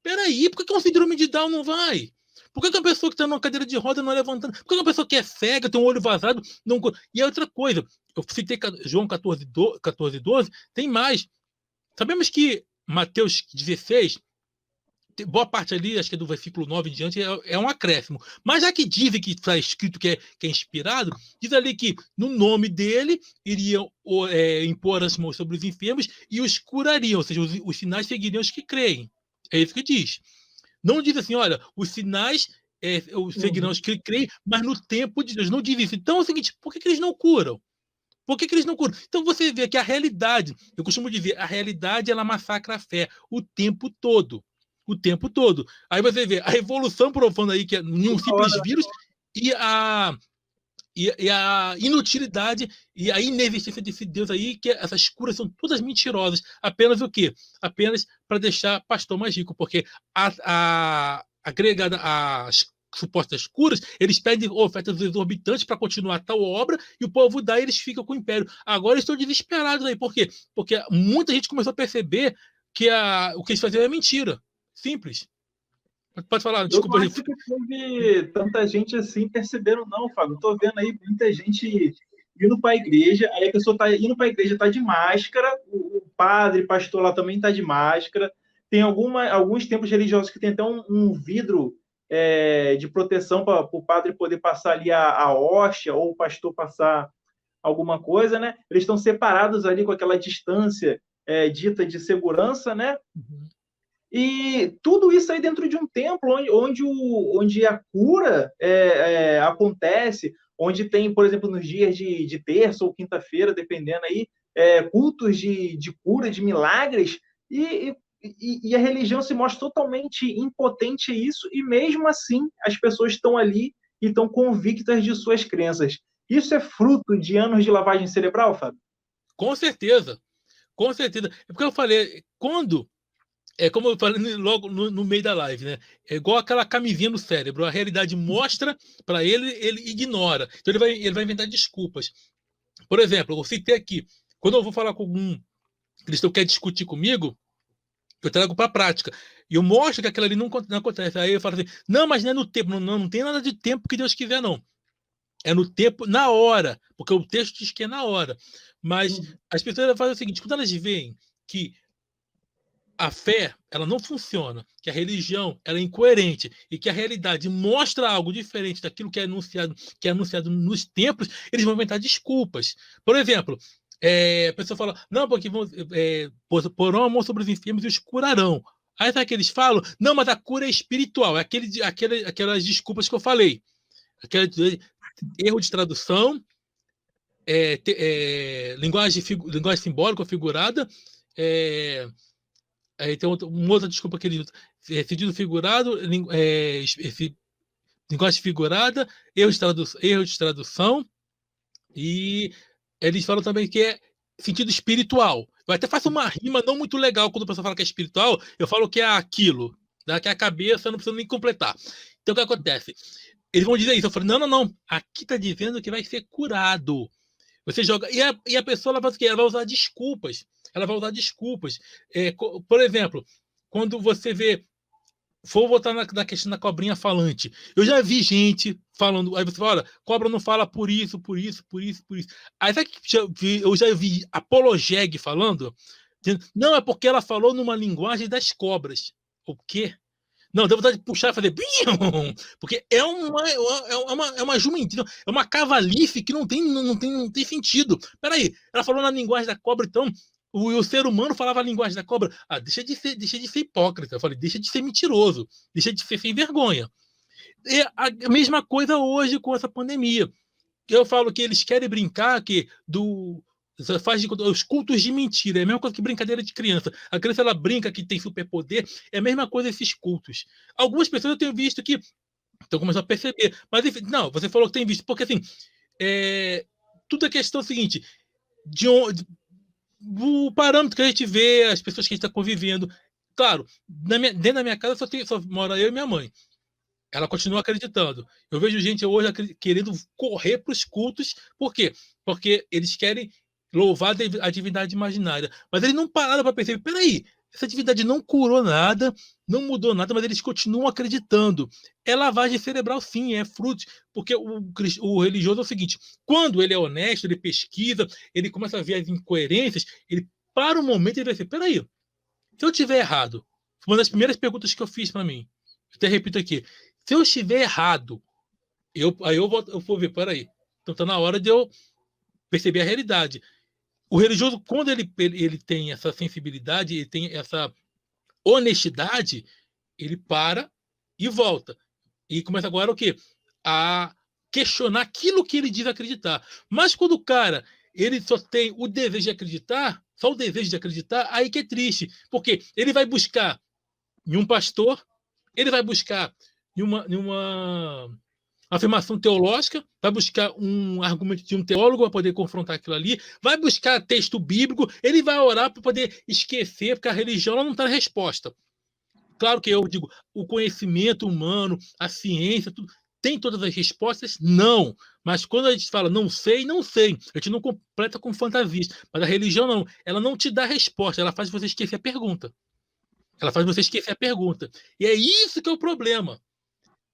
Peraí, por que um síndrome de Down não vai? Por que uma pessoa que está numa cadeira de roda não é levantando? Por que uma pessoa que é cega, tem um olho vazado, não. E é outra coisa, eu citei João 14, 12, tem mais. Sabemos que Mateus 16, boa parte ali, acho que é do versículo 9 em diante, é um acréscimo. Mas já que dizem que está escrito que é inspirado, diz ali que no nome dele iriam impor as mãos sobre os enfermos e os curariam, ou seja, os sinais seguiriam os que creem. É isso que diz. Não diz assim, olha, os sinais seguirão os que creem, mas no tempo de Deus. Não diz isso. Então é o seguinte, por que eles não curam? Por que eles não curam? Então você vê que a realidade, eu costumo dizer, a realidade ela massacra a fé o tempo todo. O tempo todo. Aí você vê a revolução profana aí, que é um simples vírus, e a inutilidade e a inexistência desse Deus aí, que essas curas são todas mentirosas. Apenas o quê? Apenas para deixar pastor mais rico, porque agregada às supostas curas, eles pedem ofertas exorbitantes para continuar tal obra e o povo dá e eles ficam com o império. Agora eles estão desesperados aí. Por quê? Porque muita gente começou a perceber que o que eles faziam é mentira. Simples. Pode falar, desculpa. Eu não acho que teve tanta gente assim percebendo, não, Fábio. Estou vendo aí muita gente indo para a igreja, aí a pessoa está indo para a igreja, está de máscara, o padre, pastor lá também está de máscara. Tem alguns templos religiosos que tem até um vidro de proteção para o padre poder passar ali a hóstia ou o pastor passar alguma coisa, né? Eles estão separados ali com aquela distância dita de segurança, né? Uhum. E tudo isso aí dentro de um templo onde a cura acontece, onde tem, por exemplo, nos dias de terça ou quinta-feira, dependendo aí, cultos de cura, de milagres, e a religião se mostra totalmente impotente a isso, e mesmo assim as pessoas estão ali e estão convictas de suas crenças. Isso é fruto de anos de lavagem cerebral, Fábio? Com certeza. Com certeza. É porque eu falei, como eu falei logo no meio da live, né? É igual aquela camisinha no cérebro. A realidade mostra para ele, ele ignora. Então ele vai inventar desculpas. Por exemplo, eu citei aqui, quando eu vou falar com algum cristão que quer discutir comigo, eu trago para a prática. E eu mostro que aquilo ali não acontece. Aí eu falo assim, não, mas não é no tempo. Não tem nada de tempo que Deus quiser, não. É no tempo, na hora. Porque o texto diz que é na hora. Mas as pessoas fazem o seguinte, quando elas veem que a fé ela não funciona, que a religião ela é incoerente e que a realidade mostra algo diferente daquilo que é anunciado nos templos, eles vão inventar desculpas. Por exemplo, a pessoa fala, não, porque porão a mão sobre os enfermos e os curarão. Aí sabe que eles falam? Não, mas a cura é espiritual. É aquelas desculpas que eu falei. Erro de tradução, linguagem simbólica ou figurada, aí tem uma outra desculpa que ele usa. Sentido figurado, linguagem figurada, erro de tradução, e eles falam também que é sentido espiritual. Eu até faço uma rima não muito legal quando a pessoa fala que é espiritual, eu falo que é aquilo, né? Que é a cabeça, não precisa nem completar. Então o que acontece? Eles vão dizer isso, eu falo, não, aqui está dizendo que vai ser curado. Você joga. E a pessoa ela faz o quê? Ela vai usar desculpas. Ela vai usar desculpas. Por exemplo, quando você vê. For voltar na questão da cobrinha falante. Eu já vi gente falando. Aí você fala, olha, cobra não fala por isso, por isso, por isso, por isso. Aí sabe que eu já vi apologeg falando? Dizendo, não, é porque ela falou numa linguagem das cobras. O quê? Não, deu vontade de puxar e fazer. Porque é uma jumentina, é uma cavalice que não tem sentido. Peraí, ela falou na linguagem da cobra, então. O ser humano falava a linguagem da cobra. Deixa de ser hipócrita. Eu falei, deixa de ser mentiroso. Deixa de ser sem vergonha. E a mesma coisa hoje com essa pandemia. Eu falo que eles querem brincar faz os cultos de mentira, é a mesma coisa que brincadeira de criança. A criança ela brinca que tem superpoder, é a mesma coisa esses cultos. Algumas pessoas eu tenho visto que estão começando a perceber, mas enfim, não, você falou que tem visto, porque assim, tudo é questão seguinte, o parâmetro que a gente vê, as pessoas que a gente está convivendo. Claro, dentro da minha casa só mora eu e minha mãe. Ela continua acreditando. Eu vejo gente hoje querendo correr para os cultos. Por quê? Porque eles querem louvar a divindade imaginária. Mas eles não pararam para perceber, peraí, essa divindade não curou nada, não mudou nada, mas eles continuam acreditando. É lavagem cerebral, sim, é fruto. Porque o religioso é o seguinte, quando ele é honesto, ele pesquisa, ele começa a ver as incoerências, ele para um momento e ele vai dizer, peraí, se eu tiver errado, uma das primeiras perguntas que eu fiz para mim, até repito aqui, se eu estiver errado, aí eu vou ver, peraí, então tá na hora de eu perceber a realidade. O religioso, quando ele tem essa sensibilidade, ele tem essa honestidade, ele para e volta. E começa agora o quê? A questionar aquilo que ele diz acreditar. Mas quando o cara ele só tem o desejo de acreditar, só o desejo de acreditar, aí que é triste. Porque ele vai buscar em um pastor, ele vai buscar em uma afirmação teológica, vai buscar um argumento de um teólogo para poder confrontar aquilo ali, vai buscar texto bíblico, ele vai orar para poder esquecer, porque a religião ela não está na resposta. Claro que eu digo, o conhecimento humano, a ciência, tudo, tem todas as respostas? Não. Mas quando a gente fala não sei, não sei. A gente não completa com fantasias. Mas a religião não. Ela não te dá resposta, ela faz você esquecer a pergunta. Ela faz você esquecer a pergunta. E é isso que é o problema.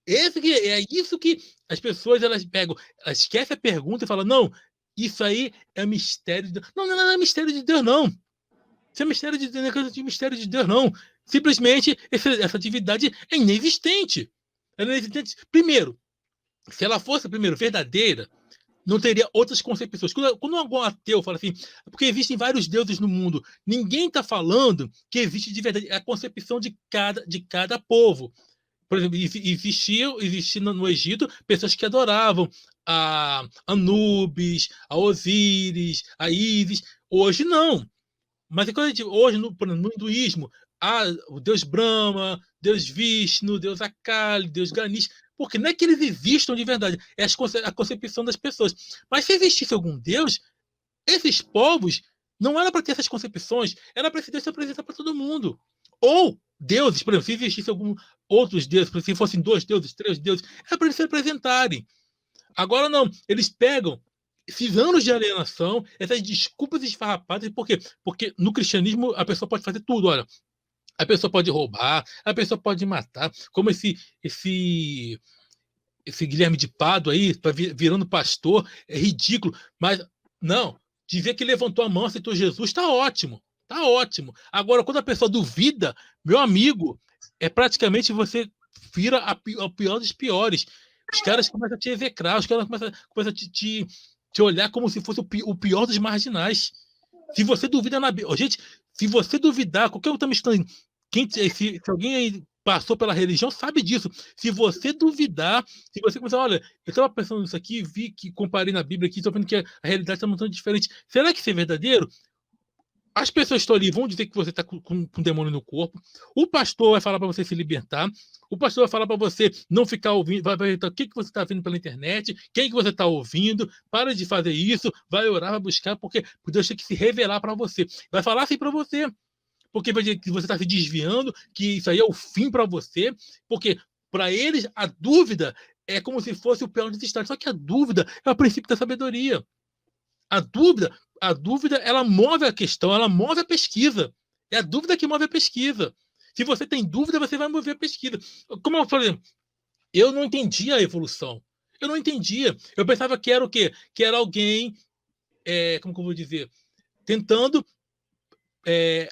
É isso que as pessoas elas pegam, elas esquecem a pergunta e falam, não, isso aí é mistério de Deus. Não, não é mistério de Deus, não. Isso é mistério de Deus, não é coisa de mistério de Deus, não. Simplesmente essa atividade é inexistente. Ela é inexistente. Primeiro, se ela fosse, primeiro, verdadeira, não teria outras concepções. Quando algum ateu fala assim, porque existem vários deuses no mundo, ninguém está falando que existe de verdade a concepção de cada povo. Por exemplo, existia no Egito pessoas que adoravam a Anubis, a Osíris, a Ísis. Hoje não. Mas hoje, no hinduísmo, há o deus Brahma, deus Vishnu, deus Akali, deus Ganesh. Porque não é que eles existam de verdade, é a concepção das pessoas. Mas se existisse algum deus, esses povos não era para ter essas concepções, era para esse Deus se apresentar para todo mundo. Ou deuses, por exemplo, se existisse algum outros deuses, se fossem 2 deuses, 3 deuses, era para eles se apresentarem. Agora não, eles pegam esses anos de alienação, essas desculpas esfarrapadas, por quê? Porque no cristianismo a pessoa pode fazer tudo, olha. A pessoa pode roubar, a pessoa pode matar, como esse Guilherme de Pádua aí, virando pastor, é ridículo, mas não, dizer que levantou a mão, aceitou Jesus, está ótimo, está ótimo. Agora, quando a pessoa duvida, meu amigo, é praticamente você vira o pior dos piores. Os caras começam a te execrar, os caras começam a te olhar como se fosse o pior dos marginais. Se você duvida na Bíblia, gente, se você duvidar, qualquer um está me estranho, se alguém aí passou pela religião sabe disso. Se você duvidar, se você começar, olha, eu estava pensando nisso aqui, vi que comparei na Bíblia aqui, estou vendo que a realidade está muito diferente. Será que isso é verdadeiro? As pessoas estão ali, vão dizer que você está com um demônio no corpo. O pastor vai falar para você se libertar. O pastor vai falar para você não ficar ouvindo, vai perguntar o que você está vendo pela internet, quem que você está ouvindo, para de fazer isso, vai orar, vai buscar, porque Deus tem que se revelar para você. Vai falar assim para você, porque vai dizer que você está se desviando, que isso aí é o fim para você, porque para eles a dúvida é como se fosse o pior dos estados. Só que a dúvida é o princípio da sabedoria. A dúvida, ela move a questão, ela move a pesquisa. É a dúvida que move a pesquisa. Se você tem dúvida, você vai mover a pesquisa. Como eu falei, eu não entendia a evolução. Eu não entendia. Eu pensava que era o quê? Que era alguém, como que eu vou dizer? Tentando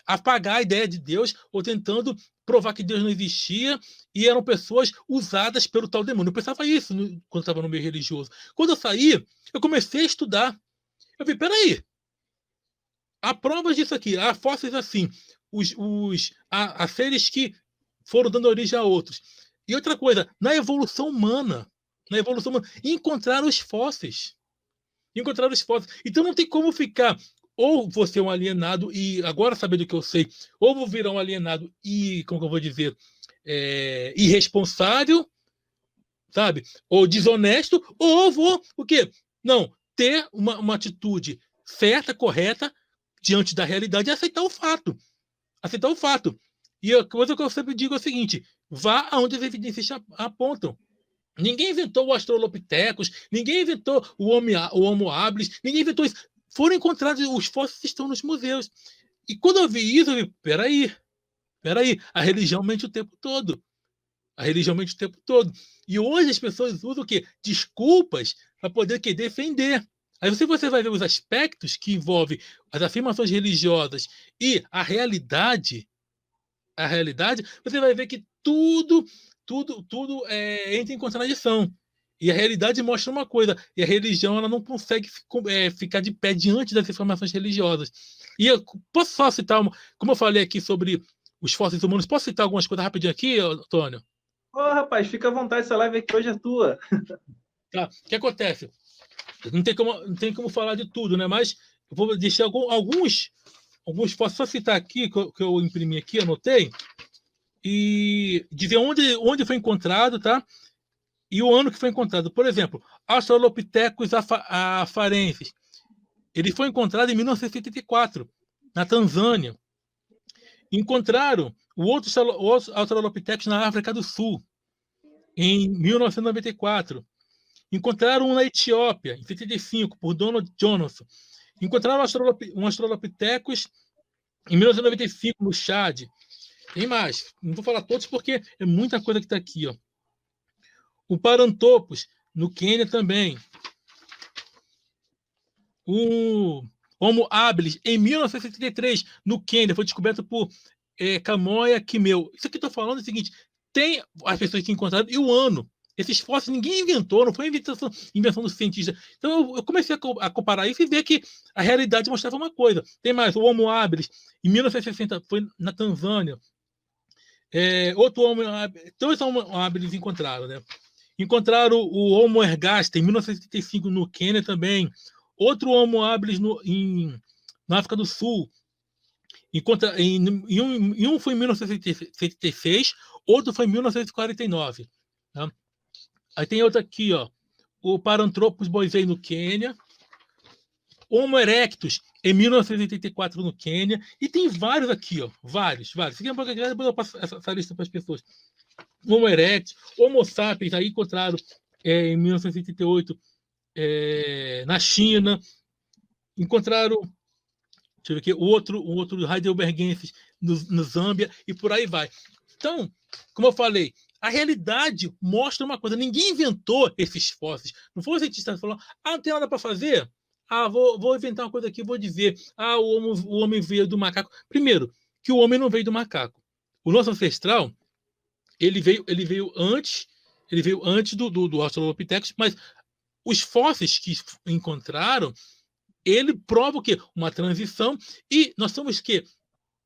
apagar a ideia de Deus ou tentando provar que Deus não existia e eram pessoas usadas pelo tal demônio. Eu pensava isso quando estava no meio religioso. Quando eu saí, eu comecei a estudar. Eu vi, peraí, há provas disso aqui, há fósseis assim, há seres que foram dando origem a outros. E outra coisa, na evolução humana, encontraram os fósseis. Então não tem como ficar, ou você é um alienado e agora saber do que eu sei, ou vou virar um alienado e, como que eu vou dizer, irresponsável, sabe? Ou desonesto, ou vou, o quê? Não, ter uma atitude certa, correta, diante da realidade e aceitar o fato. E a coisa que eu sempre digo é o seguinte, vá aonde as evidências apontam. Ninguém inventou o Australopithecus, ninguém inventou o Homo habilis, ninguém inventou isso. Foram encontrados, os fósseis estão nos museus. E quando eu vi isso, eu vi, peraí, a religião mente o tempo todo. A religião mente o tempo todo. E hoje as pessoas usam o quê? Desculpas para poder defender. Aí você vai ver os aspectos que envolvem as afirmações religiosas e a realidade, você vai ver que tudo entra em contradição. E a realidade mostra uma coisa, e a religião ela não consegue ficar de pé diante das informações religiosas. E eu posso só citar, como eu falei aqui sobre os fósseis humanos, posso citar algumas coisas rapidinho aqui, Antônio? Rapaz, fica à vontade, essa live aqui hoje é tua. Tá. O que acontece? Não tem como falar de tudo, né? Mas eu vou deixar alguns fósseis, só citar aqui, que eu imprimi aqui, anotei, e dizer onde foi encontrado, tá? E o ano que foi encontrado. Por exemplo, Australopithecus afarensis. Ele foi encontrado em 1974, na Tanzânia. Encontraram o outro Australopithecus na África do Sul, em 1994. Encontraram um na Etiópia, em 75, por Donald Johnson. Encontraram um Australopithecus em 1995, no Chad. Tem mais. Não vou falar todos porque é muita coisa que está aqui. Ó. O Parantopus, no Quênia também. O Homo habilis, em 1973, no Quênia, foi descoberto por Kamoya Kimeu. Isso aqui que eu estou falando é o seguinte, tem as pessoas que encontraram e o ano. Esses fósseis ninguém inventou, não foi invenção do cientista. Então eu comecei a comparar isso e ver que a realidade mostrava uma coisa. Tem mais, o Homo habilis, em 1960, foi na Tanzânia. Outro Homo habilis, dois Homo habilis encontraram, né? Encontraram o Homo ergaster, em 1975, no Quênia também. Outro Homo habilis na África do Sul. Um foi em 1976, outro foi em 1949. Tá? Aí tem outro aqui, ó, o Paranthropus boisei no Quênia, Homo erectus em 1984 no Quênia, e tem vários aqui, ó, vários. Depois eu passo essa lista para as pessoas. Homo erectus, Homo sapiens, aí encontraram em 1988 na China, encontraram, deixa eu ver aqui, o outro heidelbergensis no Zâmbia, e por aí vai. Então, como eu falei, a realidade mostra uma coisa. Ninguém inventou esses fósseis. Não foi o cientista falando, não tem nada para fazer? Vou inventar uma coisa aqui, vou dizer, o homem veio do macaco. Primeiro, que o homem não veio do macaco. O nosso ancestral, ele veio antes do Australopithecus, mas os fósseis que encontraram, ele prova o quê? Uma transição, e nós somos o quê?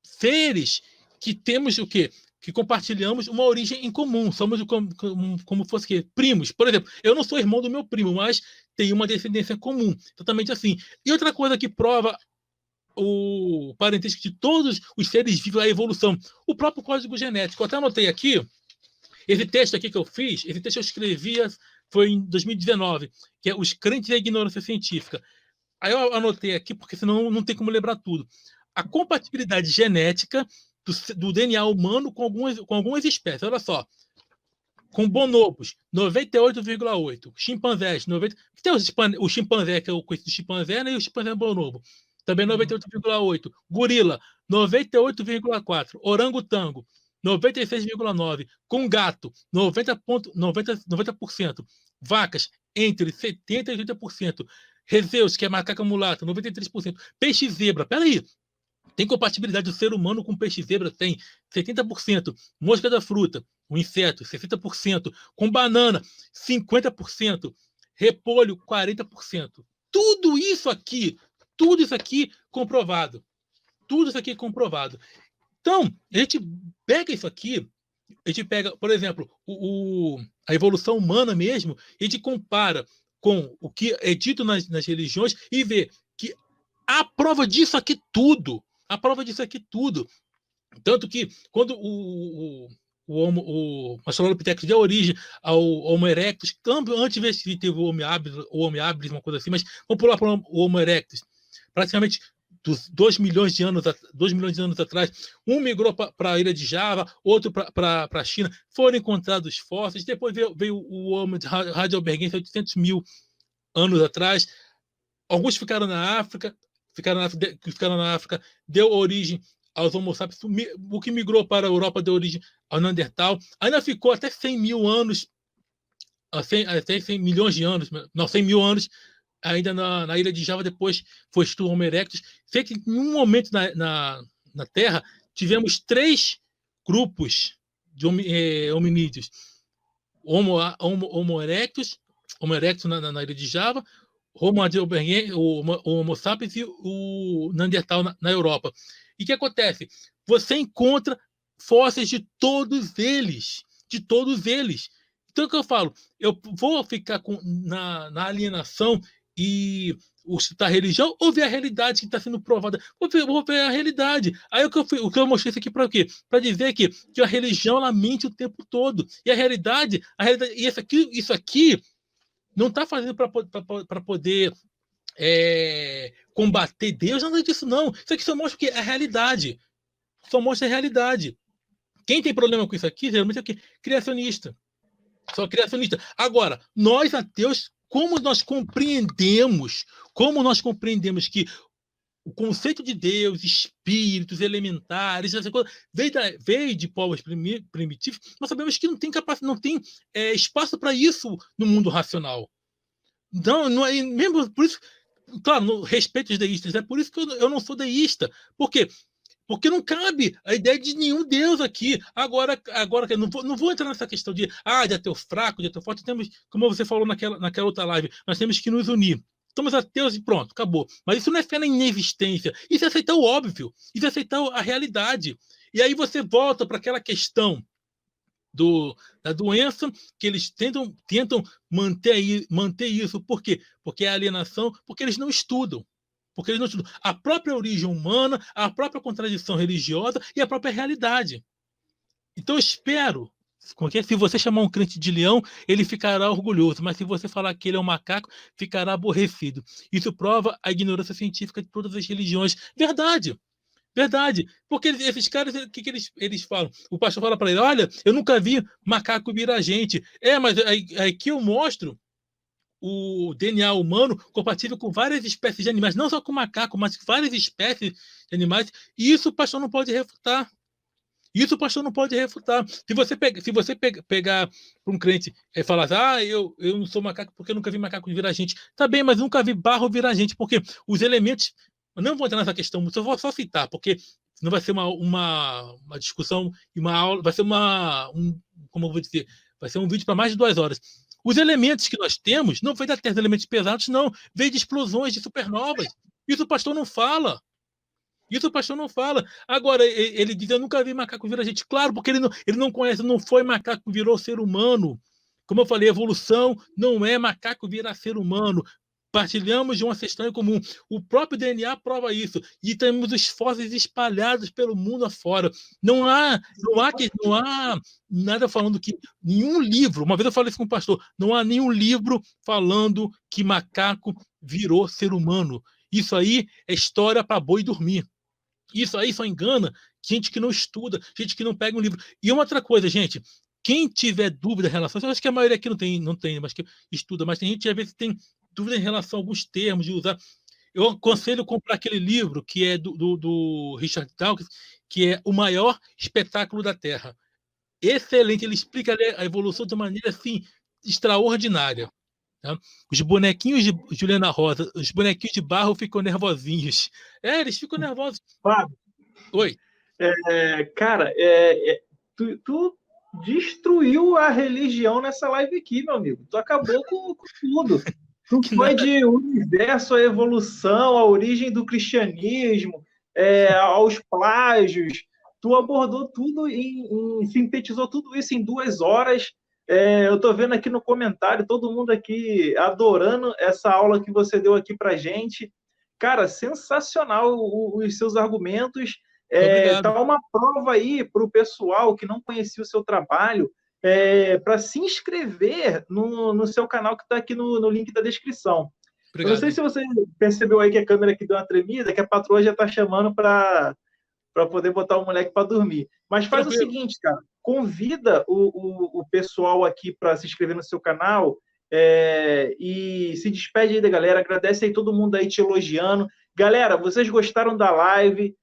Seres que temos o quê? Que compartilhamos uma origem em comum, somos como fosse que primos. Por exemplo, eu não sou irmão do meu primo, mas tenho uma descendência comum, totalmente assim. E outra coisa que prova o parentesco de todos os seres vivos, a evolução, o próprio código genético. Eu até anotei aqui, esse texto aqui que eu fiz, esse texto eu escrevi, foi em 2019, que é Os Crentes e a Ignorância Científica. Aí eu anotei aqui, porque senão não tem como lembrar tudo. A compatibilidade genética do DNA humano com algumas espécies. Olha só. Com bonobos, 98,8%. Chimpanzés, 90%. Tem o chimpanzé, que é o conhecido chimpanzé, né, e o chimpanzé bonobo. Também 98,8%. Gorila, 98,4%. Orangotango, 96,9%. Com gato, 90%. Vacas, entre 70% e 80%. Rezeus, que é macaca mulata, 93%. Peixe zebra, peraí. Tem compatibilidade do ser humano com peixe zebra? Tem 70%. Mosca da fruta, um inseto, 60%. Com banana, 50%. Repolho, 40%. Tudo isso aqui comprovado. Tudo isso aqui comprovado. Então, a gente pega isso aqui, a gente pega, por exemplo, a evolução humana mesmo, e a gente compara com o que é dito nas religiões e vê que há prova disso aqui tudo. Tanto que quando o Australopithecus deu origem ao Homo erectus, antes de ter o Homo habilis, uma coisa assim, mas vamos pular para o Homo erectus. Praticamente dos 2 milhões de anos atrás, um migrou para a ilha de Java, outro para a China, foram encontrados fósseis, depois veio o Homo heidelbergensis 800 mil anos atrás, alguns ficaram na África, deu origem aos Homo sapiens, o que migrou para a Europa deu origem ao Neandertal, ainda ficou até 100 mil anos, até 100 milhões de anos, não, 100 mil anos, ainda na ilha de Java, depois foi o Homo erectus. Sei que em um momento na Terra tivemos 3 grupos de hominídeos: Homo erectus na ilha de Java, Homo heidelbergensis, o Homo sapiens e o Neandertal na Europa. E o que acontece? Você encontra fósseis de todos eles. Então, o que eu falo? Eu vou ficar na alienação e citar a religião ou ver a realidade que está sendo provada? Vou ver a realidade. Aí o que eu mostrei isso aqui para quê? Para dizer que a religião ela mente o tempo todo. E a realidade e isso aqui não está fazendo para poder combater Deus, nada disso, não. Isso aqui só mostra o que é a realidade. Só mostra a realidade. Quem tem problema com isso aqui, geralmente é o quê? Criacionista. Só criacionista. Agora, nós ateus, como nós compreendemos que o conceito de Deus, espíritos elementares, essa coisa, veio de povos primitivos, nós sabemos que não tem espaço para isso no mundo racional. Não é mesmo por isso, claro, no respeito aos deístas, é por isso que eu não sou deísta. Por quê? Porque não cabe a ideia de nenhum Deus aqui. Agora não vou entrar nessa questão de ateu fraco, de ateu forte. Como você falou naquela outra live, nós temos que nos unir. Somos ateus e pronto, acabou. Mas isso não é fé na inexistência. Isso é aceitar o óbvio. Isso é aceitar a realidade. E aí você volta para aquela questão da doença, que eles tentam manter isso. Por quê? Porque é alienação, porque eles não estudam. A própria origem humana, a própria contradição religiosa e a própria realidade. Então eu espero, se você chamar um crente de leão, ele ficará orgulhoso, mas se você falar que ele é um macaco, ficará aborrecido. Isso prova a ignorância científica de todas as religiões. Verdade. Porque esses caras, o que eles falam? O pastor fala para ele: olha, eu nunca vi macaco virar gente. Mas aqui eu mostro o DNA humano compatível com várias espécies de animais, não só com macaco, mas com várias espécies de animais, e isso o pastor não pode refutar. Se você pegar para um crente e falar assim, eu não sou macaco porque eu nunca vi macaco virar gente. Tá bem, mas nunca vi barro virar gente, porque os elementos... Eu não vou entrar nessa questão, eu vou só citar, porque senão vai ser uma discussão e uma aula, vai ser como eu vou dizer, vai ser um vídeo para mais de 2 horas. Os elementos que nós temos não vêm da Terra de elementos pesados, não. Vem de explosões, de supernovas. Isso o pastor não fala. Agora, ele diz: eu nunca vi macaco virar gente. Claro, porque ele não conhece, não foi macaco, virou ser humano. Como eu falei, evolução não é macaco virar ser humano. Partilhamos de um ancestral em comum. O próprio DNA prova isso. E temos os fósseis espalhados pelo mundo afora. Não há nada falando que... Nenhum livro... Uma vez eu falei isso com o pastor. Não há nenhum livro falando que macaco virou ser humano. Isso aí é história para boi dormir. Isso aí só engana gente que não estuda, gente que não pega um livro. E uma outra coisa, gente... Quem tiver dúvida em relação... Eu acho que a maioria aqui não tem, mas que estuda. Mas tem gente que às vezes tem dúvida em relação a alguns termos de usar. Eu aconselho comprar aquele livro que é do Richard Dawkins, que é O Maior Espetáculo da Terra. Excelente, ele explica a evolução de maneira assim extraordinária. Tá? Os bonequinhos de Juliana Rosa, os bonequinhos de barro ficam nervosinhos. Eles ficam nervosos. Fábio. Oi. Cara, tu destruiu a religião nessa live aqui, meu amigo. Tu acabou com tudo. Tu foi de universo à evolução, à origem do cristianismo, aos plágios. Tu abordou tudo sintetizou tudo isso em 2 horas. Eu estou vendo aqui no comentário, todo mundo aqui adorando essa aula que você deu aqui pra gente. Cara, sensacional os seus argumentos. Tá uma prova aí para o pessoal que não conhecia o seu trabalho, para se inscrever no seu canal que está aqui no link da descrição. Eu não Obrigado sei aí. se você percebeu aí que a câmera aqui deu uma tremida, que a patroa já está chamando para poder botar o moleque para dormir. Mas faz o Tranquilo. seguinte, cara, convida o pessoal aqui para se inscrever no seu canal e se despede aí da galera, agradece aí todo mundo aí te elogiando. Galera, vocês gostaram da live?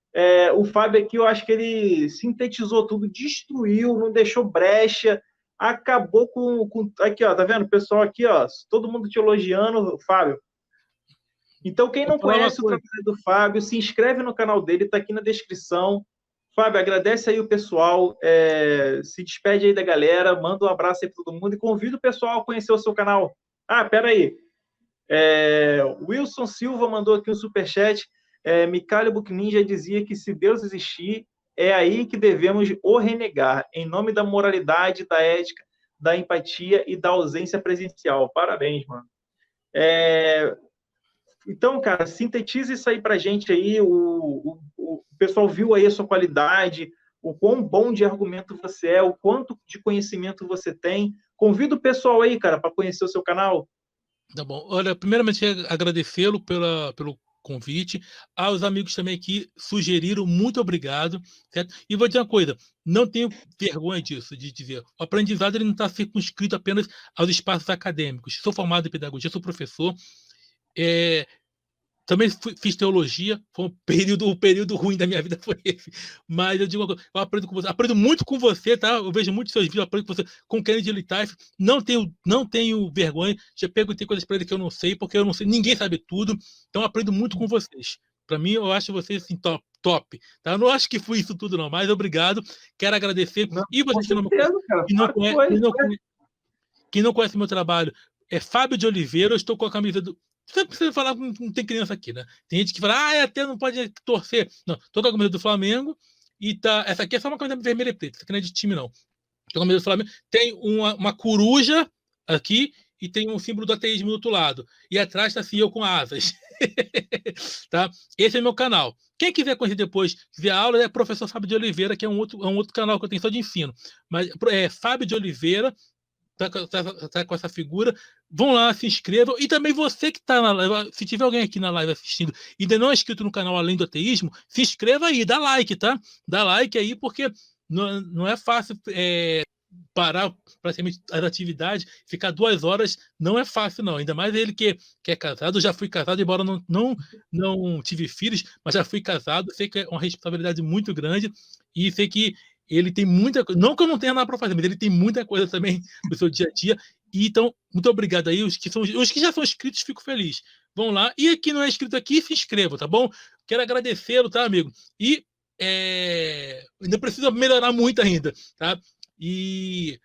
O Fábio aqui, eu acho que ele sintetizou tudo, destruiu, não deixou brecha, acabou com... Aqui, ó, tá vendo? O pessoal aqui, ó, todo mundo te elogiando, Fábio. Então, quem Vou não falar uma conhece o coisa. trabalho do Fábio, se inscreve no canal dele, está aqui na descrição. Fábio, agradece aí o pessoal, se despede aí da galera, manda um abraço aí para todo mundo e convida o pessoal a conhecer o seu canal. Ah, peraí. Wilson Silva mandou aqui um superchat. Micalho Bucninja dizia que se Deus existir, é aí que devemos o renegar, em nome da moralidade, da ética, da empatia e da ausência presencial. Parabéns, mano. Então, cara, sintetiza isso aí pra gente aí. O pessoal viu aí a sua qualidade, o quão bom de argumento você é, o quanto de conhecimento você tem. Convida o pessoal aí, cara, para conhecer o seu canal. Tá bom. Olha, primeiramente, agradecê-lo pelo convite. Aos amigos também que sugeriram, muito obrigado. Certo? E vou dizer uma coisa: não tenho vergonha disso, de dizer. O aprendizado ele não está circunscrito apenas aos espaços acadêmicos. Sou formado em pedagogia, sou professor. Também fiz teologia, foi o período ruim da minha vida foi esse. Mas eu digo, eu aprendo com você, aprendo muito com você, tá? Eu vejo muitos seus vídeos, aprendo com você, com o Kennedy Litaif, não tenho vergonha, já perguntei coisas para ele que eu não sei, porque eu não sei, ninguém sabe tudo, então eu aprendo muito com vocês. Para mim, eu acho vocês assim, top, tá? Eu não acho que fui isso tudo, não, mas obrigado, quero agradecer. Não, E com vocês que não me conhecem, certeza, cara. que não Claro que conhecem, foi. quem não conhece meu trabalho, é Fábio de Oliveira, eu estou com a camisa do. Você precisa falar, não tem criança aqui, né? Tem gente que fala, até não pode torcer. Não, tô com a camisa do Flamengo e tá. Essa aqui é só uma camisa vermelha e preta, essa aqui não é de time, não. Tô com a camisa do Flamengo. Tem uma coruja aqui e tem um símbolo do ateísmo do outro lado. E atrás está assim eu com asas. Tá? Esse é meu canal. Quem quiser conhecer depois, ver a aula, é professor Fábio de Oliveira, que é um outro canal que eu tenho só de ensino. Mas é Fábio de Oliveira. Tá com essa figura, vão lá, se inscrevam, e também você que está na live, se tiver alguém aqui na live assistindo e ainda não é inscrito no canal Além do Ateísmo, se inscreva aí, dá like, tá? Dá like aí, porque não é fácil parar praticamente as atividades, ficar 2 horas, não é fácil não, ainda mais ele que é casado. Eu já fui casado, embora não tive filhos, mas já fui casado, sei que é uma responsabilidade muito grande, e sei que ele tem muita coisa, não que eu não tenha nada para fazer, mas ele tem muita coisa também no seu dia a dia. E então, muito obrigado aí. Os que já são inscritos, fico feliz. Vão lá. E quem não é inscrito aqui, se inscreva, tá bom? Quero agradecê-lo, tá, amigo? E ainda precisa melhorar muito ainda, tá? E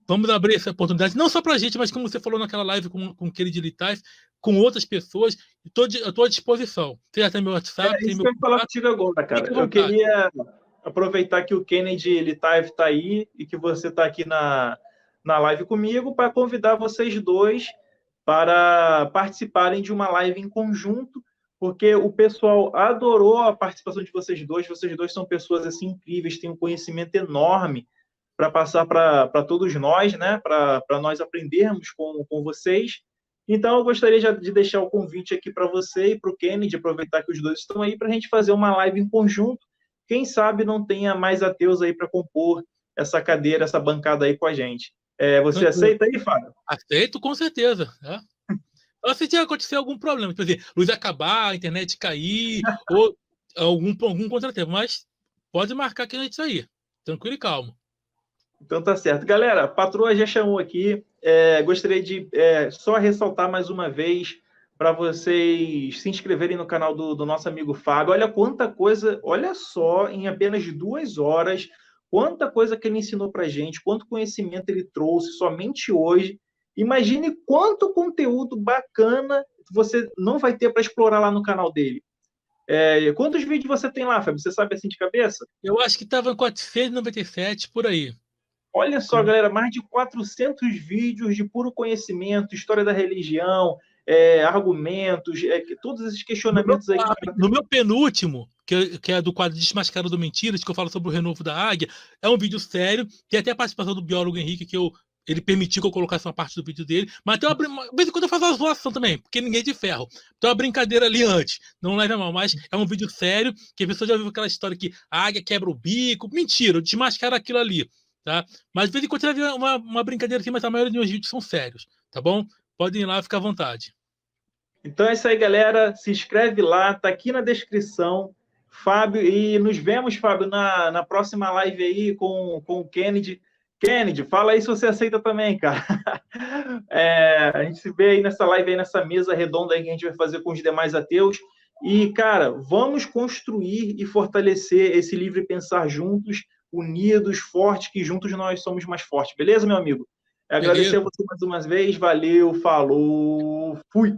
vamos abrir essa oportunidade, não só para a gente, mas como você falou naquela live com o Kennedy Litaif, com outras pessoas. Eu estou à disposição. Você já tem meu WhatsApp, tem Isso meu que eu ia falar contato. contigo agora, cara. Fique à Eu vontade. queria aproveitar que o Kennedy Litaif está aí e que você está aqui na live comigo para convidar vocês dois para participarem de uma live em conjunto, porque o pessoal adorou a participação de vocês dois. Vocês dois são pessoas assim incríveis, têm um conhecimento enorme para passar para todos nós, né? Para nós aprendermos com vocês. Então, eu gostaria de deixar o convite aqui para você e para o Kennedy, aproveitar que os dois estão aí, para a gente fazer uma live em conjunto. Quem sabe não tenha mais ateus aí para compor essa cadeira, essa bancada aí com a gente. Você Tranquilo. aceita aí, Fábio? Aceito, com certeza. Né? Se tiver acontecer algum problema, por exemplo, luz acabar, a internet cair, ou algum contratempo, mas pode marcar que a gente sair. Tranquilo e calmo. Então tá certo. Galera, a patroa já chamou aqui. Gostaria de só ressaltar mais uma vez para vocês se inscreverem no canal do nosso amigo Fábio. Olha quanta coisa, olha só, em apenas 2 horas, quanta coisa que ele ensinou para gente, quanto conhecimento ele trouxe somente hoje. Imagine quanto conteúdo bacana você não vai ter para explorar lá no canal dele. Quantos vídeos você tem lá, Fábio? Você sabe assim de cabeça? Eu acho que estava em 497 por aí. Olha só, galera, mais de 400 vídeos de puro conhecimento, história da religião, argumentos, todos esses questionamentos aí que o cara No tem. meu penúltimo, que é do quadro Desmascarando Mentiras, que eu falo sobre o renovo da águia, é um vídeo sério, tem até a participação do biólogo Henrique, que eu ele permitiu que eu colocasse uma parte do vídeo dele, mas tem de vez em quando eu faço uma zoação também, porque ninguém é de ferro. Tem uma brincadeira ali antes, não leva mal, mas é um vídeo sério, que a pessoa já viu aquela história que a águia quebra o bico. Mentira, eu desmascaro aquilo ali, tá? Mas de vez em quando você vai ver uma brincadeira assim, mas a maioria dos meus vídeos são sérios, tá bom? Podem ir lá, fica à vontade. Então é isso aí, galera. Se inscreve lá, tá aqui na descrição. Fábio, e nos vemos, Fábio, na próxima live aí com o Kennedy. Kennedy, fala aí se você aceita também, cara. A gente se vê aí nessa live, aí nessa mesa redonda aí que a gente vai fazer com os demais ateus. E, cara, vamos construir e fortalecer esse livre pensar juntos, unidos, fortes, que juntos nós somos mais fortes. Beleza, meu amigo? Agradecer a Beleza? você mais uma vez. Valeu, falou, fui!